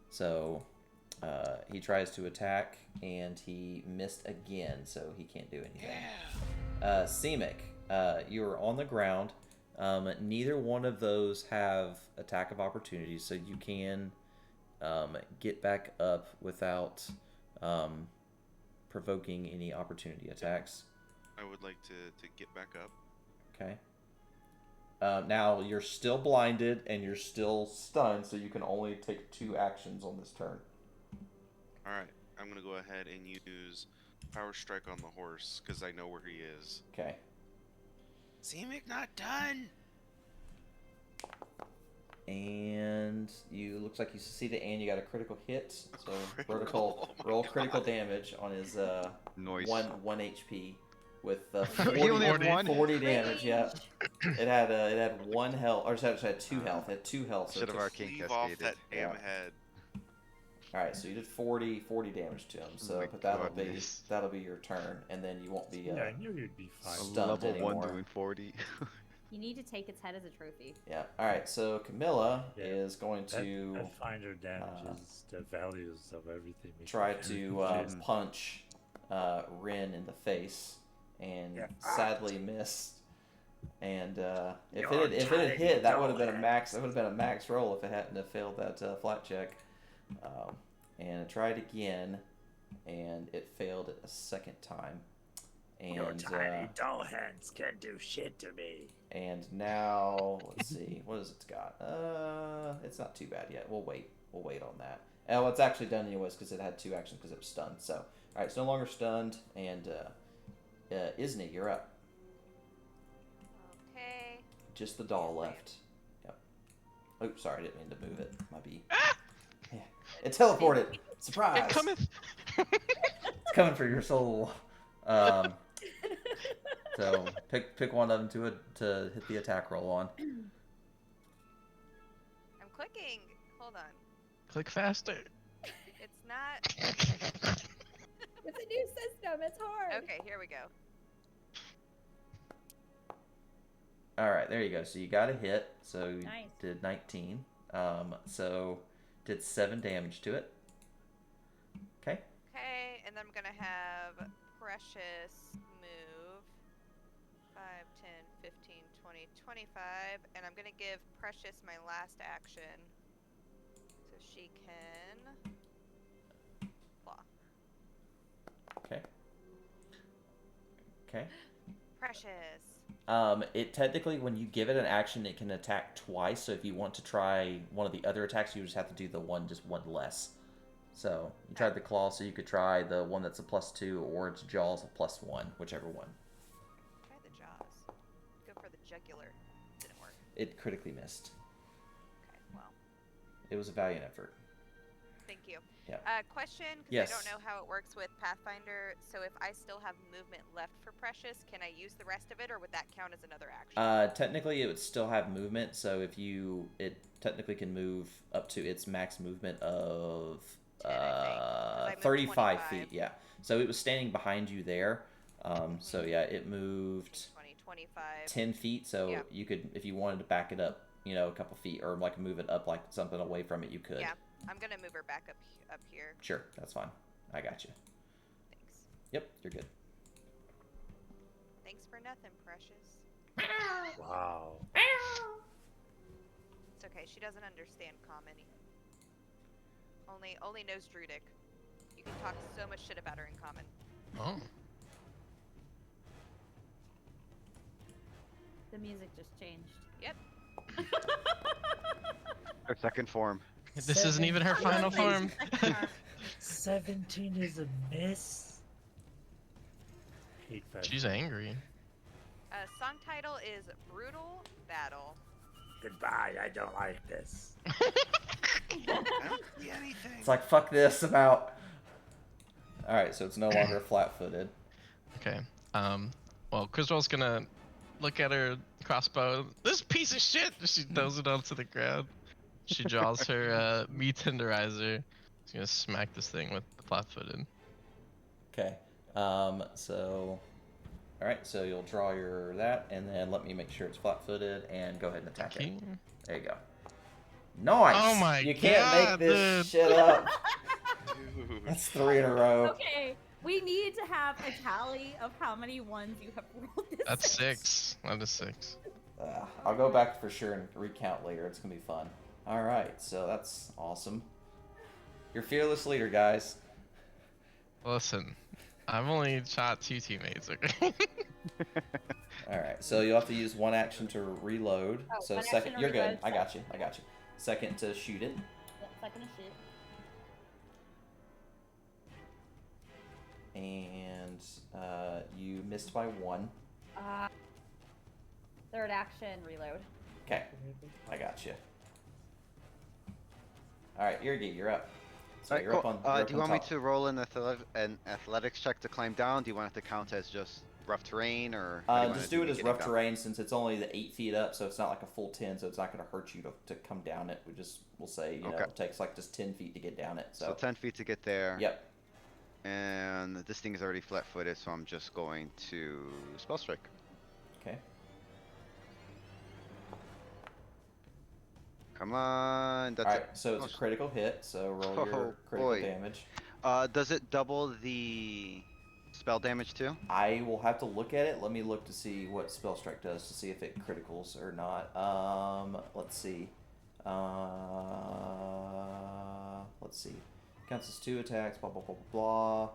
So he tries to attack, and he missed again, so he can't do anything. Semik, you are on the ground. Neither one of those have attack of opportunity, so you can get back up without provoking any opportunity attacks. I would like to get back up. Okay. Now you're still blinded and you're still stunned, so you can only take 2 actions on this turn. Alright, I'm gonna go ahead and use Power Strike on the horse, because I know where he is. Okay. Semik not done! And you looks like you succeeded, and you got a critical hit. So Critical. Oh my roll God. critical damage on his Noise. 1 HP with He only had 40. one. 40 damage. Yeah. It had 1 health, or sorry, it had 2 health. It had 2 health. So Should it have took- arcane Leave off cascaded. that damn Yeah. head. All right, so you did 40 damage to him. So, my but goodness. that'll be your turn, and then you won't be. Yeah, I knew you'd be A fine. Stunned level anymore. 1 doing 40. You need to take its head as a trophy. Yeah. All right. So Camilla Yeah. is going to Pathfinder damages the values of everything. we try can. to punch Rin in the face, and Yeah. sadly missed. And if You're it had tiny hit, that would have been a dollhead. max. That would have been a max roll if it hadn't have failed that flat check. And it tried again, and it failed it a second time. Your And tiny doll hands can't do shit to me. and now let's see, what has it got? It's not too bad yet. We'll wait. We'll wait on that. Oh, it's actually done anyways because it had 2 actions because it was stunned. So, all right, it's no longer stunned. And Isney, you're up. Okay. Just the doll left. Yep. Oh, sorry, I didn't mean to move it. My bee. Yeah. It teleported. Surprise! It cometh. It's coming for your soul. So pick one of them to hit the attack roll on. I'm clicking. Hold on. Click faster. It's not. It's a new system. It's hard. Okay, here we go. All right, there you go. So you got a hit. So you Nice. did 19. So did 7 damage to it. Okay. Okay, and then I'm gonna have Precious move 5, 10, 15, 20, 25, and I'm gonna give Precious my last action so she can claw. Okay. Okay. Precious. It technically, when you give it an action, it can attack twice. So if you want to try one of the other attacks, you just have to do the one less. So you tried the claw, so you could try the one that's a +2, or its jaws a +1, whichever one. Try the jaws. Go for the jugular. Didn't work. It critically missed. Okay, well, It was a valiant effort. thank you. Yeah. Question, because Yes. I don't know how it works with Pathfinder. So if I still have movement left for Precious, can I use the rest of it, or would that count as another action? Technically, it would still have movement. So if it technically can move up to its max movement of 10, I think, 'cause I moved 35 25. feet. Yeah. So it was standing behind you there. So yeah, it moved 20, 25. 10 feet. So Yeah. you could, if you wanted to back it up, a couple feet, or like move it up like something away from it, you could. Yeah, I'm gonna move her back up here. Sure, that's fine. I got you. Thanks. Yep, you're good. Thanks for nothing, Precious. Wow. It's okay. She doesn't understand common. Only knows Druidic. You can talk so much shit about her in common. Oh. The music just changed. Yep. Her second form. This isn't even her final form. 17 is a miss. Hate that. She's angry. Song title is Brutal Battle. Goodbye, I don't like this. I don't see anything. It's like, fuck this, I'm out. Alright, so it's no longer flat-footed. Okay. Well, Criswell's gonna look at her crossbow. This piece of shit! She throws it onto the ground. She draws her meat tenderizer. She's gonna smack this thing with the flat-footed. Okay. So... Alright, so you'll draw your that, and then let me make sure it's flat-footed, and go ahead and attack it. There you go. Nice! Oh my You can't God, make this dude. shit up. Dude. That's 3 in a row. Okay, we need to have a tally of how many ones you have rolled this. That's 6. That is 6. I'll go back for sure and recount later. It's gonna be fun. Alright, so that's awesome. You're fearless leader, guys. Listen, I've only shot 2 teammates, okay? Alright, so you'll have to use 1 action to reload. Oh, So 1 second, action to you're good. reload, I got you. I got you. Second to shoot it. Yep, second to shoot. And you missed by 1. Third action, reload. Okay, I got you. Alright, Irgi, you're up. So Alright, you're cool. up on. You're up Do you on want me top. to roll an athletics check to climb down? Do you want it to count as just rough terrain, or how do you wanna Just do it as getting rough down? terrain since it's only the 8 feet up, so it's not like a full 10, so it's not going to hurt you to come down it. We'll say, you know, Okay. it takes like just 10 feet to get down it. So So, 10 feet to get there. yep. And this thing is already flat-footed, so I'm just going to spell strike. Okay. Come on, that's Alright, it. so it's a critical hit, so roll your Oh, critical boy. damage. Does it double the spell damage too? I will have to look at it. Let me look to see what Spell Strike does to see if it criticals or not. Let's see. Let's see. Counts as 2 attacks, blah, blah, blah, blah,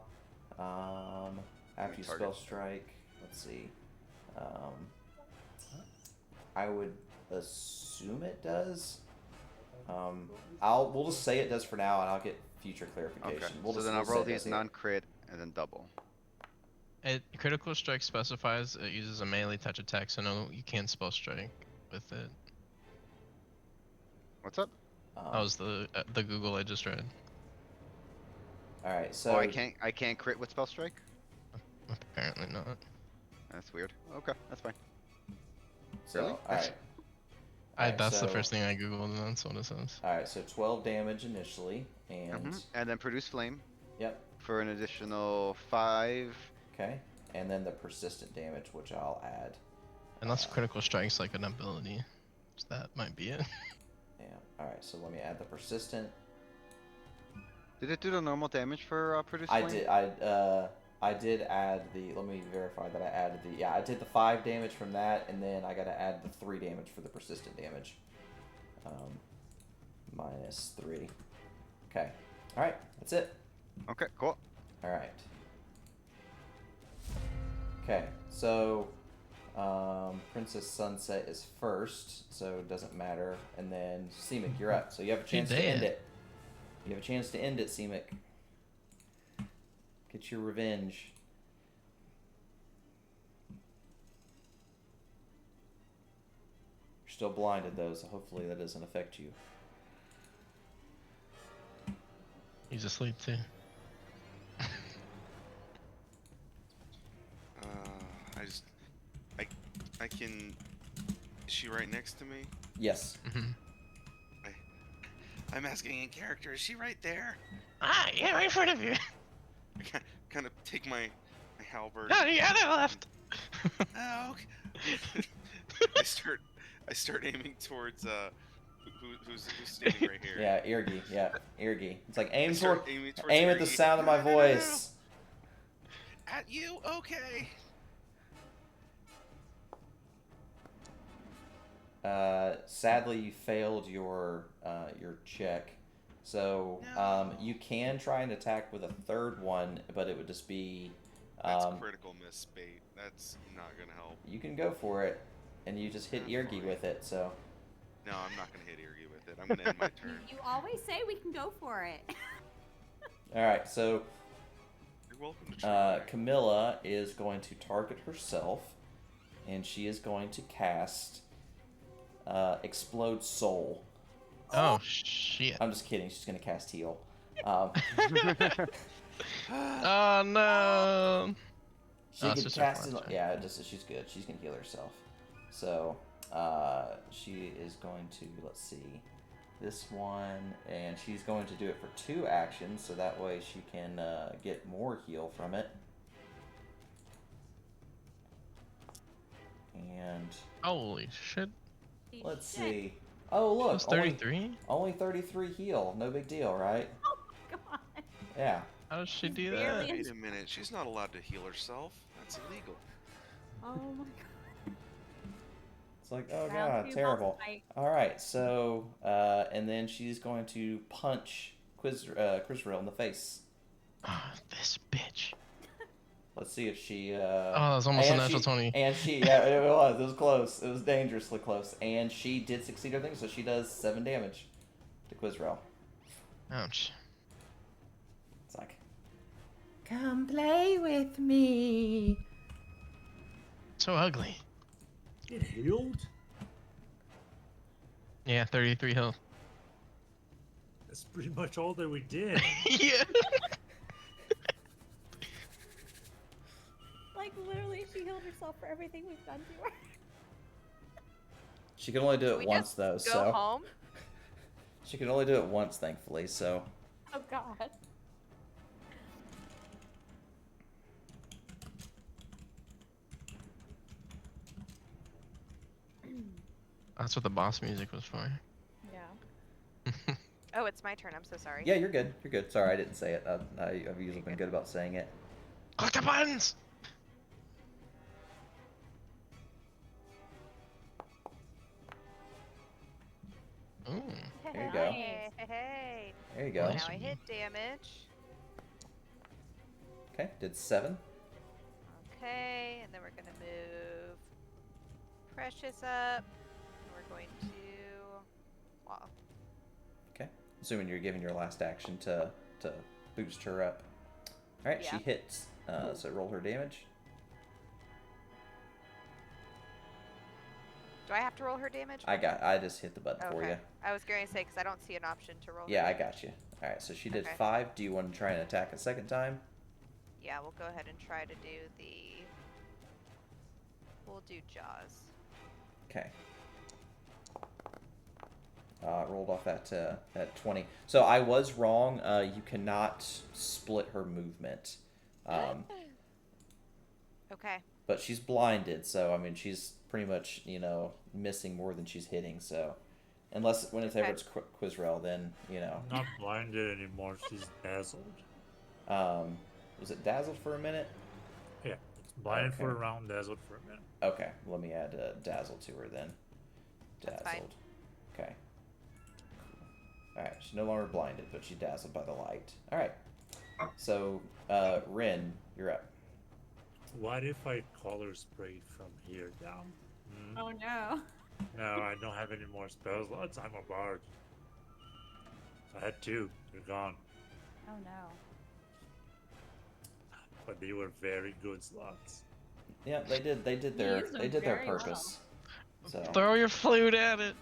blah. After you Spell Target. Strike, let's see. I would assume it does. We'll just say it does for now, and I'll get future clarification. Okay. We'll So just, then we'll I'll say roll it these does here. non-crit and then double. Critical strike specifies it uses a melee touch attack, so no, you can't spell strike with it. What's up? That was the Google I just read. All right, so Oh, I can't crit with spell strike? Apparently not. That's weird. Okay, that's fine. so really? all right. That's the so- first thing I googled, and that's what it says. All right, so 12 damage initially, and And then produce flame yep, for an additional 5. okay, and then the persistent damage, which I'll add. Unless critical strike's like an ability, so that might be it. Yeah. All right, so let me add the persistent. Did it do the normal damage for produce I flame? did. I did add the. Let me verify that I added the. Yeah, I did the 5 damage from that, and then I got to add the 3 damage for the persistent damage. Minus 3. Okay. All right, that's it. Okay, cool. All right. Okay, so Princess Sunset is first, so it doesn't matter. And then Seemic, you're up. So you have a chance to end dead. it. You have a chance to end it, Seemic. Get your revenge. You're still blinded though, so hopefully that doesn't affect you. He's asleep too. I can. Is she right next to me? Yes. I'm asking in character. Is she right there? Ah, yeah, right in front of you. I kind of take my halberd. Oh, yeah, they left. Oh, okay. I start aiming towards who's standing right here. Yeah, Irgi. Yeah, Irgi. It's like aim I toward. start aiming towards Aim at the Irgi. sound of my No, no, no, no, no. voice. At you? Okay. Sadly, you failed your check. So No. you can try and attack with a third one, but it would just be. That's critical miss bait. That's not gonna help. You can go for it, and you just hit Yeah, Irgi fine. with it. So No, I'm not gonna hit Irgi with with it. I'm gonna end my turn. You always say we can go for it. All right, so You're welcome to try. Camilla is going to target herself, and she is going to cast Explode Soul. Oh shit. I'm just kidding. She's going to cast Heal. Oh no. She Oh, it's can just her cast it. flat, right? Yeah, just she's good. She's gonna heal herself. So she is going to, let's see, this one, and she's going to do it for 2 actions, so that way she can get more heal from it. And Holy shit. let's see. Oh look, That's 33? only 33 heal. No big deal, right? Oh my god. Yeah. How does she She's do barely that? Wait a minute. She's not allowed to heal herself. That's illegal. Oh my god. It's like, oh Round god, 2 boss terrible. fight. All right, so and then she's going to punch Quizrael in the face. Oh, this bitch. Let's see if she. Oh, that was almost a and natural she- 20. And she, yeah, it was. It was close. It was dangerously close. And she did succeed her thing, so she does 7 damage to Quizrael. Ouch. It's like, come play with me. So ugly. Get healed? Yeah, 33 health. That's pretty much all that we did. Yeah. Like literally, she healed herself for everything we've done to her. She can only do it we once, just though, go so. home? She can only do it once, thankfully, so. Oh god. That's what the boss music was for. Yeah. Oh, it's my turn. I'm so sorry. Yeah, you're good. You're good. Sorry, I didn't say it. I've usually been good about saying it. Click the buttons! Ooh. There you go. Hey, hey, hey. There you go. Nice. Now I hit damage. Okay, did 7. Okay, and then we're gonna move Precious up. And we're going to. Wow. Okay. Assuming you're giving your last action to boost her up. Alright, she Yeah. hits. So roll her damage. Do I have to roll her damage? I just hit the button for Okay. you. I was going to say because I don't see an option to roll. her Yeah, I damage. got you. Alright, so she did Okay. 5. Do you want to try and attack a second time? Yeah, we'll go ahead and try to do the. We'll do Jaws. Okay. Rolled off that 20. So I was wrong. You cannot split her movement. Okay. But she's blinded, so I mean she's pretty much, missing more than she's hitting, so unless whenever Okay. it's Quizrael, then, Not blinded anymore, she's dazzled. was it dazzled for a minute? Yeah, it's blinded for a Okay. round, dazzled for a minute. Okay, let me add dazzle to her then. That's fine. Dazzled. Okay. Alright, she's no longer blinded, but she's dazzled by the light. Alright. So, Rin, you're up. What if I color sprayed from here down? Hmm? Oh no. No, I don't have any more spell slots. I'm a bard. I had 2. They're gone. Oh no. But they were very good slots. Yeah, they did their used them they did their very well. purpose. So Throw your flute at it.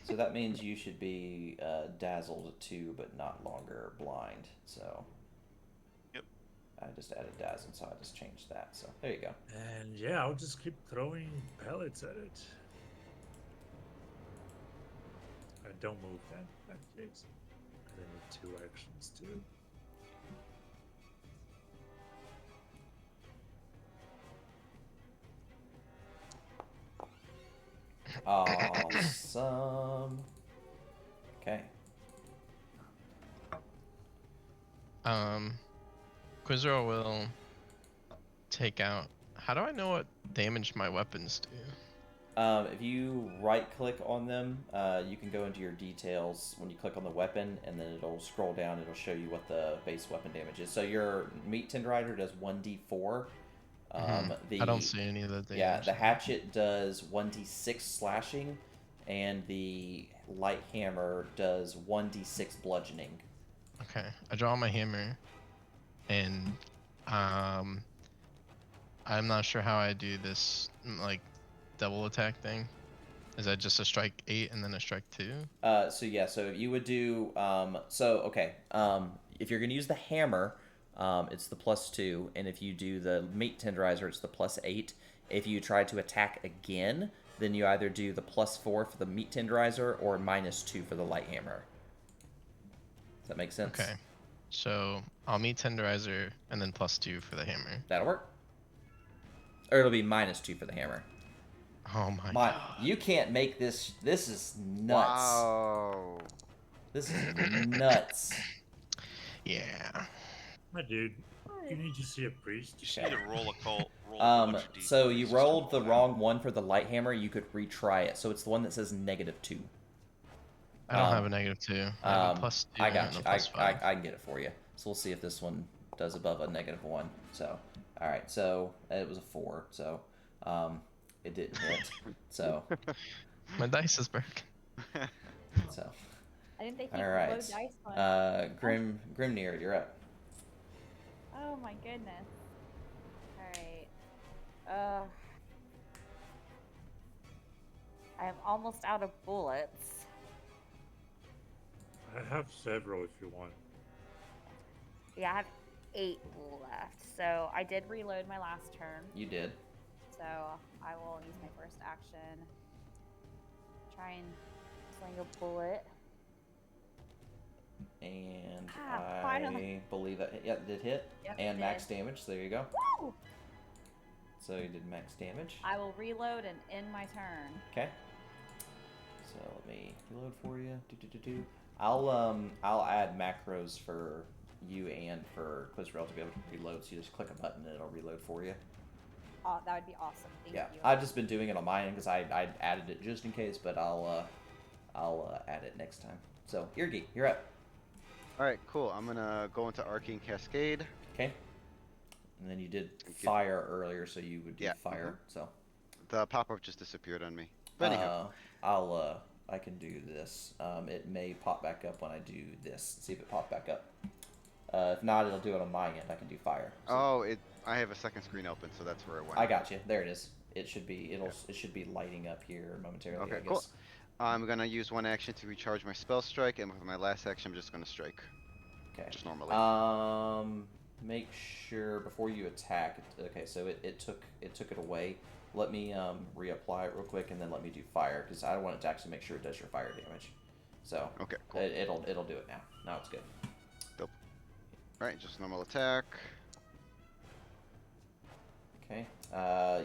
so that means you should be dazzled too, but not longer blind. So Yep. I just added dazzled, so I just changed that. So there you go. And yeah, I'll just keep throwing pellets at it. I don't move then, in that case. I need 2 actions too. Awesome. Okay. Quizzer will take out. How do I know what damage my weapons do? If you right-click on them, you can go into your details when you click on the weapon, and then it'll scroll down. It'll show you what the base weapon damage is. So your meat tenderizer does 1d4. I don't see any of the damage. Yeah, the hatchet does 1d6 slashing, and the light hammer does 1d6 bludgeoning. Okay, I draw my hammer, and I'm not sure how I do this like double attack thing. Is that just a strike 8 and then a strike 2? So you would do if you're gonna use the hammer, it's the +2, and if you do the meat tenderizer, it's the +8. If you try to attack again, then you either do the +4 for the meat tenderizer or -2 for the light hammer. Does that make sense? Okay, so I'll meat tenderizer and then +2 for the hammer. That'll work. Or it'll be -2 for the hammer. Oh my god. You can't make this. This is nuts. Wow. This is nuts. Yeah. My dude, you need to see a priest. You just need to roll a bunch of So d20s you just to rolled the roll it wrong out. one for the light hammer. You could retry it. So it's the one that says -2. I don't have a -2. I have a +2 I got and you. a +5. I can get it for you. So we'll see if this one does above a -1. So, all right. So it was a 4. So, it didn't hit. So, My dice is broken. so. I didn't think you All could right. load dice on. Grimnir, you're up. Oh my goodness. Alright. I am almost out of bullets. I have several if you want. Yeah, I have 8 left. So I did reload my last turn. You did. So I will use my first action. Try and sling a bullet. And I finally. believe that it did hit. Yep, And it max did. damage. So there you go. Woo! So you did max damage. I will reload and end my turn. Okay. So let me reload for you. I'll add macros for you and for Quizrel to be able to reload. So you just click a button and it'll reload for you. Oh, that would be awesome. Thank Yeah, you. I've just been doing it on my end because I added it just in case, but I'll add it next time. So Irgi, you're up. Alright, cool. I'm gonna go into Arcane Cascade. Okay. And then you did Thank you. fire earlier, so you would do Yeah, fire. So The pop-up just disappeared on me. But anyhow, I can do this. It may pop back up when I do this. See if it popped back up. If not, it'll do it on my end. I can do fire. So I have a second screen open, so that's where it went. I got you. There it is. It should be it should be lighting up here momentarily. Okay, I guess. cool. I'm gonna use one action to recharge my spell strike, and with my last action, I'm just gonna strike. Okay. Just normally. Make sure before you attack. Okay, so it took it away. Let me reapply it real quick, and then let me do fire because I want it to actually make sure it does your fire damage. So Okay, cool. it'll do it now. Now it's good. Dope. Right, just normal attack. Okay.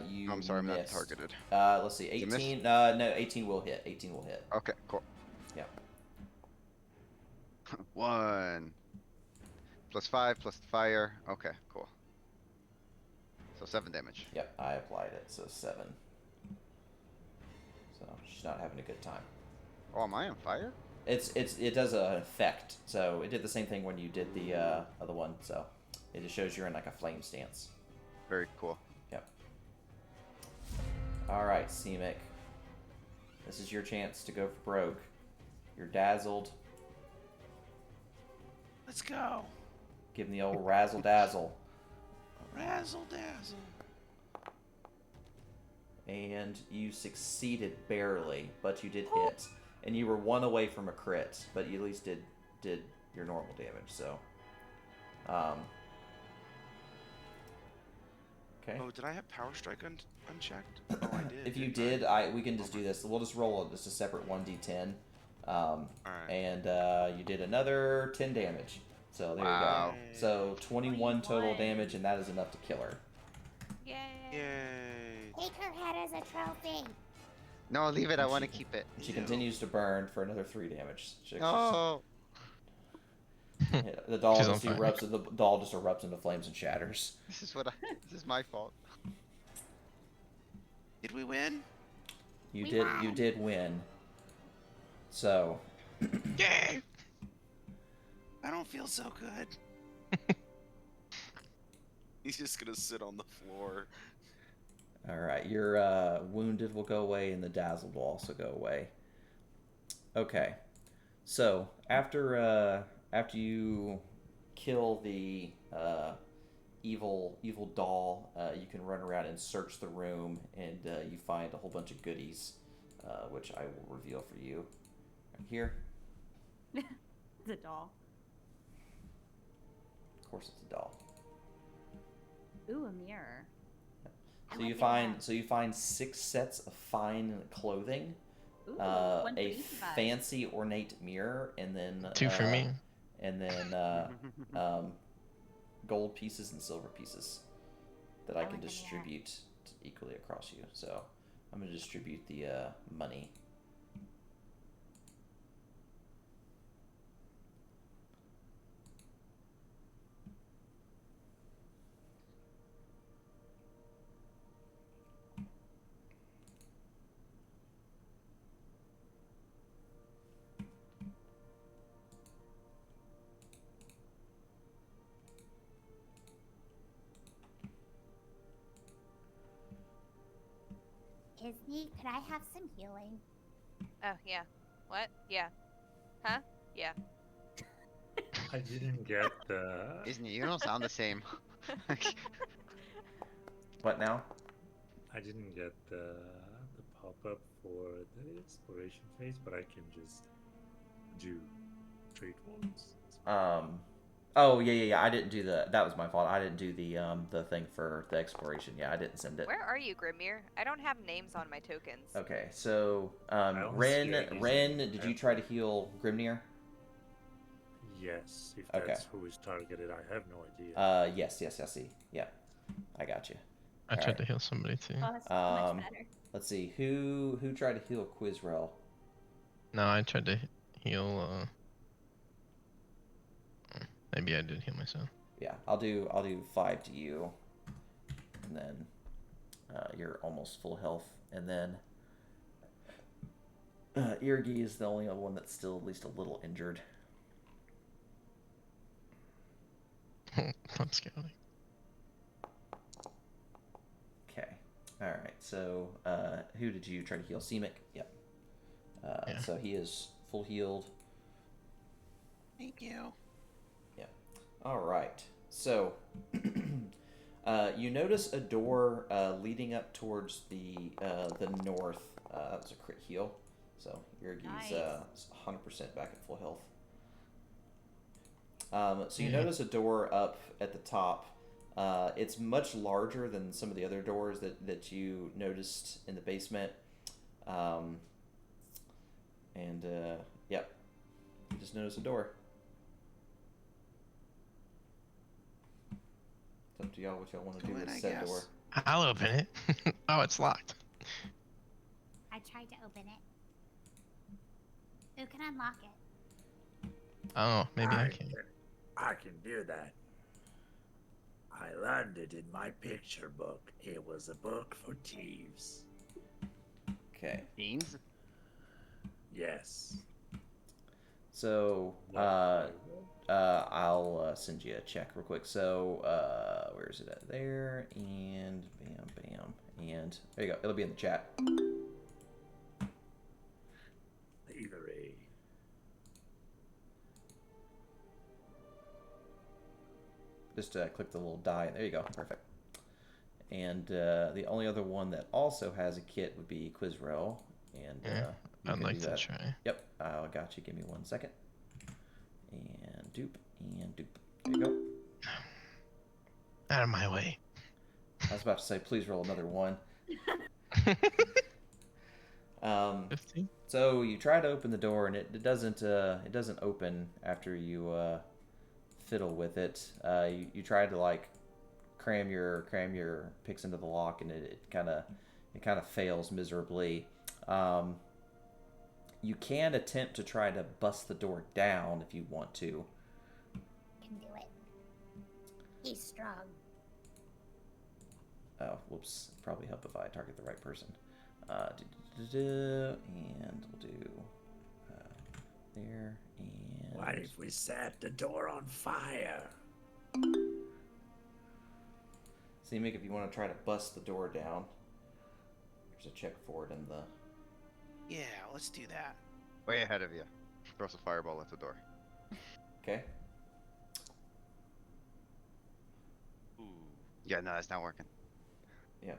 You. I'm sorry, I'm not missed. targeted. Let's see. You missed? 18. No, 18 will hit. 18 will hit. Okay, cool. Yeah. 1 plus 5 plus the fire. Okay, cool. So 7 damage. Yep. I applied it. So 7. So she's not having a good time. Oh, am I on fire? It does an effect. So it did the same thing when you did the other one. So it just shows you're in like a flame stance. Very cool. Yep. All right, Semic. This is your chance to go for broke. You're dazzled. Let's go. Give him the old razzle dazzle. Razzle dazzle. And you succeeded barely, but you did hit. And you were 1 away from a crit, but you at least did your normal damage, so. Okay. Oh, did I have Power Strike unchecked? Oh, I did. If you didn't did, we can just do this. We'll just roll just a separate 1d10. Alright. And you did another 10 damage. So there Wow. you go. So 21 total 21. damage, and that is enough to kill her. Yay. Yay. Take her head as a trophy. No, leave it. I want to keep it. She continues to burn for another 3 damage. Oh. Yeah, the doll She's just on fire. erupts. The doll just erupts into flames and shatters. This is my fault. Did we win? You We did won. win. So Yay! I don't feel so good. He's just gonna sit on the floor. all right, your wounded will go away, and the dazzled will also go away. Okay. So after you kill the evil doll, you can run around and search the room, and you find a whole bunch of goodies, which I will reveal for you right here. It's a doll. Of course, it's a doll. Ooh, a mirror. So you find 6 sets of fine clothing, Ooh, one for a each of us. fancy ornate mirror, and then 2 for me. and then gold pieces and silver pieces that I can distribute equally across you. So I'm going to distribute the money. Isney, could I have some healing? Oh, yeah. What? Yeah. Huh? Yeah. I didn't get the. Isn't it? You don't sound the same. What now? I didn't get the pop-up for the exploration phase, but I can just do trade ones. Oh yeah. I didn't do the. That was my fault. I didn't do the thing for the exploration. Yeah, I didn't send it. Where are you, Grimir? I don't have names on my tokens. Okay, so only see Ren, IDs did you try to heal Grimnir? Yes, if Okay. that's who is targeted, I have no idea. Yes, I see. Yeah, I got you. I tried to heal somebody too. Oh, that's much better. Let's see who tried to heal Quizrel. No, I tried to heal. Maybe I did heal myself. Yeah, I'll do 5 to you, and then you're almost full health, and then Irgi is the only one that's still at least a little injured. I'm scouting. Okay. All right. So, who did you try to heal? Semic. Yep. Yeah. So he is full healed. Thank you. Yeah. All right. So, you notice a door leading up towards the north. That was a crit heal. So Yurgi's 100% back at full health. So you notice a door up at the top. It's much larger than some of the other doors that you noticed in the basement. Yep. You just notice a door. It's up to y'all what y'all want to do with said door. I'll open it. Oh, it's locked. I tried to open it. Who can unlock it? Oh, maybe I can. I can do that. I learned it in my picture book. It was a book for thieves. Okay. Beans? Yes. So, I'll send you a check real quick. So, where is it at? There, and bam, and there you go. It'll be in the chat. Thievery. Just click the little die, and there you go. Perfect. And the only other one that also has a kit would be Quizrow. And I'd like to try. Yep, I got you. Give me 1 second. And dupe, and dupe. There you go. Out of my way. I was about to say, please roll another 1. 15. So you try to open the door, and it doesn't open after you fiddle with it. You try to like cram your picks into the lock, and it kind of fails miserably. You can attempt to try to bust the door down if you want to. Can do it. He's strong. Oh, whoops. Probably help if I target the right person. And we'll do there, and... What if we set the door on fire? See, Mick, if you want to try to bust the door down, there's a check for it in the... Yeah, let's do that. Way ahead of you. Throws a fireball at the door. Okay. Ooh. Yeah, no, that's not working. Yeah.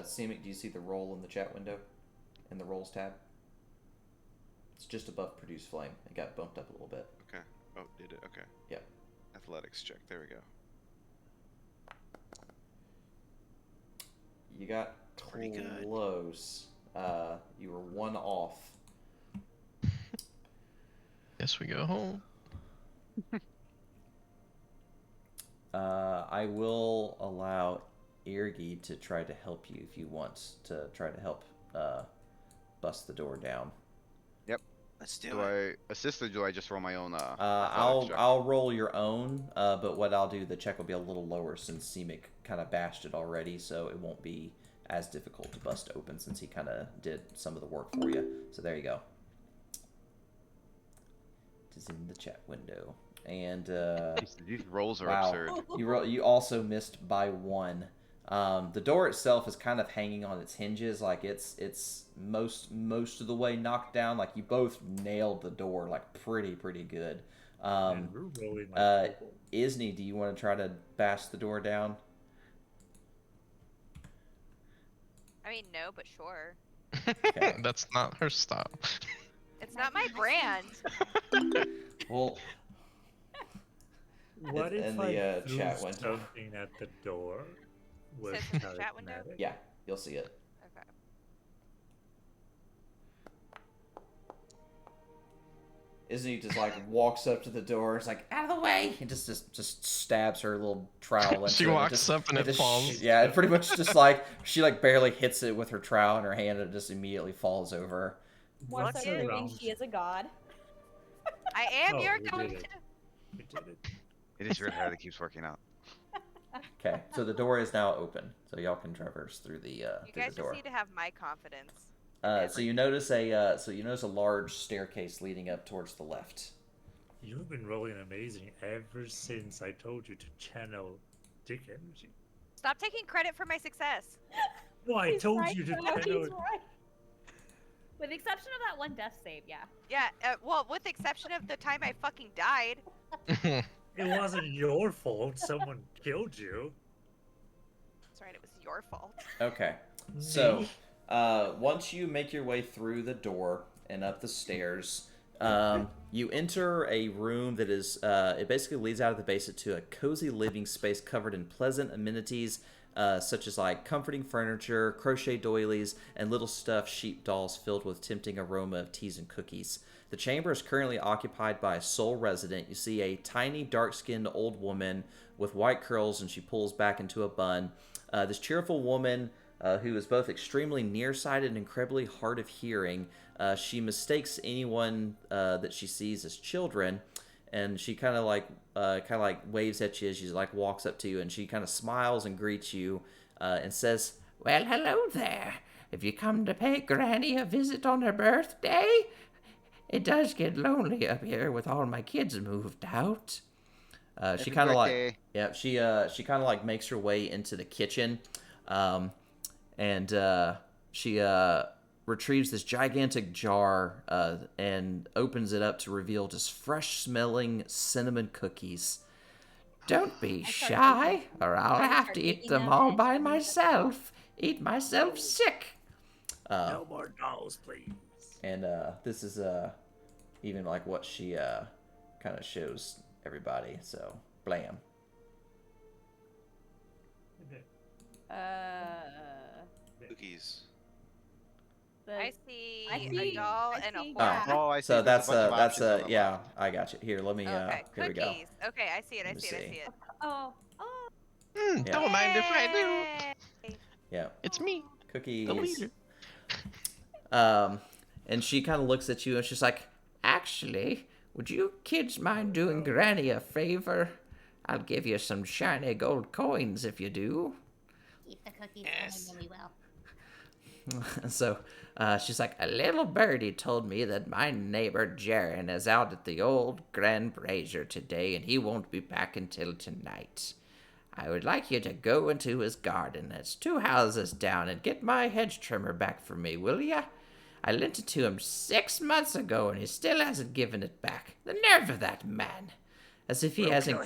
Semic, do you see the roll in the chat window? In the rolls tab? It's just above produce flame. It got bumped up a little bit. Okay. Oh, did it? Okay. Yep. Athletics check. There we go. You got Pretty good. close. You were one off. Guess we go home. I will allow Irgi to try to help you if you want to try to help bust the door down. Let's do Do it. I assist or do I just roll my own athletics check? I'll roll your own, but what I'll do, the check will be a little lower since Semic kind of bashed it already, so it won't be as difficult to bust open since he kind of did some of the work for you. So there you go. It is in the chat window. And These rolls are wow, absurd. you also missed by one. The door itself is kind of hanging on its hinges, like it's most of the way knocked down. Like you both nailed the door, like pretty good. And we're rolling like kobolds. Isney, do you want to try to bash the door down? I mean, no, but sure. Okay. That's not her style. It's not my brand. Well, What it's if in I the, threw chat window. something at the door with Says in the chat window? charismatic? yeah, you'll see it. Okay. Isney just like walks up to the door, it's like out of the way, and just stabs her little trowel into She it. walks up and it just falls. Yeah, it pretty much just like she like barely hits it with her trowel in her hand, and it just immediately falls over. More What's so proving around- she is a god. I am Oh, your we god. did it. We did it. It is your hair that keeps working out. Okay, so the door is now open, so y'all can traverse through the You through guys the door. just need to have my confidence. So you notice a large staircase leading up towards the left. You've been rolling amazing ever since I told you to channel dick energy. Stop taking credit for my success. No, I He's told right, you to though, channel. he's right. With the exception of that one death save, yeah. Yeah, well, with the exception of the time I fucking died. It wasn't your fault. Someone killed you. That's right, it was your fault. Okay, so once you make your way through the door and up the stairs, you enter a room that is it basically leads out of the basement to a cozy living space covered in pleasant amenities such as like comforting furniture, crochet doilies, and little stuffed sheep dolls filled with tempting aroma of teas and cookies. The chamber is currently occupied by a sole resident. You see a tiny, dark-skinned old woman with white curls, and she pulls back into a bun. This cheerful woman, who is both extremely nearsighted and incredibly hard of hearing, she mistakes anyone that she sees as children, and she kind of like waves at you as she like walks up to you, and she kind of smiles and greets you, and says, "Well, hello there. Have you come to pay Granny a visit on her birthday? It does get lonely up here with all my kids moved out." She kind of like, yeah, she kind of like makes her way into the kitchen, and she retrieves this gigantic jar and opens it up to reveal just fresh-smelling cinnamon cookies. "Don't be shy, or I'll have to eat them all by myself. Eat myself sick." No more dolls, please. And this is even like what she kind of shows everybody. So blam. Cookies. I see I a see- doll I and a see- horse. yeah. Oh, I see. So There's a bunch of that's options on the yeah, left. I got you. Here, let me Okay, here we go. cookies. Okay, I see it. I Let me see it. I see. see it. Oh, Yeah. Don't mind if I Yay! Yeah, do. It's me, cookies. the leader. And she kind of looks at you and she's like, "Actually, would you kids mind doing Granny a favor? I'll give you some shiny gold coins if you do." Keep the cookies Yes. coming and we will. So she's like, "A little birdie told me that my neighbor Jaren is out at the old Grand Brazier today, and he won't be back until tonight. I would like you to go into his garden. It's 2 houses down, and get my hedge trimmer back for me, will ya? I lent it to him 6 months ago, and he still hasn't given it back. The nerve of that man! As if he hasn't.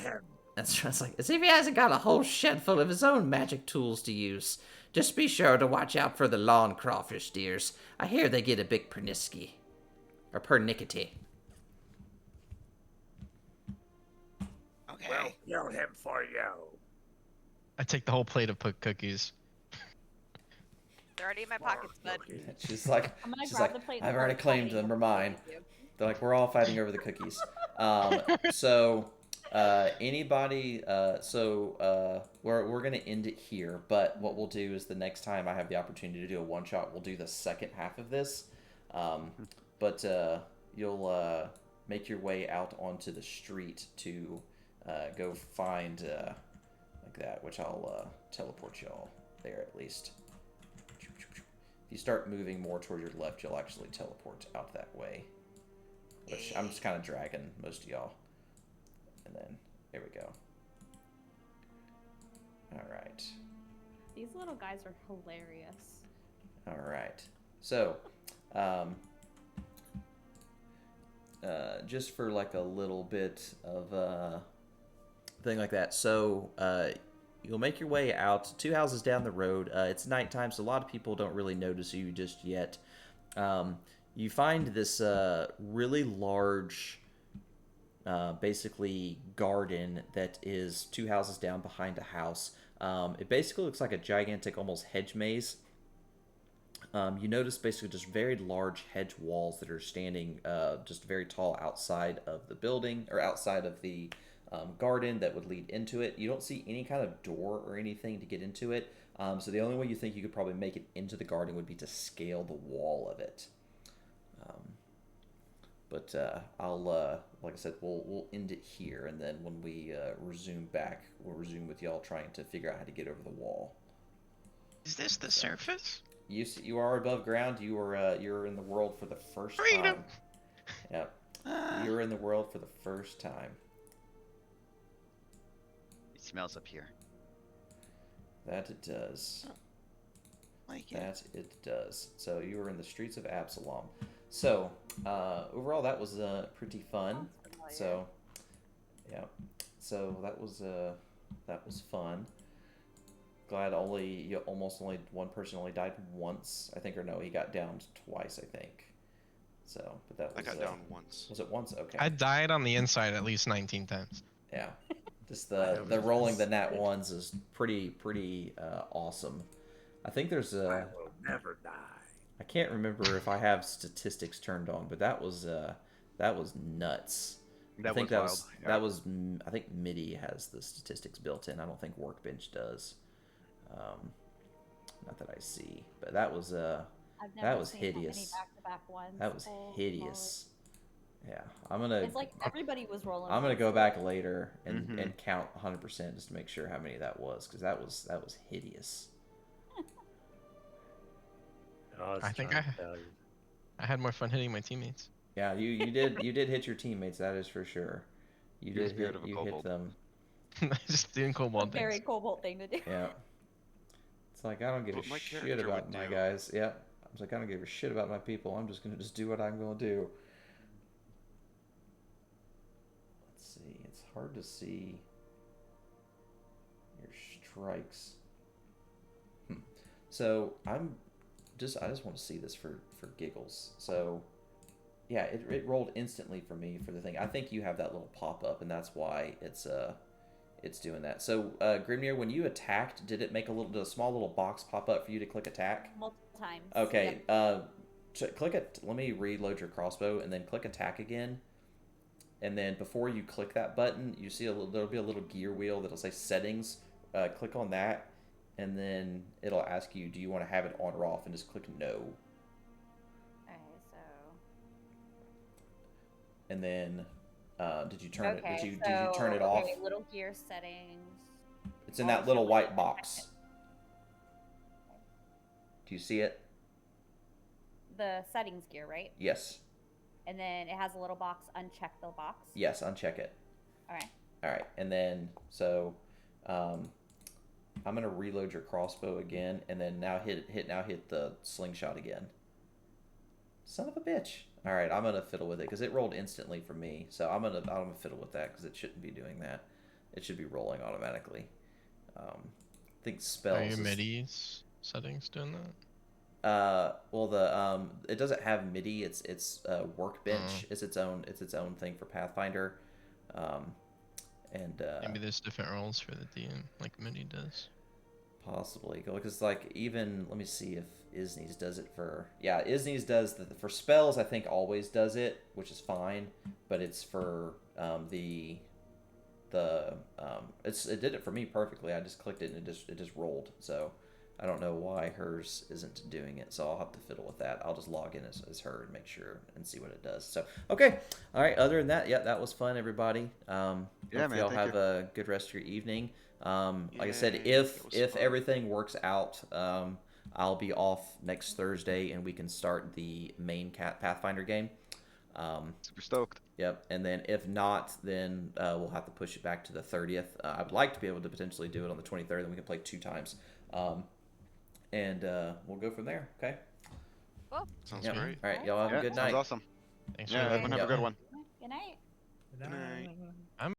That's like as if he hasn't got a whole shed full of his own magic tools to use. Just be sure to watch out for the lawn crawfish, dears. I hear they get a bit pernickety. Or pernickety. Okay. Well, kill him for you. I take the whole plate of cookies. They're already in my pockets, bud. She's like, I'm gonna she's grab like, the plate. I've and already hold it claimed tight. them. They're mine. Thank you. They're like, we're all fighting over the cookies. Anybody, we're gonna end it here, but what we'll do is the next time I have the opportunity to do a one-shot, we'll do the second half of this. You'll make your way out onto the street to go find like that, which I'll teleport y'all there at least. If you start moving more toward your left, you'll actually teleport out that way. Which I'm just kind of dragging most of y'all. And then, there we go. Alright. These little guys are hilarious. Alright. So, just for like a little bit of thing like that. So, you'll make your way out 2 houses down the road. It's nighttime, so a lot of people don't really notice you just yet. You find this really large, basically, garden that is 2 houses down behind a house. It basically looks like a gigantic, almost hedge maze. You notice basically just very large hedge walls that are standing just very tall outside of the building, or outside of the garden that would lead into it. You don't see any kind of door or anything to get into it. So the only way you think you could probably make it into the garden would be to scale the wall of it. I'll, like I said, we'll end it here, and then when we resume back, we'll resume with y'all trying to figure out how to get over the wall. Is this the surface? You are above ground. You're in the world for the first Freedom. time. Yep. You're in the world for the first time. It smells up here. That it does. Like it. That it does. So you were in the streets of Absalom. So overall, that was pretty fun. So yeah. So that was fun. Glad almost only one person only died once, I think, or no, he got downed twice, I think. So, but that was. I got down once. Was it once? Okay. I died on the inside at least 19 times. Yeah. Just the rolling the nat ones is pretty awesome. I think there's I will never die. I can't remember if I have statistics turned on, but that was nuts. I think I think MIDI has the statistics built in. I don't think Workbench does. Not that I see, but that was I've never that was seen hideous. That many back-to-back ones. That was Oh, hideous. Yeah, It's like everybody was rolling. I'm gonna ones. go back later and, Mhm. and count 100% just to make sure how many that was, because that was hideous. I think I had more fun hitting my teammates. Yeah, you did hit your teammates, that is for sure. You You're the did spirit hit, of a you kobold. hit them. Just doing It's a kobold very things. kobold thing to do. Yeah. It's like I don't give What a my shit character about would my do. guys. Yeah. I was like, I don't give a shit about my people. I'm just gonna do what I'm gonna do. Let's see. It's hard to see your strikes. So I just want to see this for giggles. So yeah, it rolled instantly for me for the thing. I think you have that little pop up, and that's why it's doing that. So Grimnir, when you attacked, did it make a small little box pop up for you to click attack? Multiple times. Okay. Yep. Click it. Let me reload your crossbow, and then click attack again. And then before you click that button, you see there'll be a little gear wheel that'll say settings. Click on that, and then it'll ask you, do you want to have it on or off, and just click no. Okay, so. And then did you turn Okay, it? Did you turn it off? Okay, little gear settings. It's in that little white box. Do you see it? The settings gear, right? Yes. And then it has a little box. Uncheck the box. Yes, uncheck it. All right. All right, and then so I'm gonna reload your crossbow again, and then now hit the slingshot again. Son of a bitch. All right, I'm gonna fiddle with it because it rolled instantly for me. So I'm gonna fiddle with that because it shouldn't be doing that. It should be rolling automatically. I think spells. Are your is- MIDI settings doing that? Well, the it doesn't have MIDI. It's workbench. It's its own thing for Pathfinder. And Maybe there's different roles for the DM, like MIDI does. possibly because like even let me see if Isnees does it for Isnees does for spells. I think always does it, which is fine. But it's for it did it for me perfectly. I just clicked it and it just rolled. So I don't know why hers isn't doing it, so I'll have to fiddle with that. I'll just log in as her and make sure and see what it does. So, okay. All right, other than that, yeah, that was fun, everybody. Hope man, y'all thank have you. a good rest of your evening. Like I said, Yay, if that was fun. everything works out, I'll be off next Thursday, and we can start the main Pathfinder game. Super stoked. Yep, and then if not, then we'll have to push it back to the 30th. I would like to be able to potentially do it on the 23rd, then we can play 2 times. And we'll go from there, okay? Cool. Sounds Yep. great. All right, y'all have a good Sounds night. awesome. Thanks Yeah, for everyone have a Yep. good one. Good night. Good Good night. night.